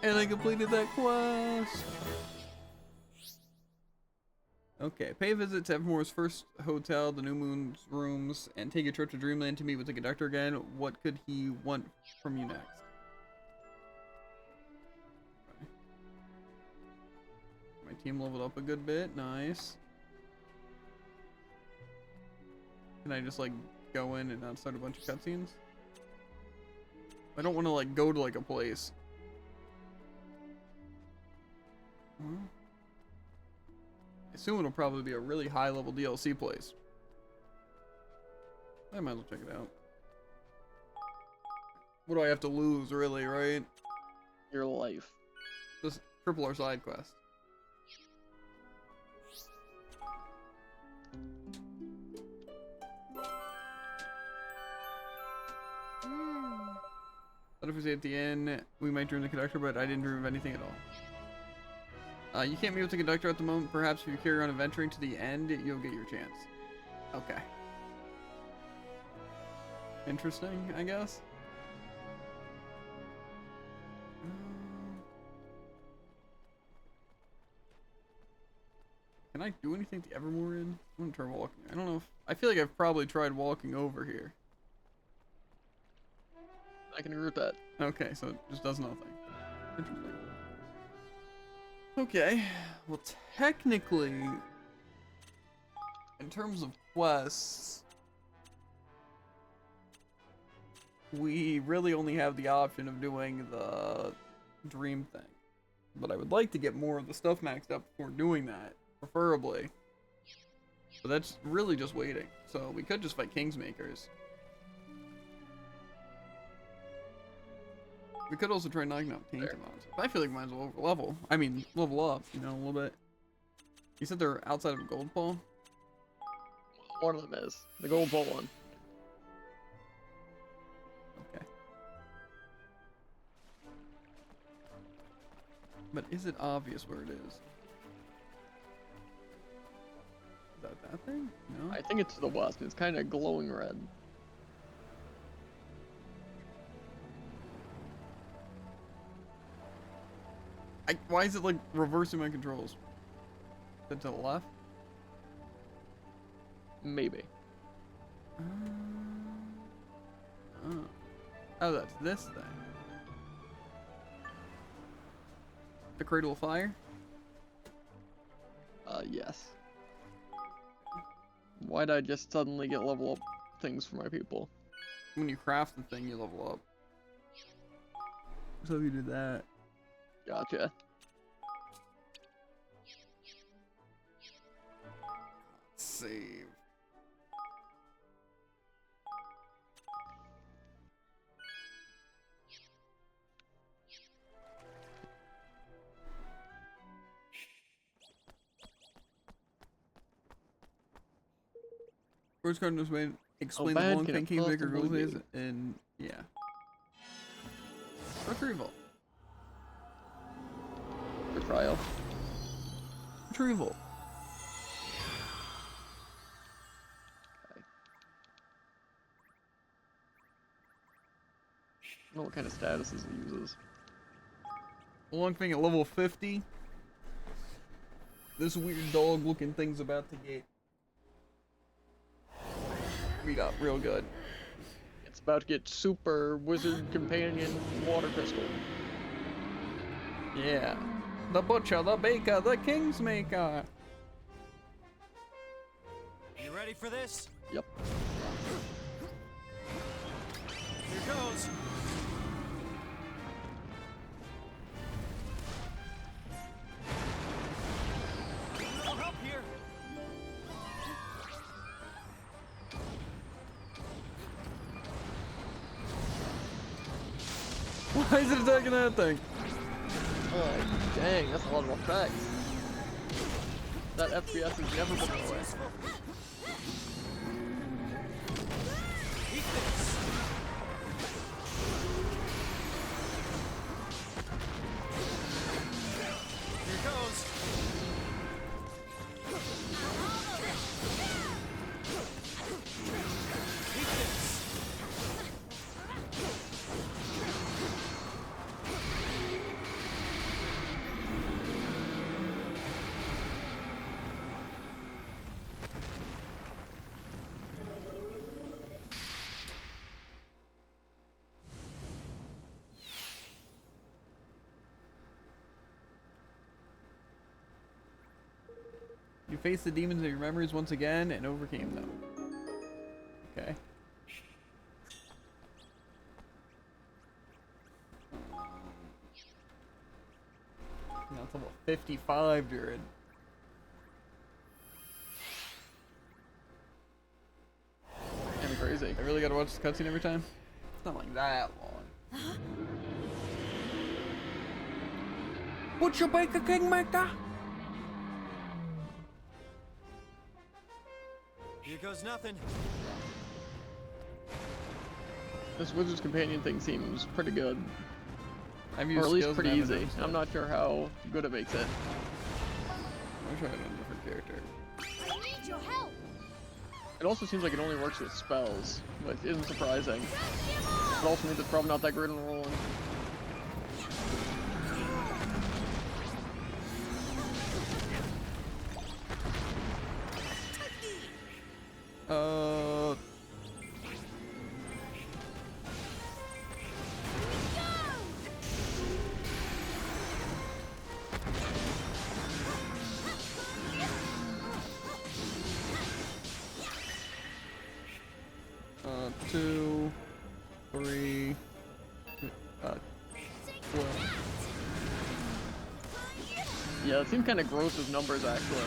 And I completed that quest. Okay, pay a visit to Evermore's first hotel, the New Moon's rooms, and take a trip to Dreamland to meet with the conductor again. What could he want from you next? Okay. My team leveled up a good bit. Nice. Can I just like go in and not start a bunch of cutscenes? I don't want to like go to like a place. Well, I assume it'll probably be a really high level DLC place. I might as well check it out. What do I have to lose, really, right? Your life. Just triple our side quest. But if we say at the end, we might dream the conductor, but I didn't dream of anything at all. You can't meet with the conductor at the moment. Perhaps if you carry on adventuring to the end, you'll get your chance. Okay. Interesting, I guess. Can I do anything to Evermore in? I'm gonna try walking. I don't know if... I feel like I've probably tried walking over here. I can agree with that. Okay, so it just does nothing. Interesting. Okay, well technically, in terms of quests, we really only have the option of doing the dream thing. But I would like to get more of the stuff maxed up before doing that, preferably. But that's really just waiting. So we could just fight Kingsmakers. We could also try knocking out Tainted Mons. I feel like mine's over level. I mean, level up, you know, a little bit. You said they're outside of Goldpaw? One of them is. The gold ball one. But is it obvious where it is? Is that thing? No? I think it's to the west. It's kind of glowing red. Why is it like reversing my controls? Is it to the left? Maybe. Oh. Oh, that's this thing. The Cradle of Fire? Yes. Why'd I just suddenly get level up things for my people? When you craft the thing, you level up. So you did that. Gotcha. Save. First card was made. Explain the bad long can it thing Baker possibly rules is, be? and yeah. Retrieval. For trial. Retrieval. Okay. I don't know what kind of statuses it uses. Long thing at level 50. This weird dog looking thing's about to get beat up real good. It's about to get super wizard companion water crystal. Yeah. The butcher, the baker, the king's maker. You ready for this? Yep. Here goes. A little help here. Why is it attacking that thing? Oh, dang, that's a lot of effects. That FPS has never been lower. Eat this. Here goes. Eat this. You faced the demons of your memories once again and overcame them. Okay. Now it's level 55, Jared. Kinda crazy. I really gotta watch this cutscene every time? It's not like that long. What's your baker, kingmaker? Here goes nothing. This wizard's companion thing seems pretty good. I've Or used at least skills pretty and haven't easy. noticed I'm it. not sure how good it makes it. I'll try it on a different character. I need your help. It also seems like it only works with spells, which isn't surprising. It also means it's probably not that great on rolling. Two, three, 12. Yeah, it seems kind of gross with numbers, actually.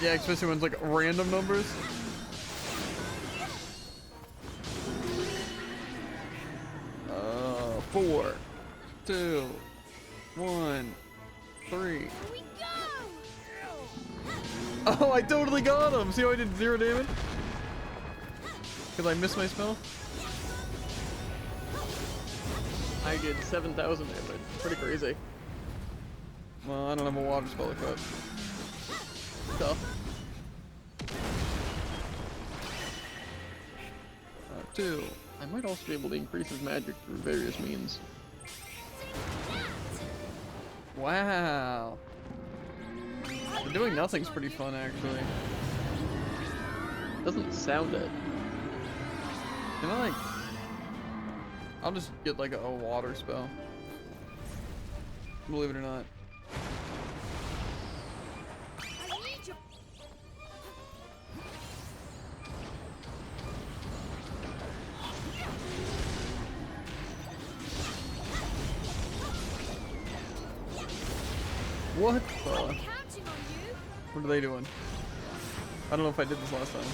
Yeah, especially when it's like random numbers. Four, two, one, three. Here we go. Oh, I totally got him! See how I did 0 damage? Because I missed my spell? I did 7,000 damage. Pretty crazy. Well, I don't have a water spell equipped. Tough. 2. I might also be able to increase his magic through various means. Wow. But doing nothing's pretty fun, actually. Doesn't sound it. Can I, like... I'll just get, like, a water spell. Believe it or not. I need your... What the... Counting on you. What are they doing? I don't know if I did this last time.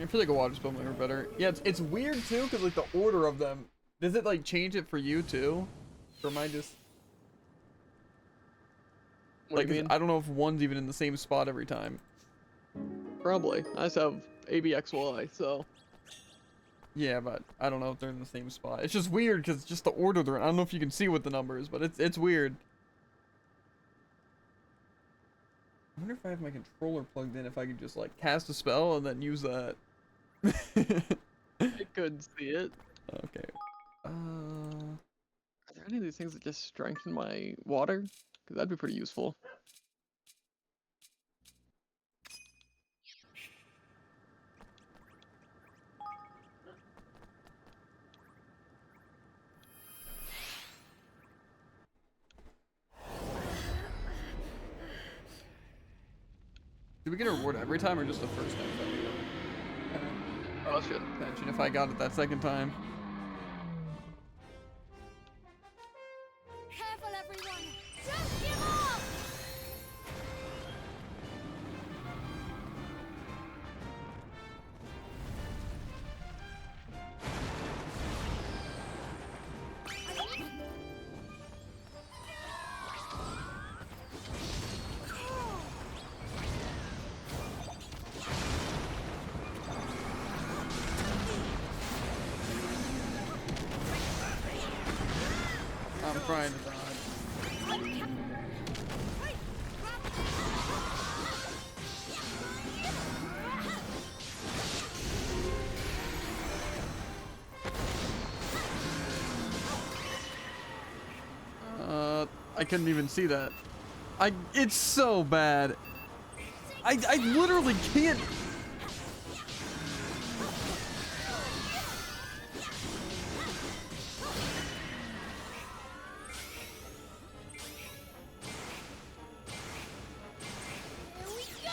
I feel like a water spell might be better. Yeah, it's weird too, cause like the order of them. Does it like change it for you too, or am I just What like? do you mean? I don't know if one's even in the same spot every time. Probably. I just have ABXY, so. Yeah, but I don't know if they're in the same spot. It's just weird because just the order they're in. I don't know if you can see with the numbers, but it's weird. I wonder if I have my controller plugged in, if I could just like cast a spell and then use that. I could see it. Okay. Are there any of these things that just strengthen my water? Because that'd be pretty useful. Do we get a reward every time or just the first time? Oh, shit. Imagine if I got it that second time. Careful, everyone. Don't give up. I'm trying to dodge. I couldn't even see that. It's so bad. I literally can't. Here we go.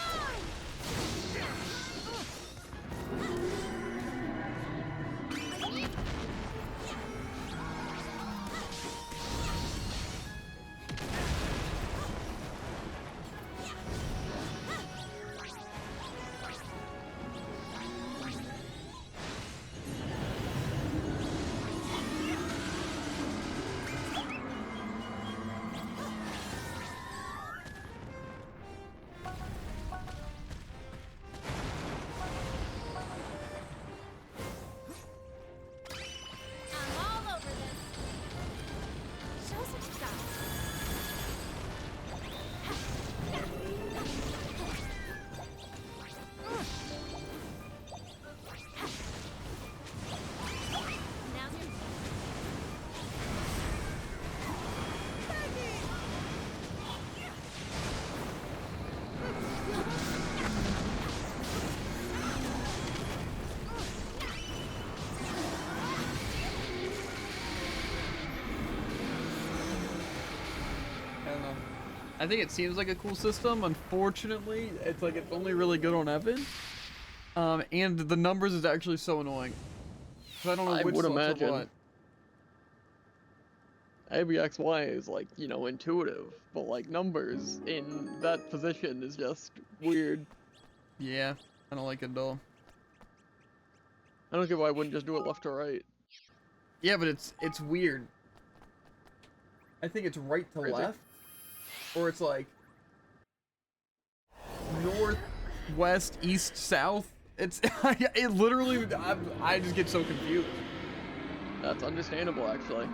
I'm all over this. Show some style. Now's your I don't know. I think it seems like a cool system. Unfortunately, it's like it's only really good on Evan. And the numbers is actually so annoying. 'Cause I don't know I which would slots are imagine. what. ABXY is like, you know, intuitive, but like numbers in that position is just weird. Yeah, I don't like it at all. I don't get why I wouldn't just do it left to right. Yeah, but it's weird. I think it's right to Crazy. left, or it's like north, west, east, south. It's it literally. I just get so confused. That's understandable, actually.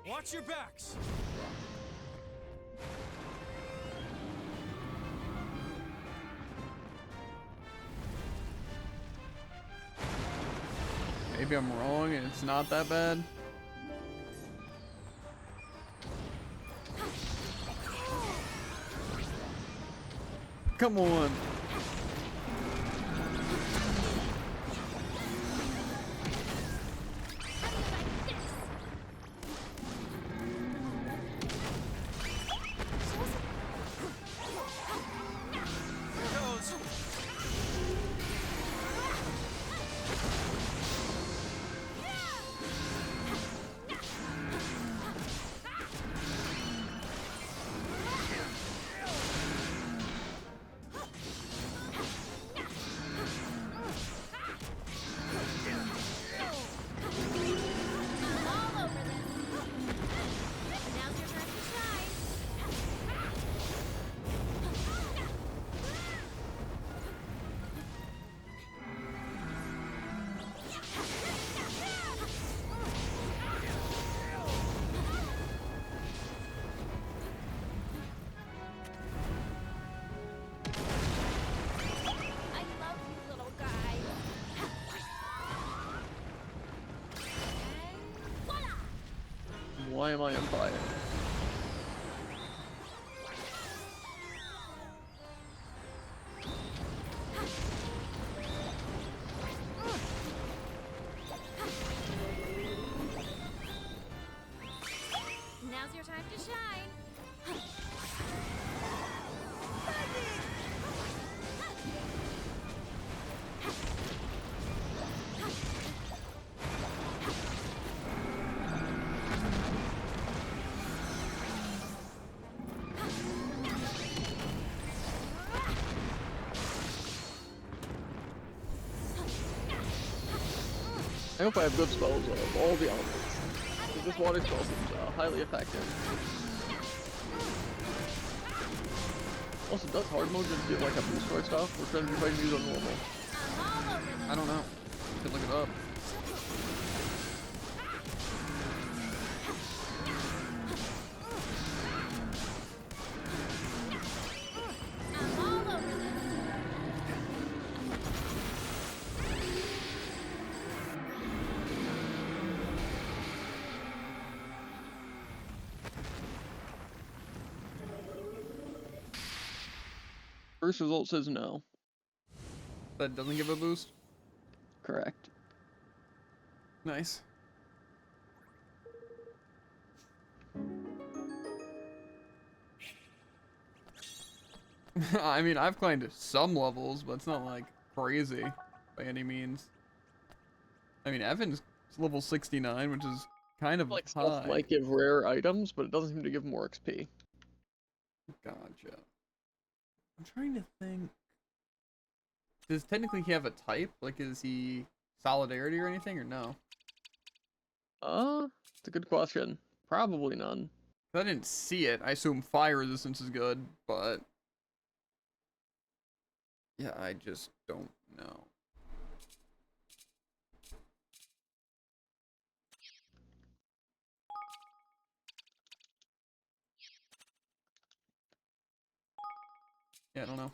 Watch your backs. Maybe I'm wrong and it's not that bad. Come on. Here goes. I'm all over this. Now's your turn to shine. I love you, little guy. And voila! Why am I on fire? Now's your time to shine. I hope I have good spells of all the elements. Because this water spell is highly effective. Also, does hard mode just get like a boost for stuff, or should I be fighting these on normal? I'm all over this. I don't know. Could look it up. I'm all over this. First result says no. That doesn't give a boost. Correct. Nice. I mean, I've climbed some levels, but it's not like crazy by any means. I mean, Evan's level 69, which is kind of Like stuff high. might give rare items, but it doesn't seem to give more XP. Gotcha. I'm trying to think. Does technically he have a type? Like, is he solidarity or anything, or no? It's a good question. Probably none. I didn't see it. I assume fire resistance is good, but yeah, I just don't know. Yeah, I don't know.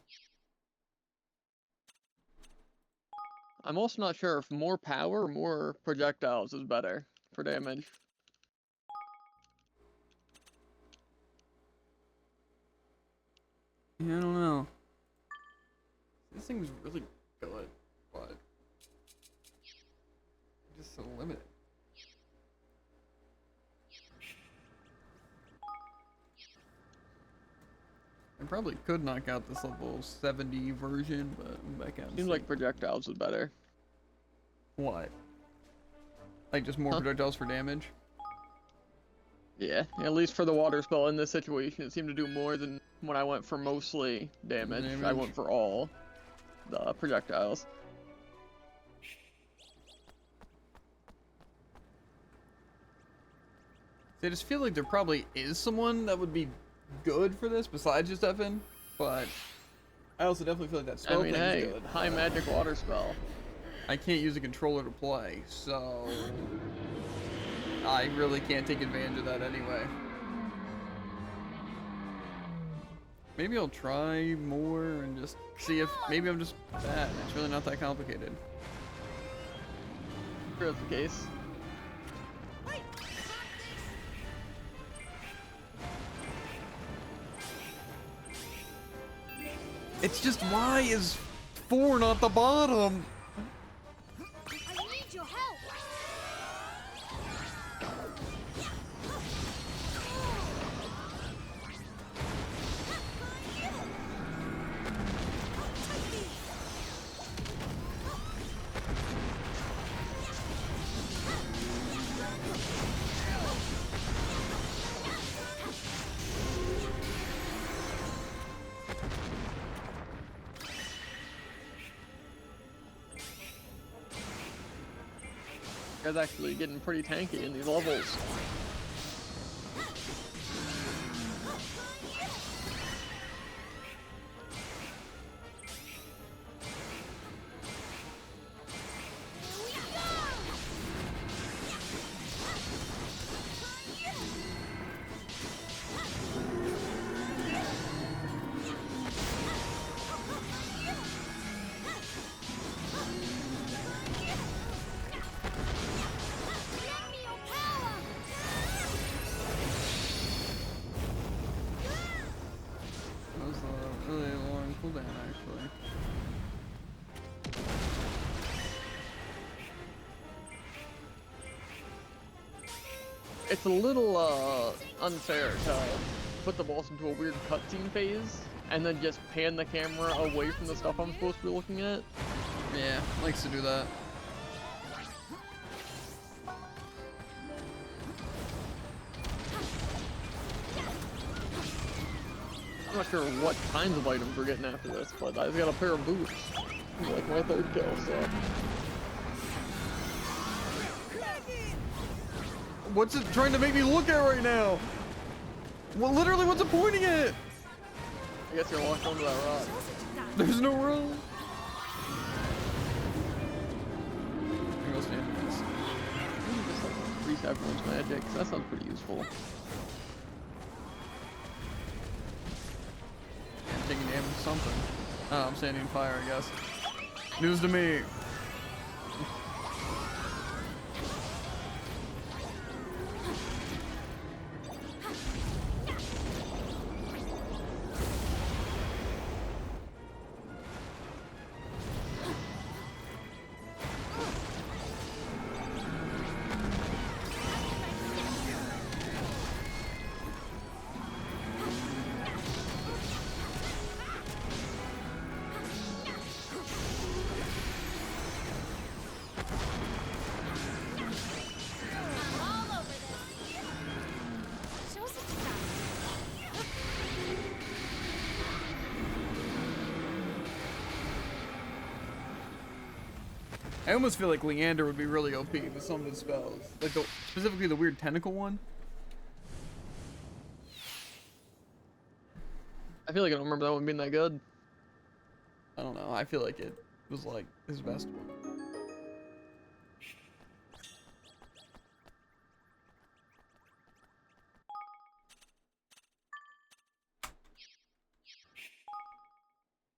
I'm also not sure if more power or more projectiles is better for damage. Yeah, I don't know. This thing's really good, but just so limited. I probably could knock out this level 70 version, but I'm back out. Seems like projectiles is better. What? Like just more Huh? projectiles for damage. Yeah, at least for the water spell in this situation, it seemed to do more than when I went for mostly damage. I Damage. went for all the projectiles. I just feel like there probably is someone that would be good for this besides just Evan, but I also definitely feel like that I spell mean, thing hey, is good. high magic water spell. I can't use a controller to play, so I really can't take advantage of that anyway. Maybe I'll try more and just see if maybe I'm just bad. It's really not that complicated. Sure that's the case. It's just why is 4 not the bottom? I need your help. Guys actually getting pretty tanky in these levels. Give me your power. That was a really long cooldown, actually. It's a little unfair to put the boss into a weird cutscene phase and then just pan the camera away from the stuff I'm supposed to be looking at. Yeah, likes to do that. I'm not sure what kinds of items we're getting after this, but I've got a pair of boots. Like my third kill, so. What's it trying to make me look at right now? Well, literally, what's it pointing at? I guess you're locked onto that rock. There's no room. Maybe I'll stand for this. Maybe just like increase everyone's magic, 'cause that sounds pretty useful. I'm taking damage from something. Oh, I'm standing in fire, I guess. News to me. I'm all over this. Show us what you got. I almost feel like Leander would be really OP with some of his spells. Like, specifically the weird tentacle one. I feel like I don't remember that one being that good. I don't know. I feel like it was, like, his best one.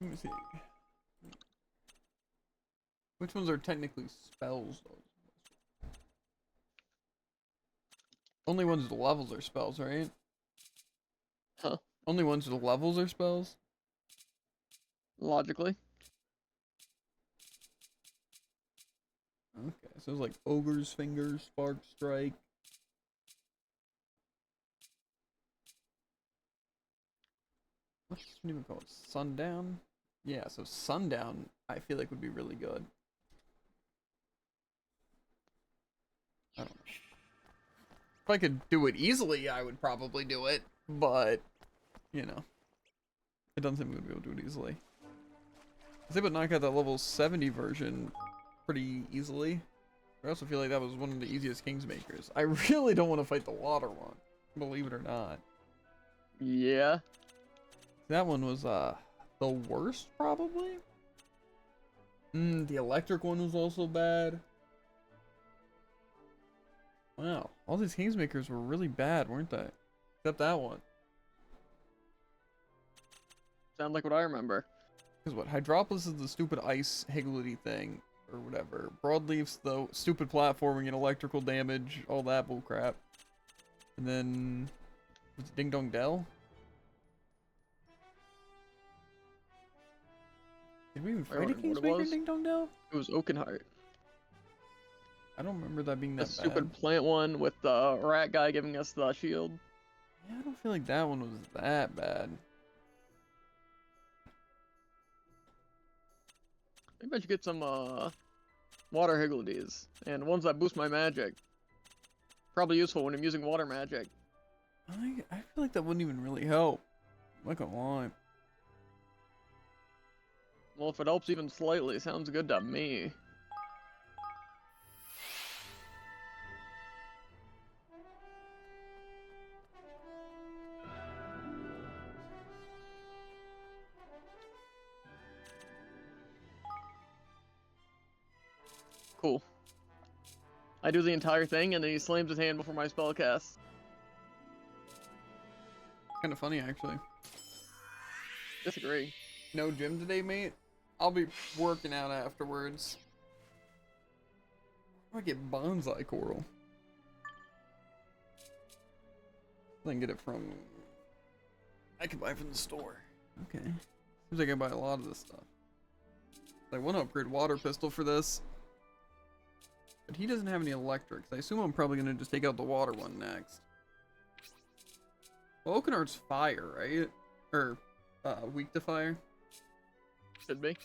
Let me see. Which ones are technically spells, though? Only ones with levels are spells, right? Huh? Only ones with levels are spells? Logically. Okay, so it's like Ogre's Finger, Spark Strike. What's this one even called? Sundown? Yeah, so Sundown I feel like would be really good. I don't know. If I could do it easily, I would probably do it, but, you know. It doesn't seem we would be able to do it easily. I think I would knock out that level 70 version pretty easily. I also feel like that was one of the easiest Kingsmakers. I really don't want to fight the water one, believe it or not. Yeah. That one was the worst, probably. The electric one was also bad. Wow, all these Kingsmakers were really bad, weren't they? Except that one. Sound like what I remember. Because what? Hydropolis is the stupid ice higgledy thing, or whatever. Broadleaf's the stupid platforming and electrical damage, all that bullcrap. And then, was it Ding Dong Dell? Did we even fight a remember what it Kingsmaker was. Ding Dong Dell? It was Oakenheart. I don't remember that being The that bad. stupid plant one with the rat guy giving us the shield. Yeah, I don't feel like that one was that bad. Maybe I should get some water higgledies and ones that boost my magic. Probably useful when I'm using water magic. I feel like that wouldn't even really help. I'm not gonna lie. Well, if it helps even slightly, sounds good to me. Cool. I do the entire thing, and then he slams his hand before my spell casts. Kind of funny, actually. Disagree. No gym today, mate? I'll be working out afterwards. I might get bonsai coral. I can get it from... I can buy it from the store. Okay. Seems like I buy a lot of this stuff. I want to upgrade water pistol for this. But he doesn't have any electrics. I assume I'm probably going to just take out the water one next. Well, Oakenheart's fire, right? Or, weak to fire? Should be.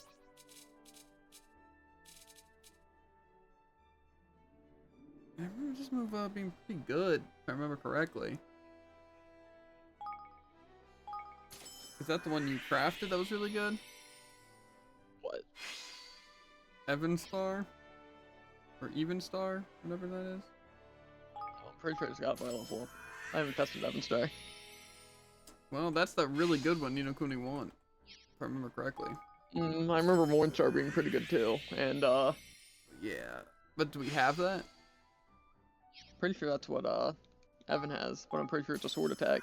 I remember this move being pretty good, if I remember correctly. Is that the one you crafted that was really good? What? Evenstar? Or Evenstar? Whatever that is. I'm pretty sure it's got by level 4. I haven't tested Evenstar. Well, that's that really good one Kuni won. If I remember correctly. I remember Mornstar being pretty good too, and Yeah. But do we have that? pretty sure that's what Evan has, but I'm pretty sure it's a sword attack.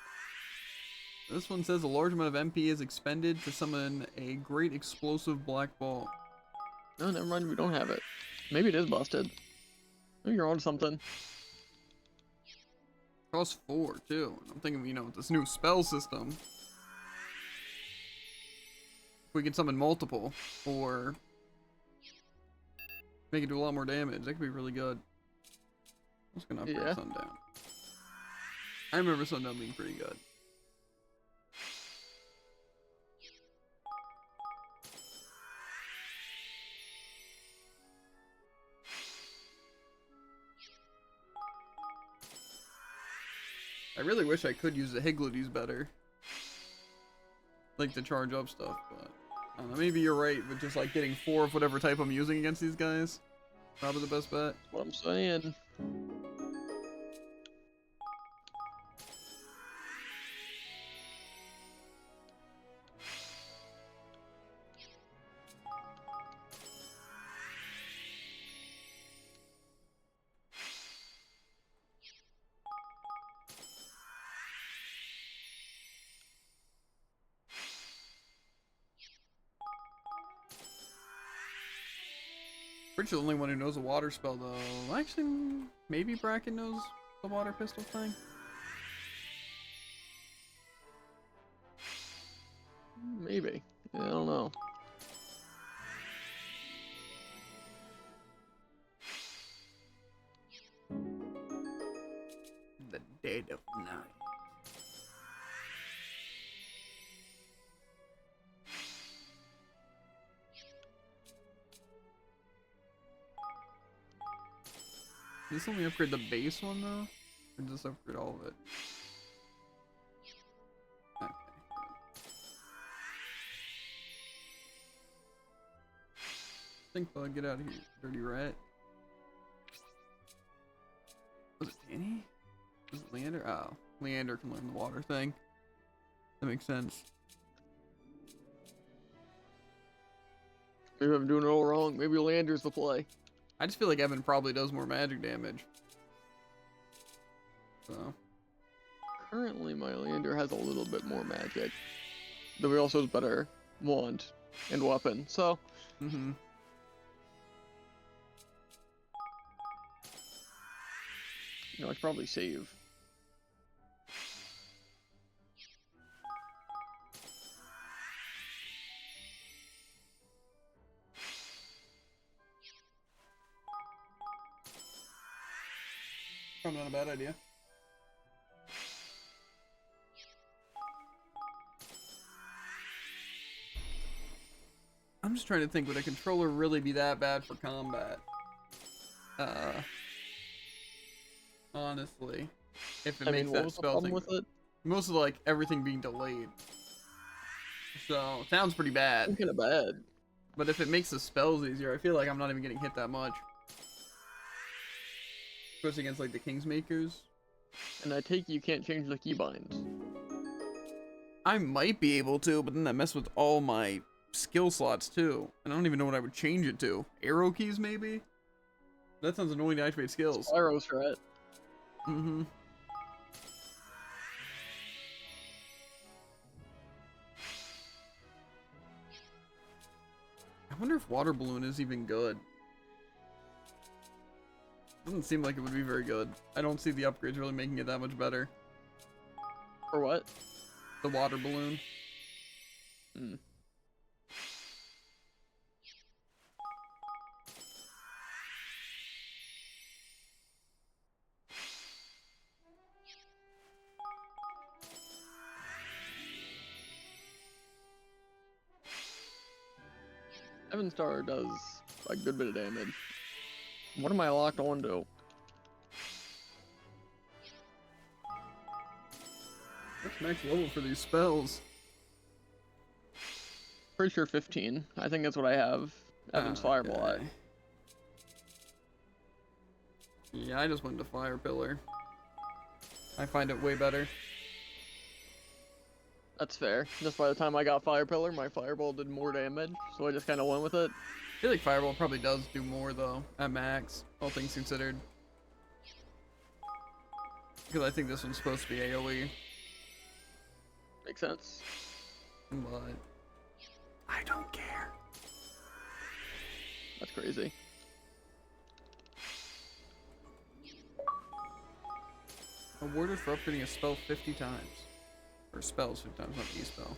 This one says a large amount of MP is expended to summon a great explosive black ball. No, never mind, we don't have it. Maybe it is busted. Maybe you're on something. Costs 4 too. I'm thinking, with this new spell system, we can summon multiple or make it do a lot more damage. That could be really good. I'm just gonna upgrade Yeah. Sundown. I remember Sundown being pretty good. I really wish I could use the Higgledies better. Like to charge up stuff, but I don't know, maybe you're right with just like getting 4 of whatever type I'm using against these guys. Probably the best bet. That's what I'm saying. Pretty sure the only one who knows a water spell though. Actually, maybe Bracken knows the water pistol thing. Maybe. Yeah, I don't know. The dead of night. Does this only upgrade the base one though? Or does this upgrade all of it? Okay. Think bug, get out of here, dirty rat. Was it Danny? Was it Leander? Oh, Leander can learn the water thing. That makes sense. Maybe I'm doing it all wrong. Maybe Leander's the play. I just feel like Evan probably does more magic damage. So. Currently, my Leander has a little bit more magic. Though he also has better wand and weapon, so... Mm-hmm. You know, I should probably save. Probably not a bad idea. I'm just trying to think, would a controller really be that bad for combat? Honestly, if it I makes mean, what that was the spell problem thing, with it? most of like everything being delayed. So sounds pretty bad. Kind of bad. But if it makes the spells easier, I feel like I'm not even getting hit that much. Especially against like the Kingsmakers. And I take it you can't change the keybinds. I might be able to, but then that messes with all my skill slots too. And I don't even know what I would change it to. Arrow keys maybe? That sounds annoying to activate skills. Spyro strat. Mm-hmm. I wonder if water balloon is even good. Doesn't seem like it would be very good. I don't see the upgrades really making it that much better. For what? The water balloon. Hmm. Evan Star does a good bit of damage. What am I locked on to? What's max level for these spells? Pretty sure 15. I think that's what I have. Evan's Fireball at. Okay. Yeah, I just went to Fire Pillar. I find it way better. That's fair. Just by the time I got Fire Pillar, my Fireball did more damage, so I just kind of went with it. I feel like Fireball probably does do more though, at max, all things considered. Because I think this one's supposed to be AoE, Makes sense. but I don't care. That's crazy. Awarded for upgrading a spell 50 times. Or spells 50 times, not the spell.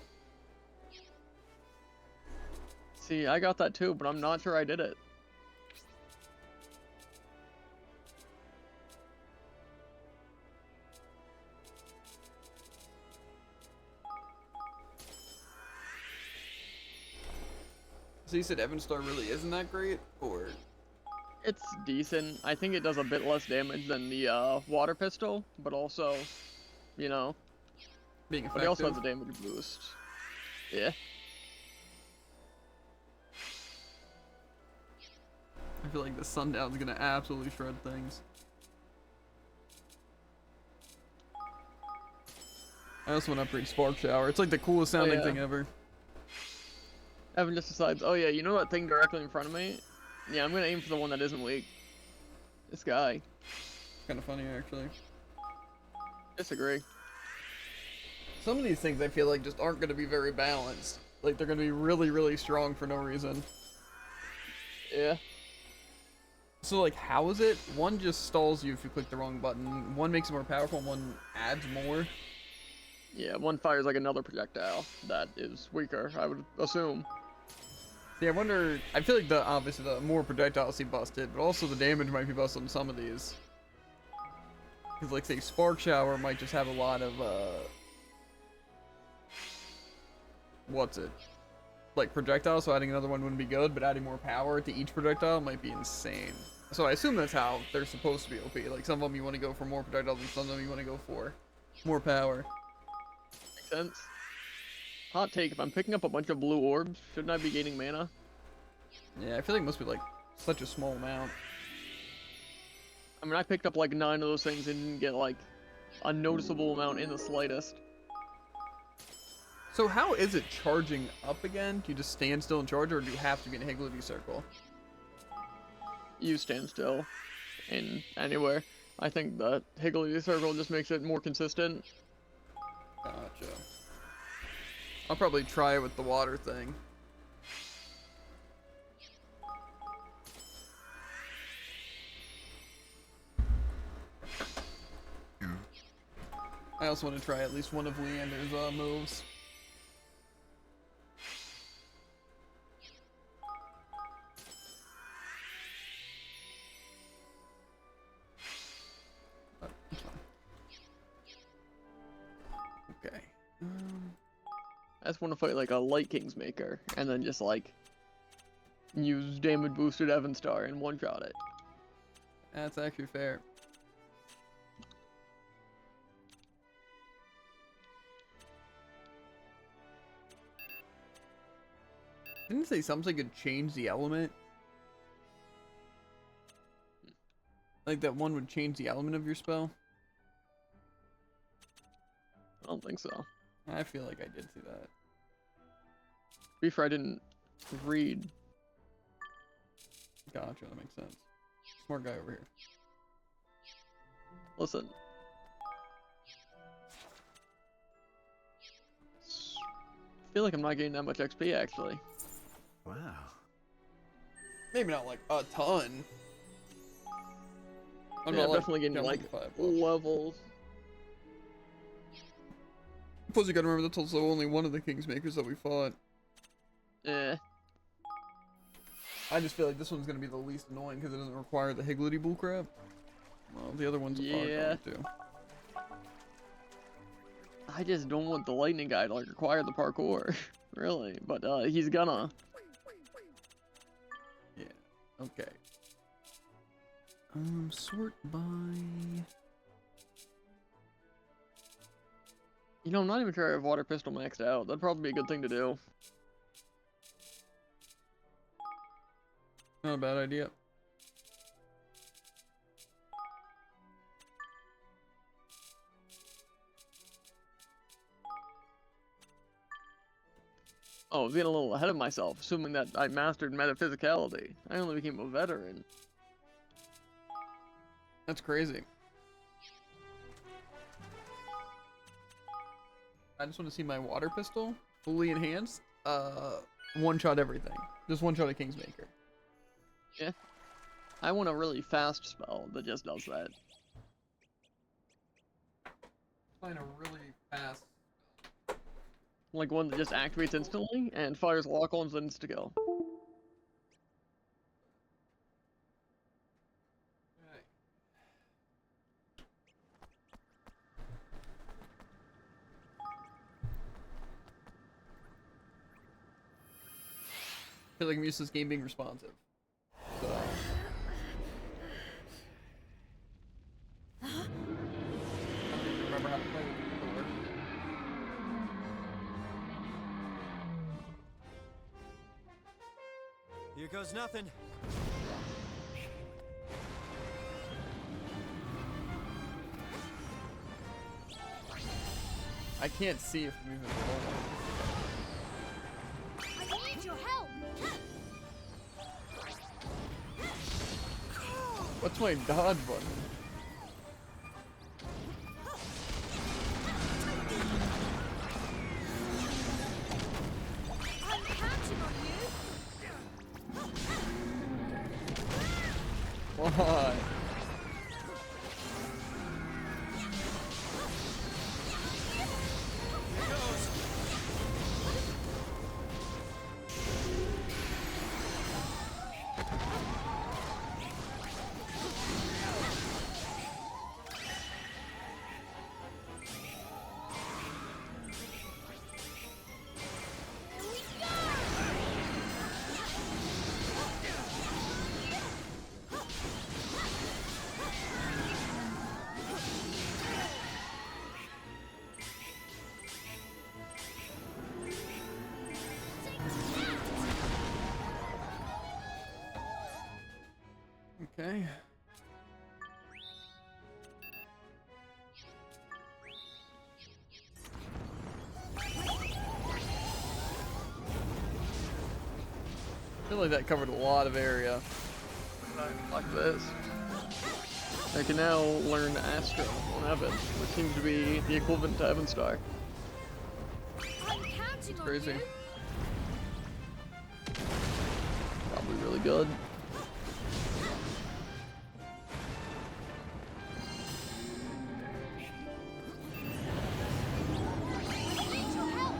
See, I got that too, but I'm not sure I did it. So you said Evan Star really isn't that great? Or... It's decent. I think it does a bit less damage than the water pistol, but also, you know, being but effective? it also has a damage boost. Yeah. I feel like the Sundown's gonna absolutely shred things. I also want to upgrade Spark Shower. It's like the coolest sounding yeah. thing ever. Evan just decides, oh yeah, you know that thing directly in front of me? Yeah, I'm gonna aim for the one that isn't weak. This guy. Kind of funny, actually. Disagree. Some of these things I feel like just aren't gonna be very balanced. Like they're gonna be really, really strong for no reason. Yeah. So like, how is it? One just stalls you if you click the wrong button. One makes it more powerful, and one adds more. Yeah, one fires like another projectile that is weaker, I would assume. See, I wonder, I feel like obviously the more projectiles he busted, but also the damage might be busted on some of these. Because like say Spark Shower might just have a lot of, what's it? Like projectiles, so adding another one wouldn't be good, but adding more power to each projectile might be insane. So I assume that's how they're supposed to be OP. Like some of them you want to go for more projectiles, and some of them you want to go for more power. Makes sense. Hot take, if I'm picking up a bunch of blue orbs, shouldn't I be gaining mana? Yeah, I feel like it must be like such a small amount. I mean, I picked up like 9 of those things and didn't get like a noticeable amount in the slightest. So how is it charging up again? Do you just stand still and charge, or do you have to be in a Higgledy circle? You stand still in anywhere. I think the Higgledy circle just makes it more consistent. Gotcha. I'll probably try it with the water thing. I also want to try at least one of Leander's moves. Okay. I just want to fight like a Light Kingsmaker and then just like use damage boosted Evanstar and one shot it. That's actually fair. Didn't it say something could change the element? Like that one would change the element of your spell? I don't think so. I feel like I did see that. Before I didn't read. Gotcha, that makes sense. Smart guy over here. Listen. I feel like I'm not getting that much XP actually. Wow. Maybe not like a ton. I'm Yeah, not like, definitely getting down like 5 levels. levels. Plus you gotta remember that's also only one of the Kingsmakers that we fought. Eh. I just feel like this one's gonna be the least annoying because it doesn't require the Higgledy bullcrap. Well, the other ones are Yeah. going to. I just don't want the lightning guy to like require the parkour. Really. But he's gonna. Yeah. Okay. Sort by. You know, I'm not even sure I have water pistol maxed out. That'd probably be a good thing to do. Not a bad idea. Oh, I was getting a little ahead of myself, assuming that I mastered metaphysicality. I only became a veteran. That's crazy. I just want to see my water pistol fully enhanced. One shot everything. Just one shot a Kingsmaker. Yeah. I want a really fast spell that just does that. Find a really fast. Like one that just activates instantly and fires lock-ons and insta-kill. I feel like I'm used to this game being responsive. So. I don't even remember how to play with it before. Here goes nothing. I can't see if I'm even rolling. I need your help. What's my dodge button? I'm counting on you. Why? Here goes. Okay. I feel like that covered a lot of area. Like this. I can now learn Astro on Evan, which seems to be the equivalent to Evan Star. I'm counting on Crazy. you. Probably really good. I need your help.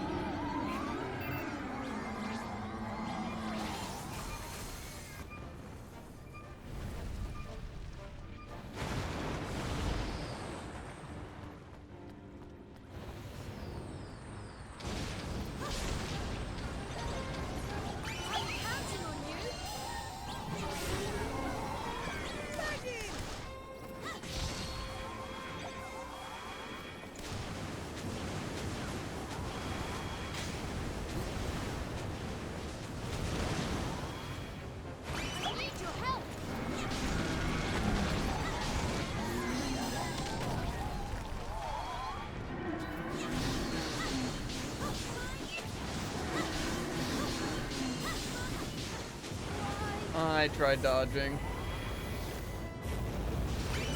I'm counting on you. I need your help. I tried dodging.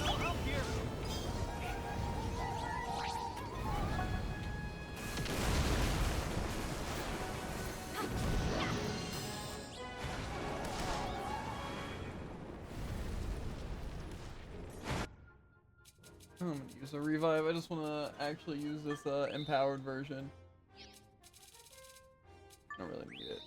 Help here. I'm gonna use a revive. I just wanna actually use this empowered version. I don't really need it.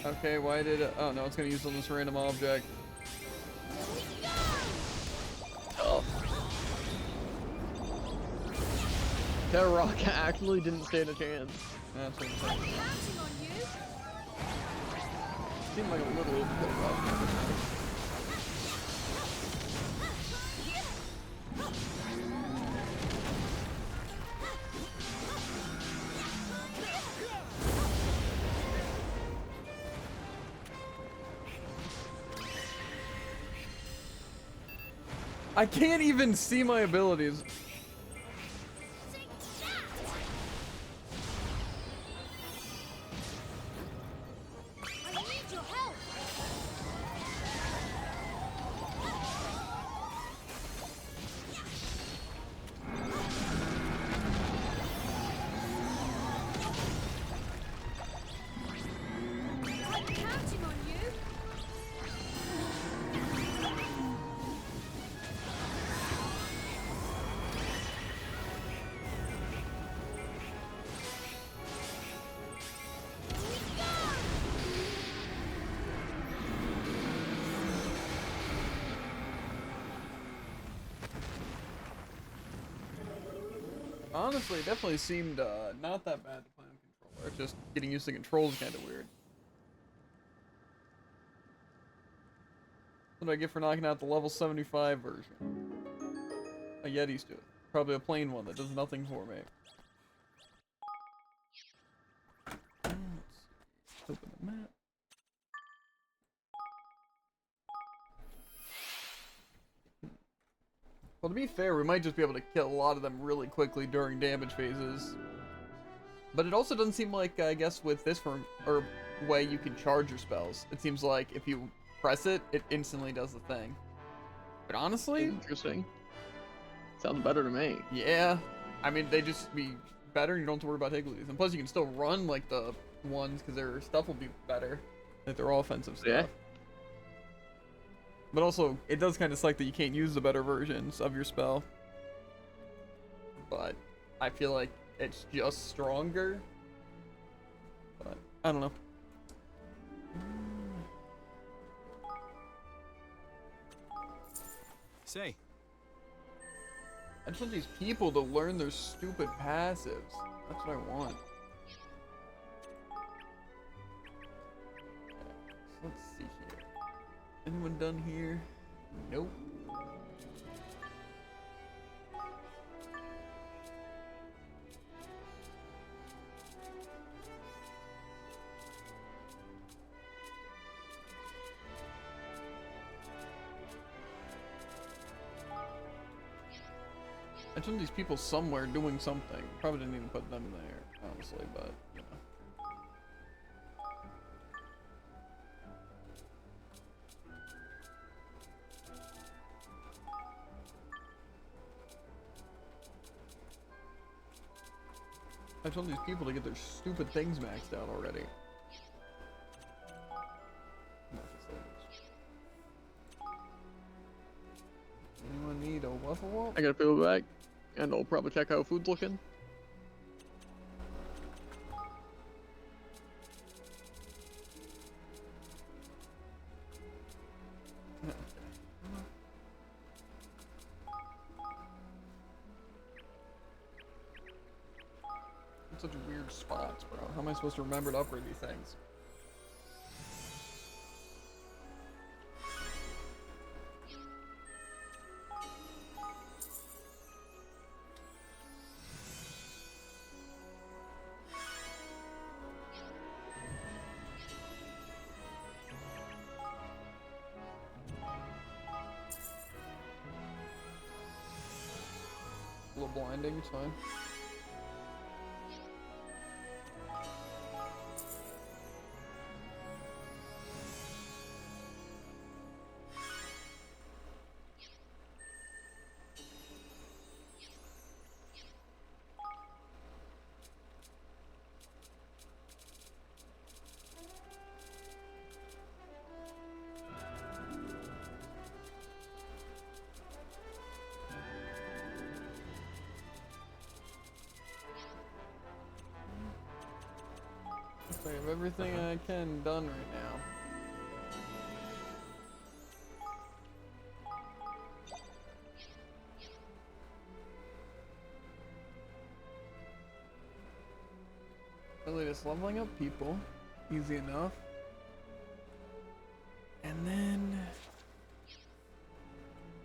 Okay, why did it? Oh no, it's gonna use on this random object. Oh. That rock actually didn't stand a chance. That's what I'm I'm saying. counting on you. Seemed like a little bit of rock. I can't even see my abilities. Take that. I need your help. I'm counting on you. Honestly, it definitely seemed not that bad to play on controller. It's just getting used to controls is kind of weird. What do I get for knocking out the level 75 version? A Yeti's do it. Probably a plain one that does nothing for me. Let's see. Open the map. Well, to be fair, we might just be able to kill a lot of them really quickly during damage phases. But it also doesn't seem like, I guess, with this way you can charge your spells. It seems like if you press it, it instantly does the thing. But honestly, Interesting. Sounds better to me. yeah. I mean, they just be better and you don't have to worry about Higglies. And plus, you can still run like the ones because their stuff will be better. Like their offensive stuff. Yeah. But also, it does kind of suck that you can't use the better versions of your spell. But I feel like it's just stronger. But I don't know. Say, I just want these people to learn their stupid passives. That's what I want. So let's see here. Anyone done here? Nope. I told these people somewhere doing something. Probably didn't even put them there, honestly, but, you know. I told these people to get their stupid things maxed out already. Anyone need a waffle? I gotta peel back, and I'll probably check how food's looking. Such weird spots, bro. How am I supposed to remember to upgrade these things? A little blinding, it's fine. I have everything I can done right now. Really just leveling up people. Easy enough. And then...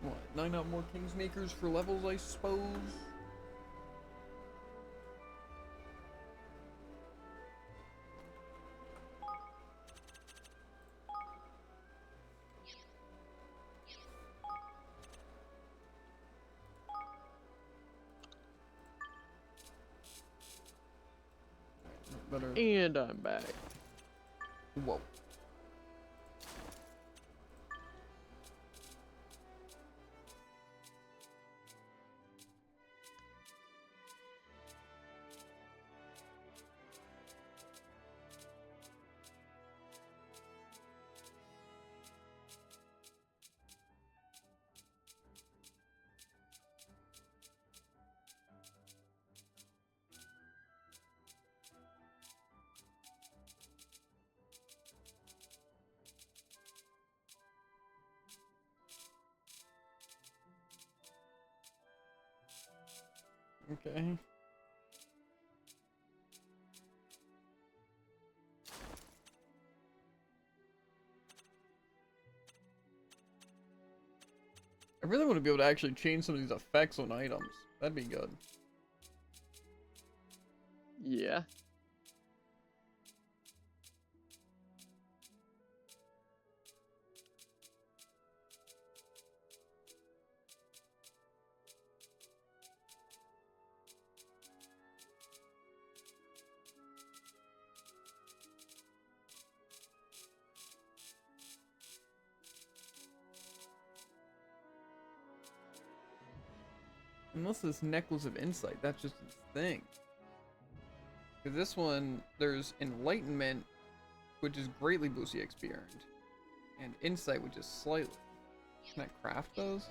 what? 9 out more Kingsmakers for levels, I suppose? Better. And I'm back. Whoa. Okay. I really want to be able to actually change some of these effects on items. That'd be good. Yeah. Unless this necklace of insight, that's just its thing. Because this one, there's enlightenment, which is greatly boosts the XP earned, and insight, which is slightly. Can I craft those?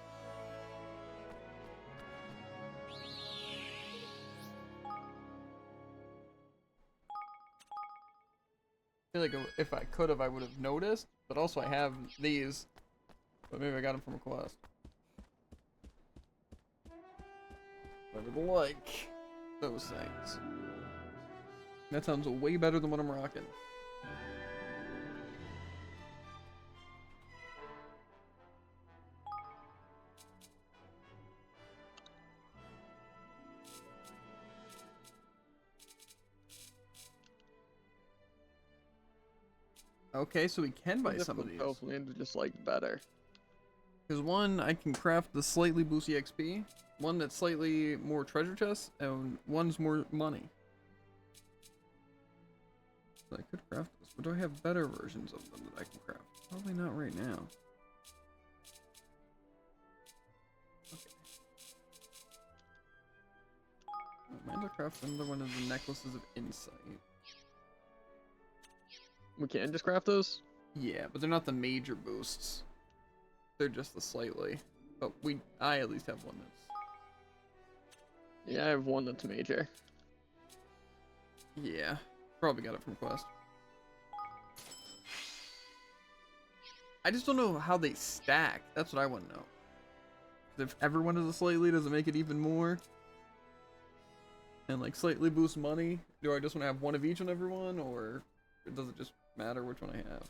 I feel like if I could have, I would have noticed, but also I have these, but maybe I got them from a quest. I would like those things. That sounds way better than what I'm rocking. Okay, so we can buy some of these. Hopefully, just like better. Because one, I can craft the slightly boosty XP, one that's slightly more treasure chests, and one's more money. So I could craft this, but do I have better versions of them that I can craft? Probably not right now. Okay. Amanda craft another one of the necklaces of insight. We can just craft those? Yeah, but they're not the major boosts. They're just the slightly. But I at least have one that's... Yeah, I have one that's major. Yeah, probably got it from Quest. I just don't know how they stack. That's what I want to know. If everyone is a slightly, does it make it even more? And like slightly boost money? Do I just want to have one of each on everyone, or does it just matter which one I have?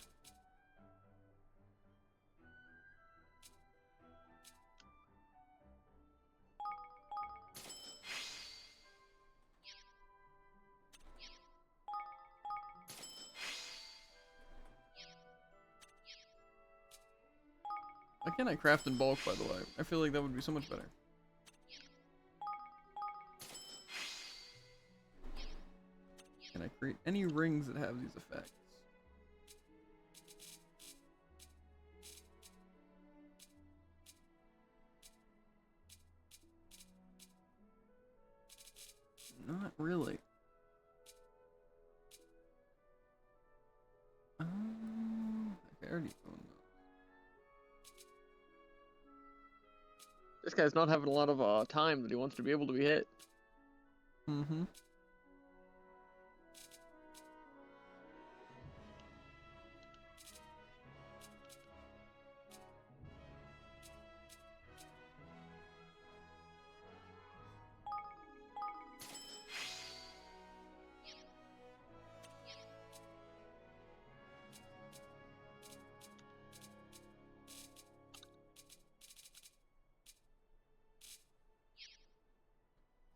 Why can't I craft in bulk, by the way? I feel like that would be so much better. Can I create any rings that have these effects? Not really. Okay, I already own those. This guy's not having a lot of time that he wants to be able to be hit. Mm-hmm.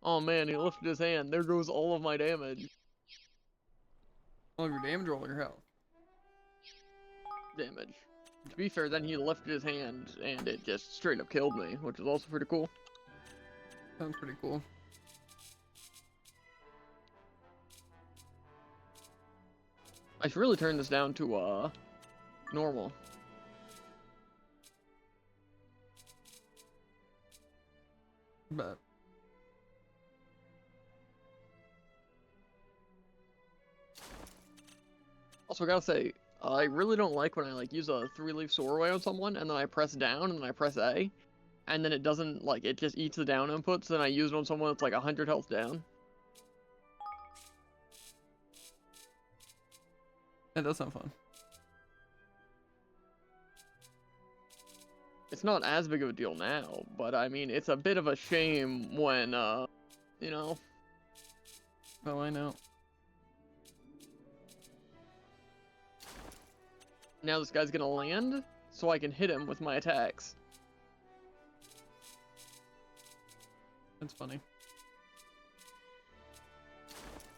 Oh man, he lifted his hand. There goes all of my damage. All of your damage or all your health? Damage. To be fair, then he lifted his hand and it just straight up killed me, which is also pretty cool. Sounds pretty cool. I should really turn this down to normal. But Also, I gotta say, I really don't like when I use a 3-leaf swordway on someone and then I press down and then I press A, and then it doesn't it just eats the down inputs. Then I use it on someone that's 100 health down. that does sound fun. It's not as big of a deal now, but I mean, it's a bit of a shame when, you know. Oh, I know. Now this guy's gonna land, so I can hit him with my attacks. That's funny.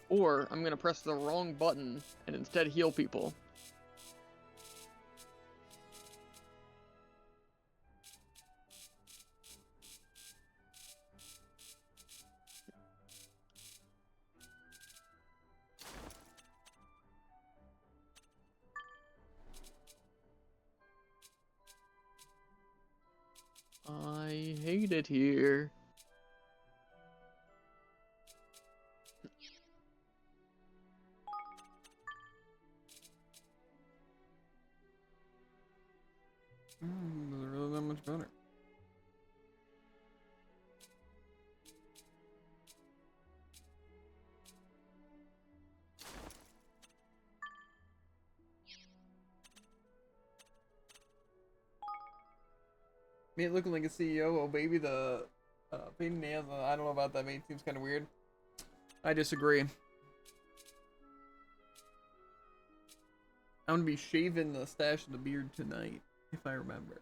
Or I'm gonna press the wrong button and instead heal people. I hate it here. Does it really that much better? Me looking like a CEO, oh baby, the painting nails, I don't know about that, mate. Seems kind of weird. I disagree. I'm gonna be shaving the stash of the beard tonight, if I remember.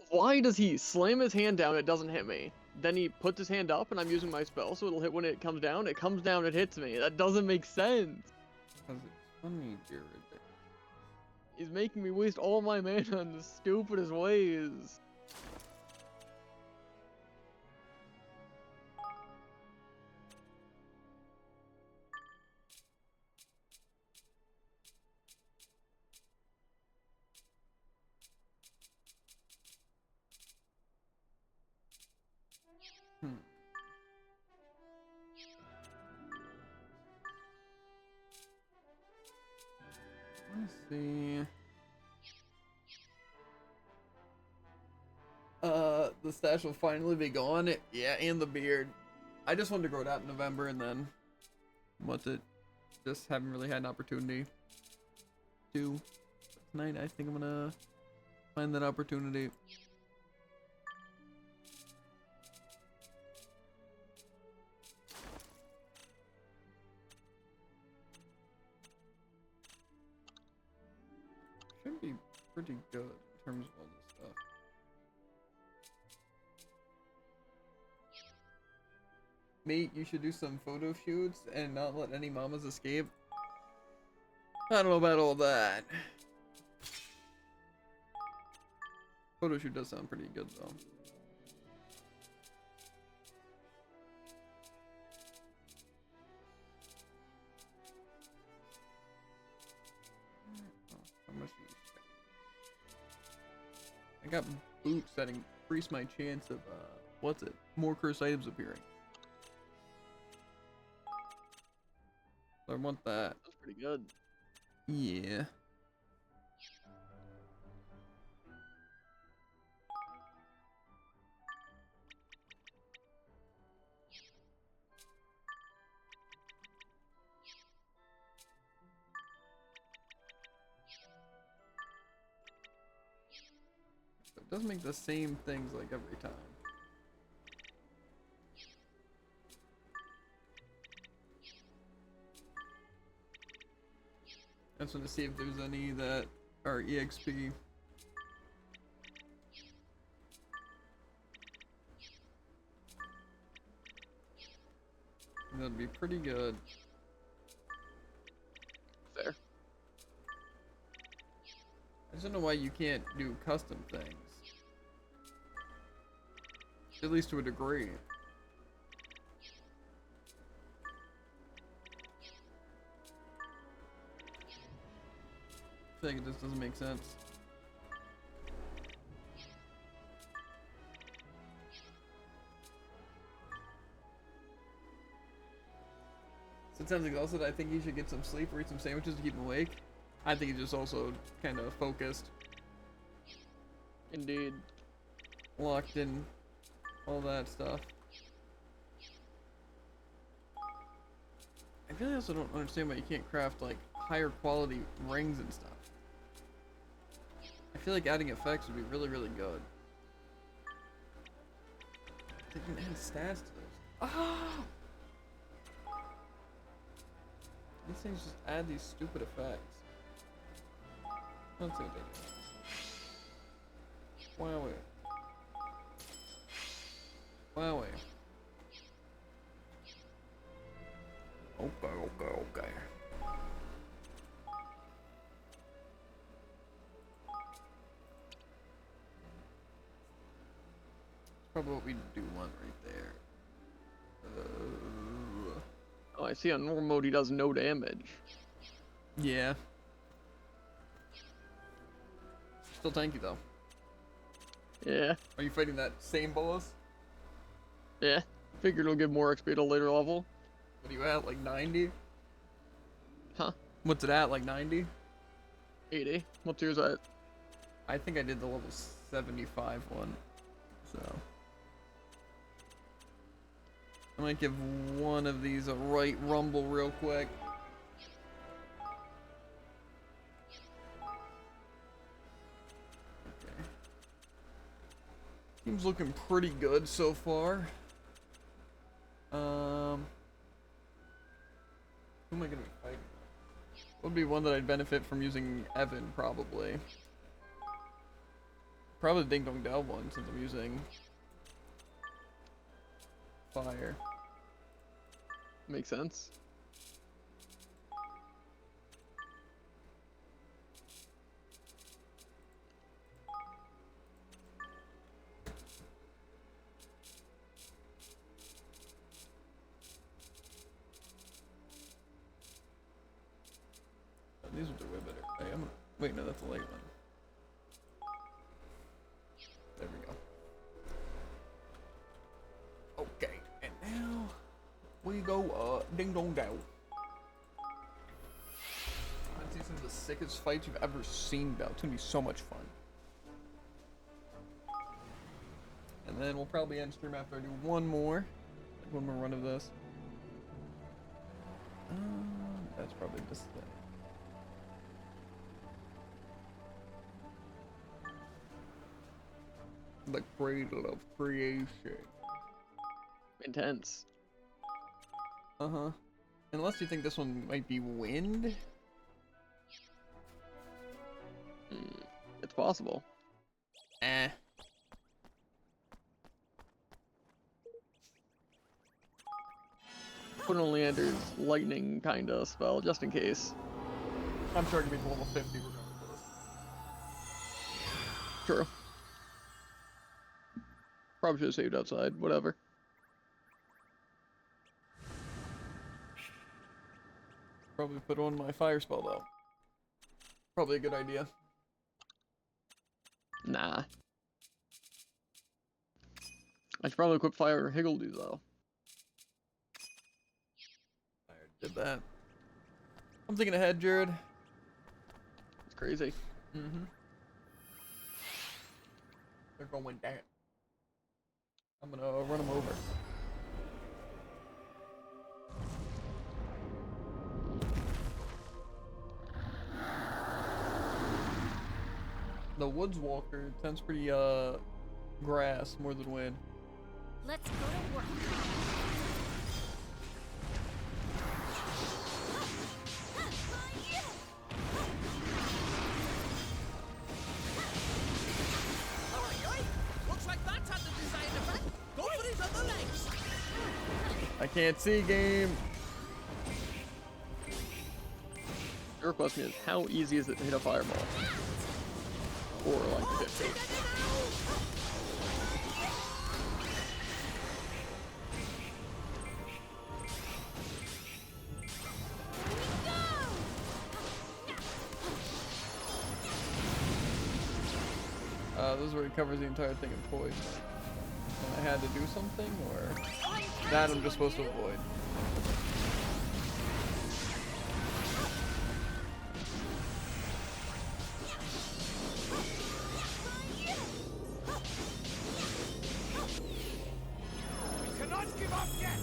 Why does he slam his hand down, it doesn't hit me? Then he puts his hand up and I'm using my spell, so it'll hit when it comes down, it hits me. That doesn't make sense. Because it's funny, Jared. He's making me waste all my mana in the stupidest ways. Hmm. Let's see. The stash will finally be gone. Yeah, and the beard. I just wanted to grow it out in November, and then what's it? Just haven't really had an opportunity to. Tonight, I think I'm gonna find that opportunity. Should be pretty good in terms of all this stuff. Mate, you should do some photo shoots and not let any mamas escape. I don't know about all that. Photo shoot does sound pretty good though. Oh, how much do you spend? I got boots that increase my chance of what's it? More cursed items appearing. So I want that. That's pretty good. Yeah. It doesn't make the same things like every time. I just want to see if there's any that are EXP. That'd be pretty good. Fair. I just don't know why you can't do custom things. At least to a degree. I feel like it just doesn't make sense. So it sounds exhausted. I think you should get some sleep or eat some sandwiches to keep him awake. I think he's just also kind of focused, Indeed. locked in, all that stuff. I really also don't understand why you can't craft like higher quality rings and stuff. I feel like adding effects would be really, really good. They can add stats to those. Ah! These things just add these stupid effects. Let's see what they do. Wowie. Wowie. Okay. Probably what we do want right there. Oh, I see on normal mode he does no damage. Yeah. Still tanky though. Yeah. Are you fighting that same boss? Yeah. Figured it'll give more XP at a later level. What are you at, like 90? Huh? What's it at, like 90? 80. What's yours at? I think I did the level 75 one. So. I might give one of these a right rumble real quick. Okay. Team's looking pretty good so far. Who am I gonna be fighting? Would be one that I'd benefit from using Evan, probably. Probably the Ding Dong Dell one, since I'm using fire. Makes sense. These ones are way better. Hey, I'm gonna, wait, no, that's a late one. There we go. Okay, and now we go ding dong dow. Let's see some of the sickest fights you've ever seen though. It's gonna be so much fun. And then we'll probably end stream after I do one more run of this. That's probably just it. The cradle of creation. Intense. Uh-huh. Unless you think this one might be wind? It's possible. Eh. Put on Leander's lightning kinda spell, just in case. I'm sure it can be level 50 regardless. True. Probably should have saved outside, whatever. Probably put on my fire spell though. Probably a good idea. Nah. I should probably equip Fire Higgledy though. I already did that. I'm thinking ahead, Jared. It's crazy. Mm-hmm. They're going down. I'm gonna run them over. The Woods Walker tends pretty grass more than wind. Let's go to work. Looks like that's had the desired effect. Go for his other legs. I can't see game. Your question is, how easy is it to hit a fireball? Or like 50? This is where he covers the entire thing in poison. And I had to do something, or that I'm just supposed to avoid. You cannot give up yet.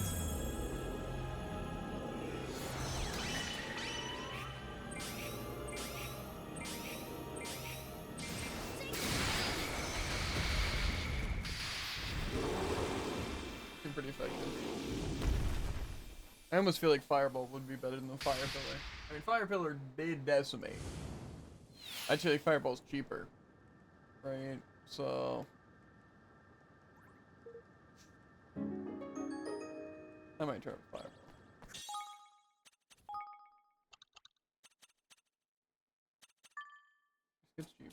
Pretty effective. I almost feel like Fireball would be better than the Fire Pillar. I mean, Fire Pillar did decimate. I'd say like Fireball's cheaper. Right? So... I might try with Fireball. It's cheap.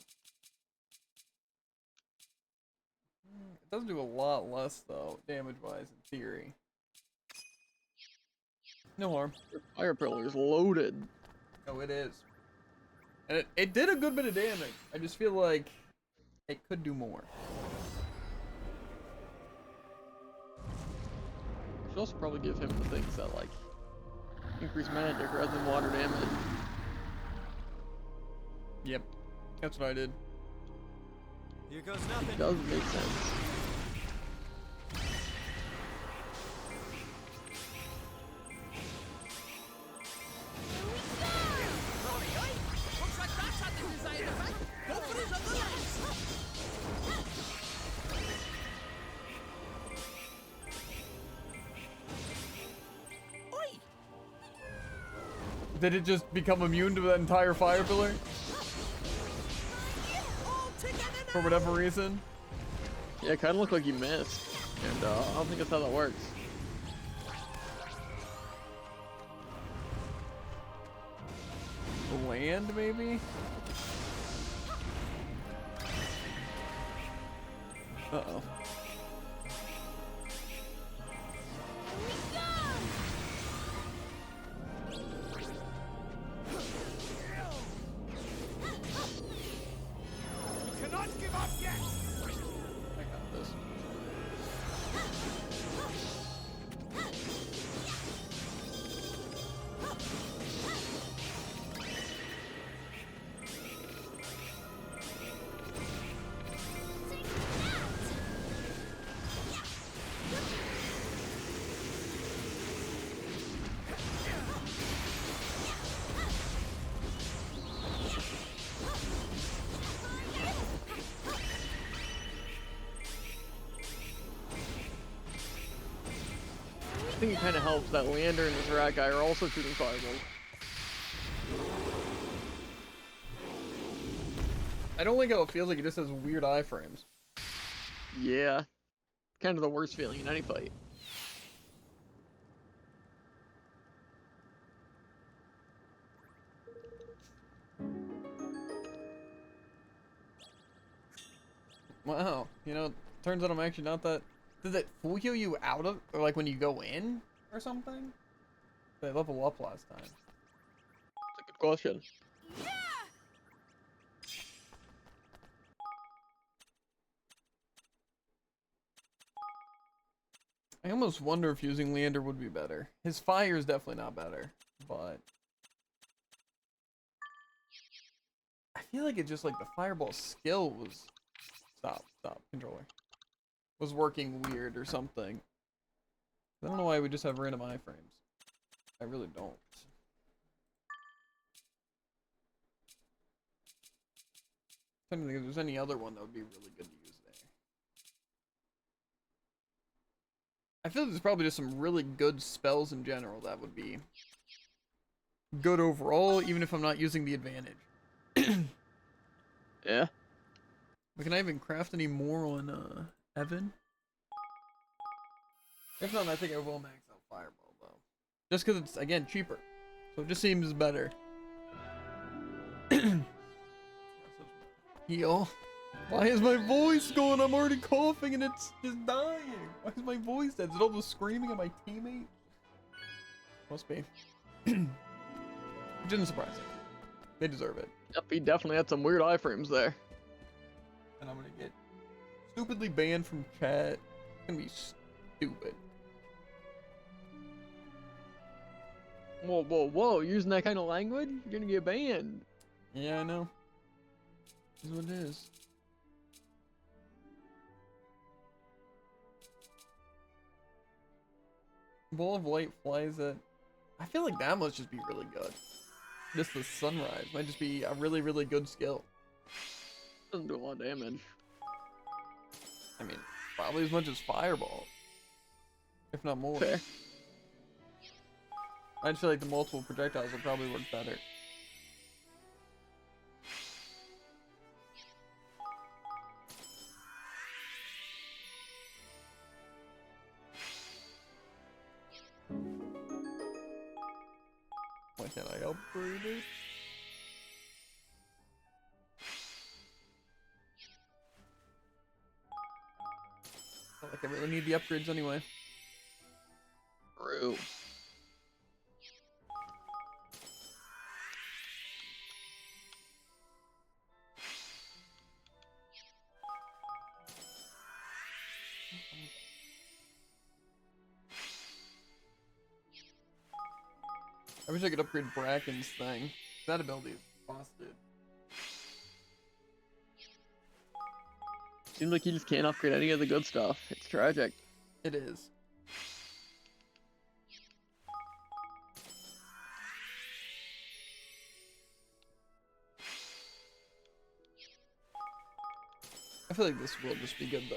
It doesn't do a lot less though, damage-wise in theory. No harm. Fire Pillar is loaded. Oh, it is. And it did a good bit of damage. I just feel like it could do more. Should also probably give him the things that like increase magic rather than water damage. Yep. That's what I did. Here goes It nothing. does make sense. Looks like that's had the desired effect. Go for his other legs. Oi! Did it just become immune to the entire Fire Pillar? All together now. For whatever reason? Yeah, it kind of looked like you missed. And I don't think that's how that works. Land, maybe? Uh-oh. think it kind of helps that Leander and this rat guy are also shooting fireballs. I don't like how it feels like it just has weird iframes. Yeah. Kind of the worst feeling in any fight. Wow, you know, turns out I'm actually not that. Did it fool you out of, or like when you go in, or something? They level up last time. That's a good question. I almost wonder if using Leander would be better. His fire is definitely not better, but I feel like it just like the fireball skill was stop controller was working weird or something. I don't know why we just have random iframes. I really don't. I'm trying to think if there's any other one that would be really good to use there. I feel like there's probably just some really good spells in general that would be good overall, even if I'm not using the advantage. Yeah. But can I even craft any more on Evan? If not, I think I will max out Fireball though. Just because it's again cheaper. So it just seems better. Heal. Why is my voice going? I'm already coughing and it's just dying. Why is my voice dead? Is it all the screaming of my teammate? Must be. Which isn't surprising. They deserve it. Yep, he definitely had some weird iframes there. And I'm gonna get stupidly banned from chat. It's gonna be stupid. Whoa, whoa, whoa, using that kind of language? You're gonna get banned. Yeah, I know. This is what it is. Ball of light flies at. I feel like that must just be really good. Just the sunrise might just be a really, really good skill. Doesn't do a lot of damage. I mean, probably as much as fireball, if not more. Fair. I just feel like the multiple projectiles will probably work better. Why can't I upgrade it? Not like I really need the upgrades anyway. True. I wish I could upgrade Bracken's thing. That ability is busted. Seems like you just can't upgrade any of the good stuff. It's tragic. It is. I feel like this will just be good though.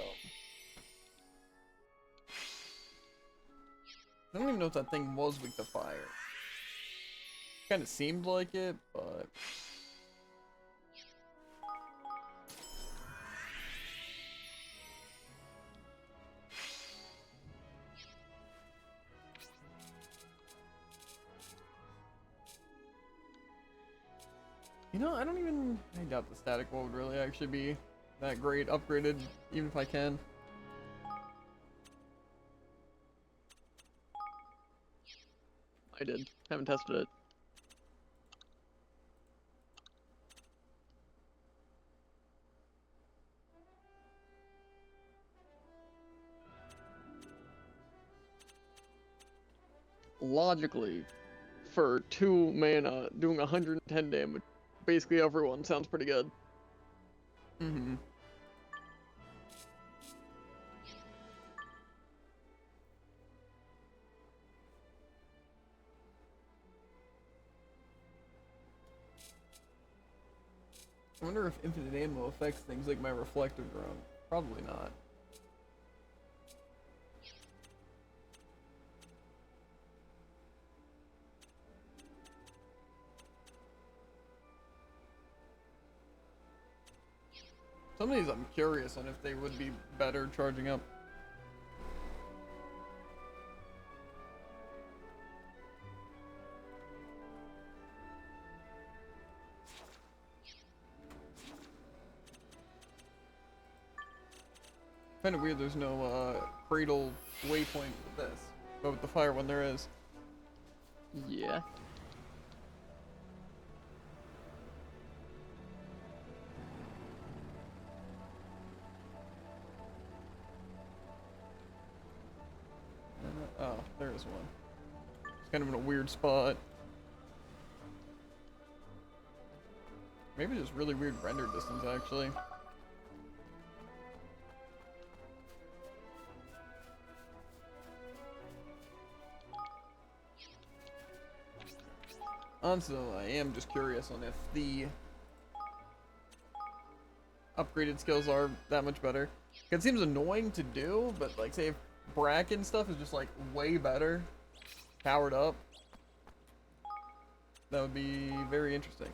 I don't even know if that thing was weak to fire. Kind of seemed like it, but you know, I don't even. I doubt the static wall would really actually be that great upgraded, even if I can. I did. Haven't tested it. Logically, for 2 mana, doing 110 damage, basically everyone sounds pretty good. Mm-hmm. I wonder if infinite ammo affects things like my reflector drone. Probably not. Some of these I'm curious on if they would be better charging up. Kind of weird there's no cradle waypoint with this, but with the fire one there is. Yeah. Oh, there's one. It's kind of in a weird spot. Maybe just really weird render distance, actually. Honestly, I am just curious on if the upgraded skills are that much better. It seems annoying to do, but like, say if Bracken stuff is just like way better, powered up, that would be very interesting.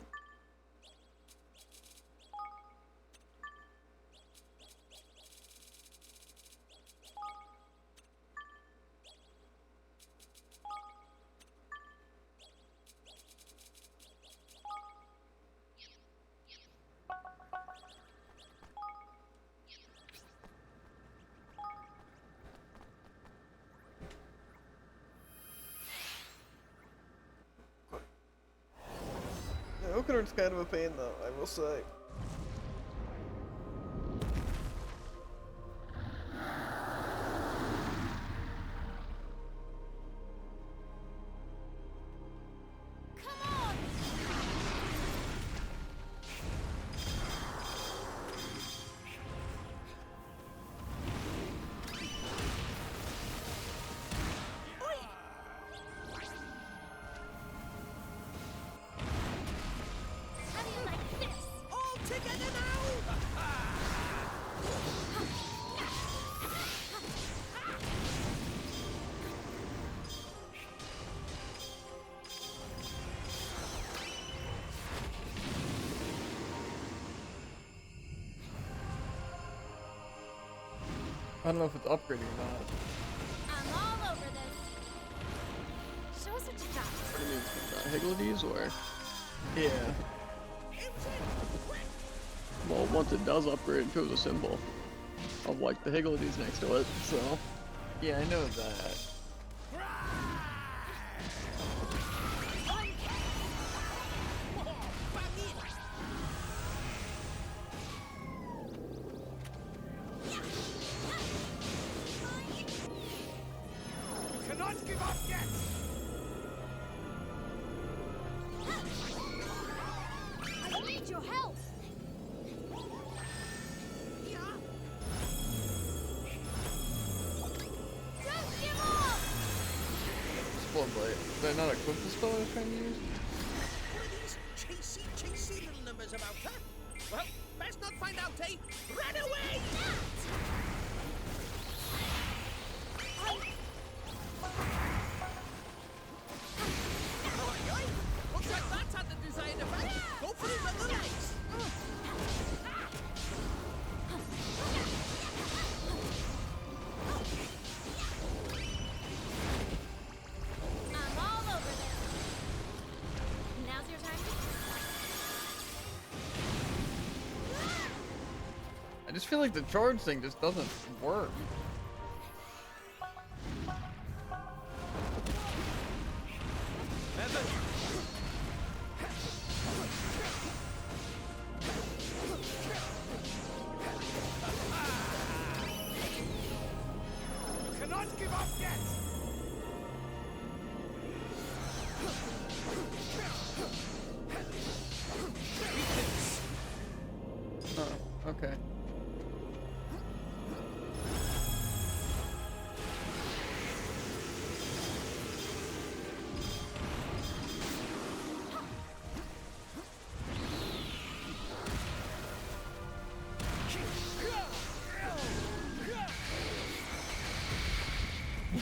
Oakenhorn's kind of a pain though, I will say. Come on! How do you like this? All together now! I don't know if it's upgrading or not. I'm all over this. Show us what you got. What do you mean? Higgledies or? Yeah. Well, once it does upgrade, it shows a symbol of like the Higgledies next to it. So. Yeah, I know that. You cannot give up yet! I need your help. Don't give up! Bloodblade. Is that not a quick spell I was trying to use? What are these chasey little numbers about, huh? Well, best not find out, eh? Run away! Oi, oi! Looks like that's had the desired effect. Go for it with the legs! I'm all over this. Now's your time. I just feel like the charge thing just doesn't work. You cannot give up yet! Oh, okay.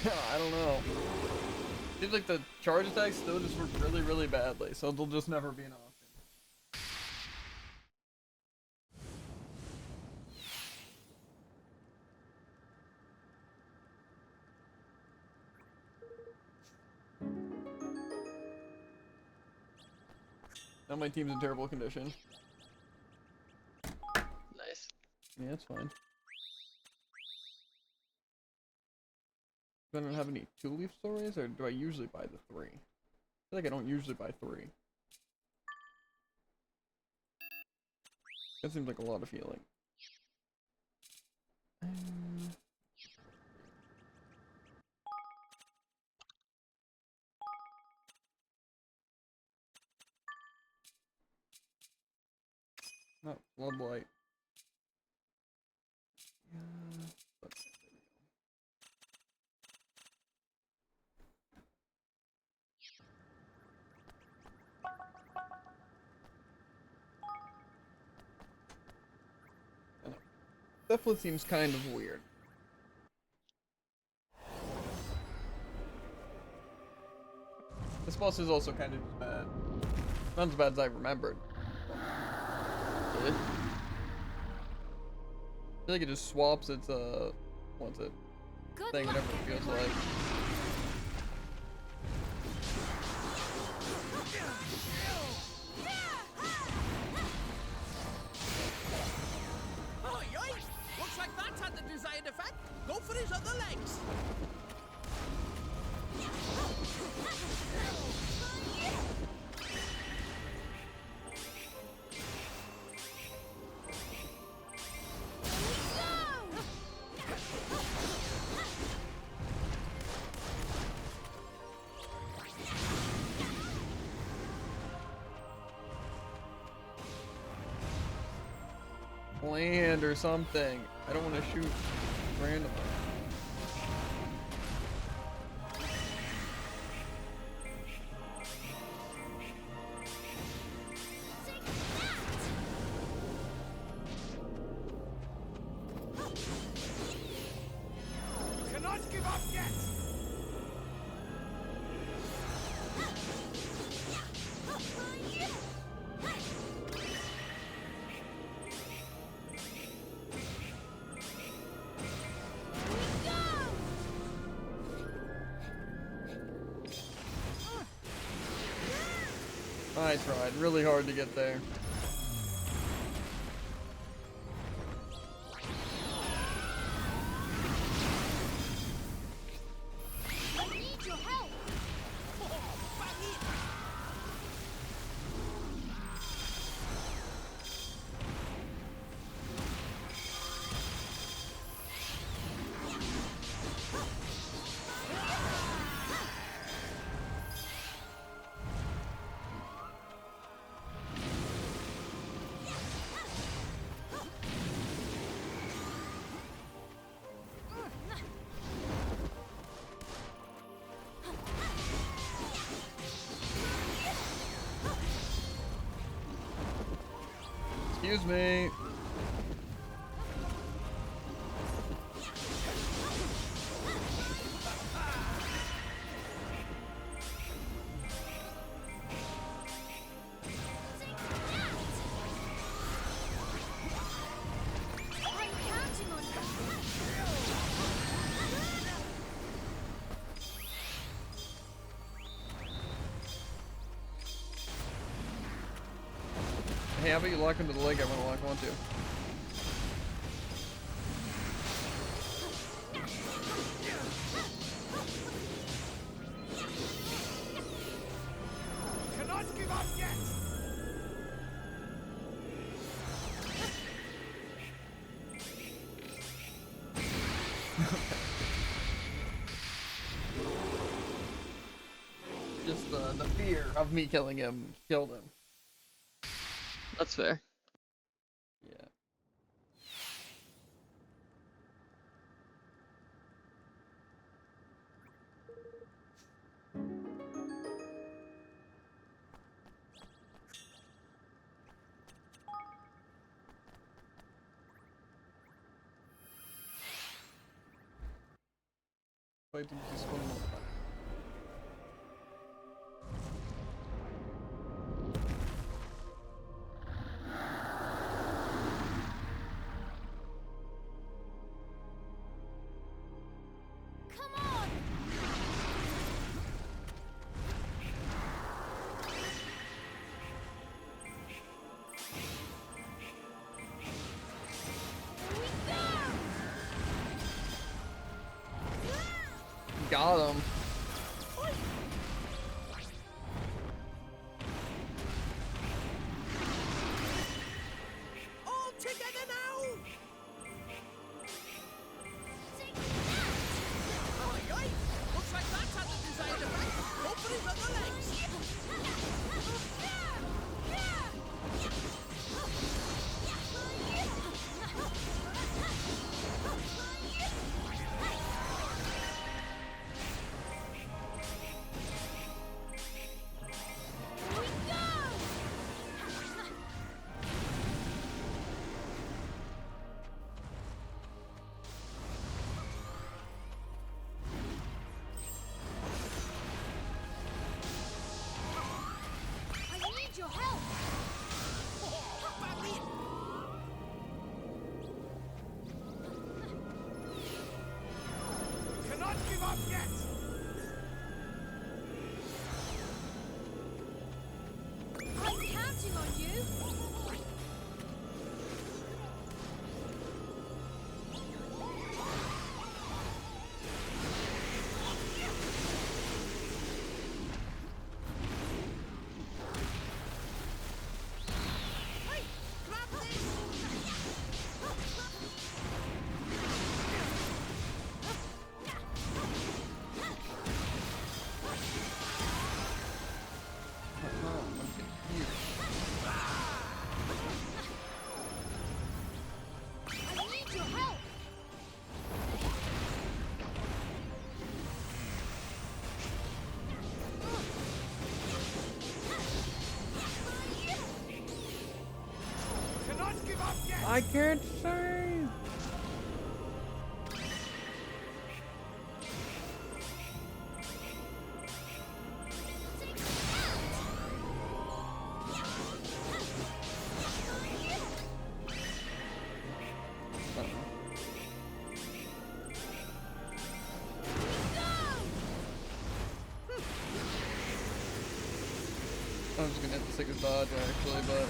Yeah, I don't know. Seems like the charge attacks still just work really, really badly, so they'll just never be an option. Now my team's in terrible condition. Nice. Yeah, it's fine. Do I not have any 2-leaf stories, or do I usually buy the 3? I feel like I don't usually buy 3. That seems like a lot of healing. No, blood light. Yeah, but I don't know. Definitely seems kind of weird. This boss is also kind of just bad. Not as bad as I remembered. Good. I feel like it just swaps its what's it Good thing, luck, whatever it feels everyone. like. Oh, yoy! Looks like that's had the desired effect. Go for his other legs. Land or something. I don't want to shoot randomly. You cannot give up yet. I tried really hard to get there. I need your help. Bang it. Excuse me. I'm counting on you. Hey, how about you lock into the leg I want to lock onto? Cannot give up yet. Just the fear of me killing him killed him. That's fair. Yeah. Wait, did you just one more time? Come on. Got him. All together now! Aye, aye. Looks like that's had the desired effect. Go for his other legs. I need your help. Badly. Cannot give up yet! I'm counting on you. Hey, grab this! I need your help. Cannot give up yet! I can't say. I was gonna have to take a dodge actually, but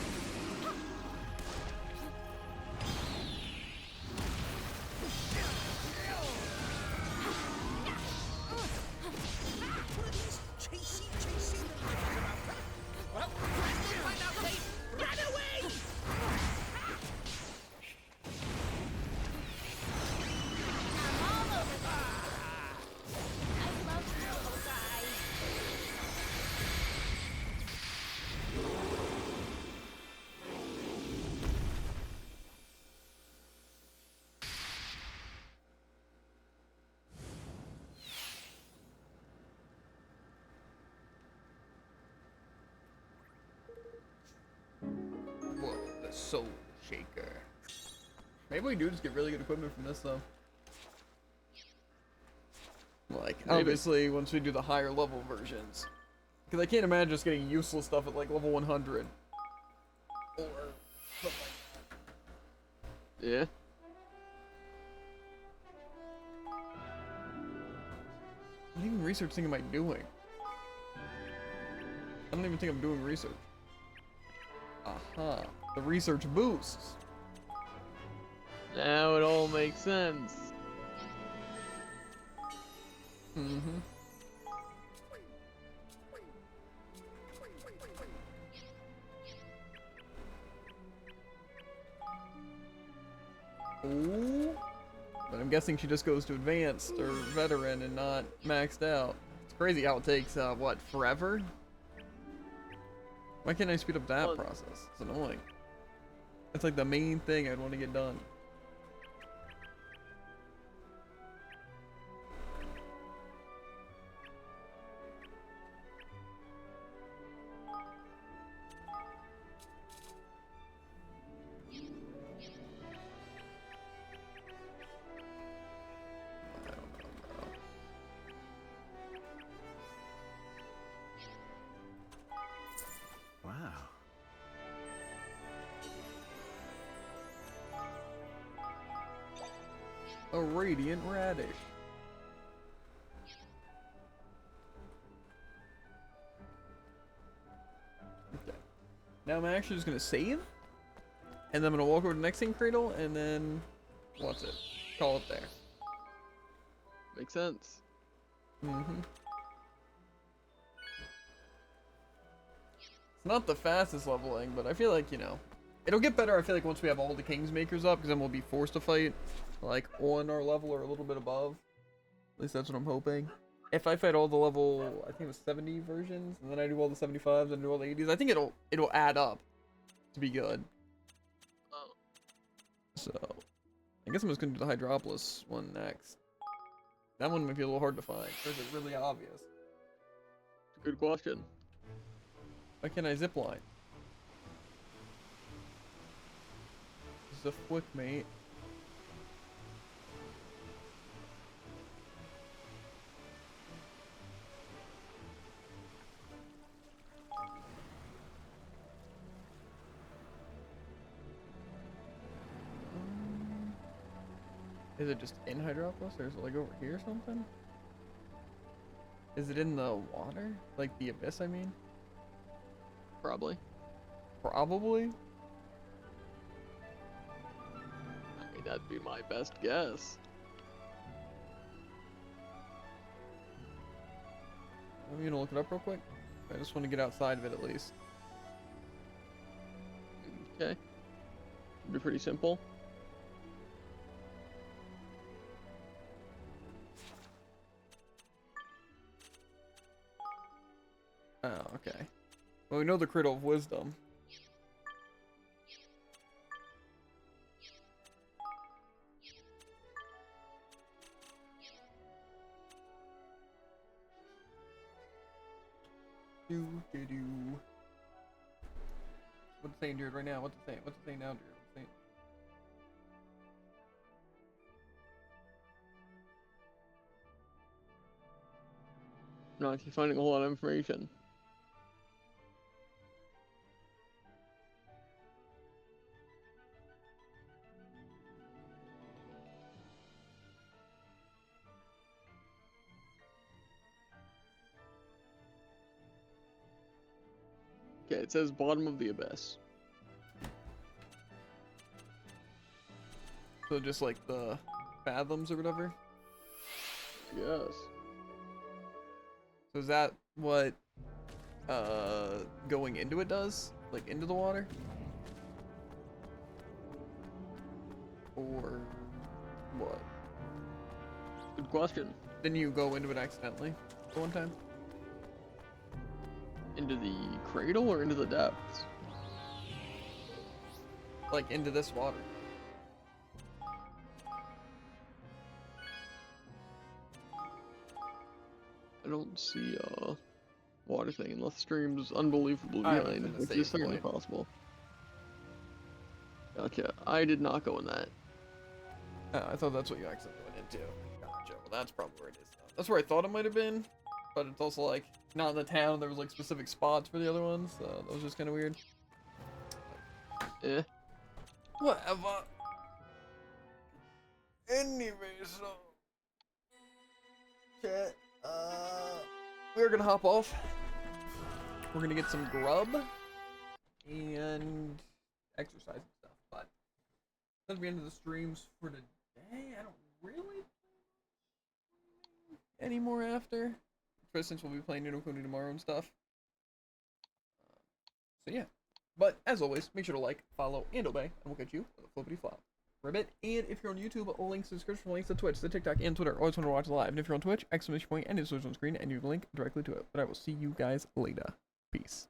One of these chasey numbers about her. Well, let's go find out, Dave. Run away! I'm all over this. I love you little guys. whoa, the soul shaker. Maybe we do just get really good equipment from this though. Like, Maybe. obviously, once we do the higher level versions. Because I can't imagine just getting useless stuff at like level 100. Or something like Yeah. what even research thing am I doing? I don't even think I'm doing research. Aha. The research boosts. Now it all makes sense. Mm-hmm. Ooh. But I'm guessing she just goes to advanced or veteran and not maxed out. It's crazy how it takes, what, forever? Why can't I speed up that Well- process? It's annoying. That's like the main thing I'd want to get done. I don't know, bro. Wow. A radiant radish. Okay. Now I'm actually just gonna save, and then I'm gonna walk over to the next thing cradle, and then what's it? Call it there. Makes sense. Mm-hmm. It's not the fastest leveling, but I feel like, you know, it'll get better, I feel like, once we have all the Kingsmakers up, because then we'll be forced to fight, like, on our level or a little bit above. At least that's what I'm hoping. If I fight all the level, I think it was 70 versions, and then I do all the 75s and do all the 80s, I think it'll add up to be good. Oh. So, I guess I'm just gonna do the Hydropolis one next. That one might be a little hard to find. Or is it really obvious? Good question. Why can't I zipline? This is a quick mate. Is it just in Hydropolis, or is it like over here or something? Is it in the water? Like the abyss, I mean? Probably. Probably? I mean, that'd be my best guess. I'm gonna look it up real quick. I just want to get outside of it at least. Okay. Should be pretty simple. Oh, okay. Well, we know the Cradle of Wisdom. Do do do. What's it saying, Jared, right now? What's it saying? What's it saying now, Jared? What's it saying? Not actually finding a whole lot of information. Okay, it says bottom of the abyss. So just like the fathoms or whatever? Yes. So is that what going into it does? Like into the water? Or what? Good question. Didn't you go into it accidentally the one time? Into the cradle or into the depths? Like into this water? I don't see a water thing unless the stream's unbelievably I haven't behind, been to which save is certainly point. possible. Gotcha. I did not go in that. Oh, I thought that's what you accidentally went into. Gotcha. Well, that's probably where it is. That's where I thought it might have been, but it's also like not in the town. There was like specific spots for the other ones, so that was just kind of weird. Eh. Whatever. Anyway, so chat. We're gonna hop off. We're gonna get some grub and exercise and stuff. But that'll be the end of the streams for today. I don't really anymore after. For instance, we'll be playing Kuni tomorrow and stuff. So yeah. But as always, make sure to like, follow, and obey, and we'll catch you with a flippity flop. Ribbit. And if you're on YouTube, links to the description, links to Twitch, the TikTok, and Twitter. Always want to watch live. And if you're on Twitch, exclamation point and it's on screen, and you have a link directly to it. But I will see you guys later. Peace.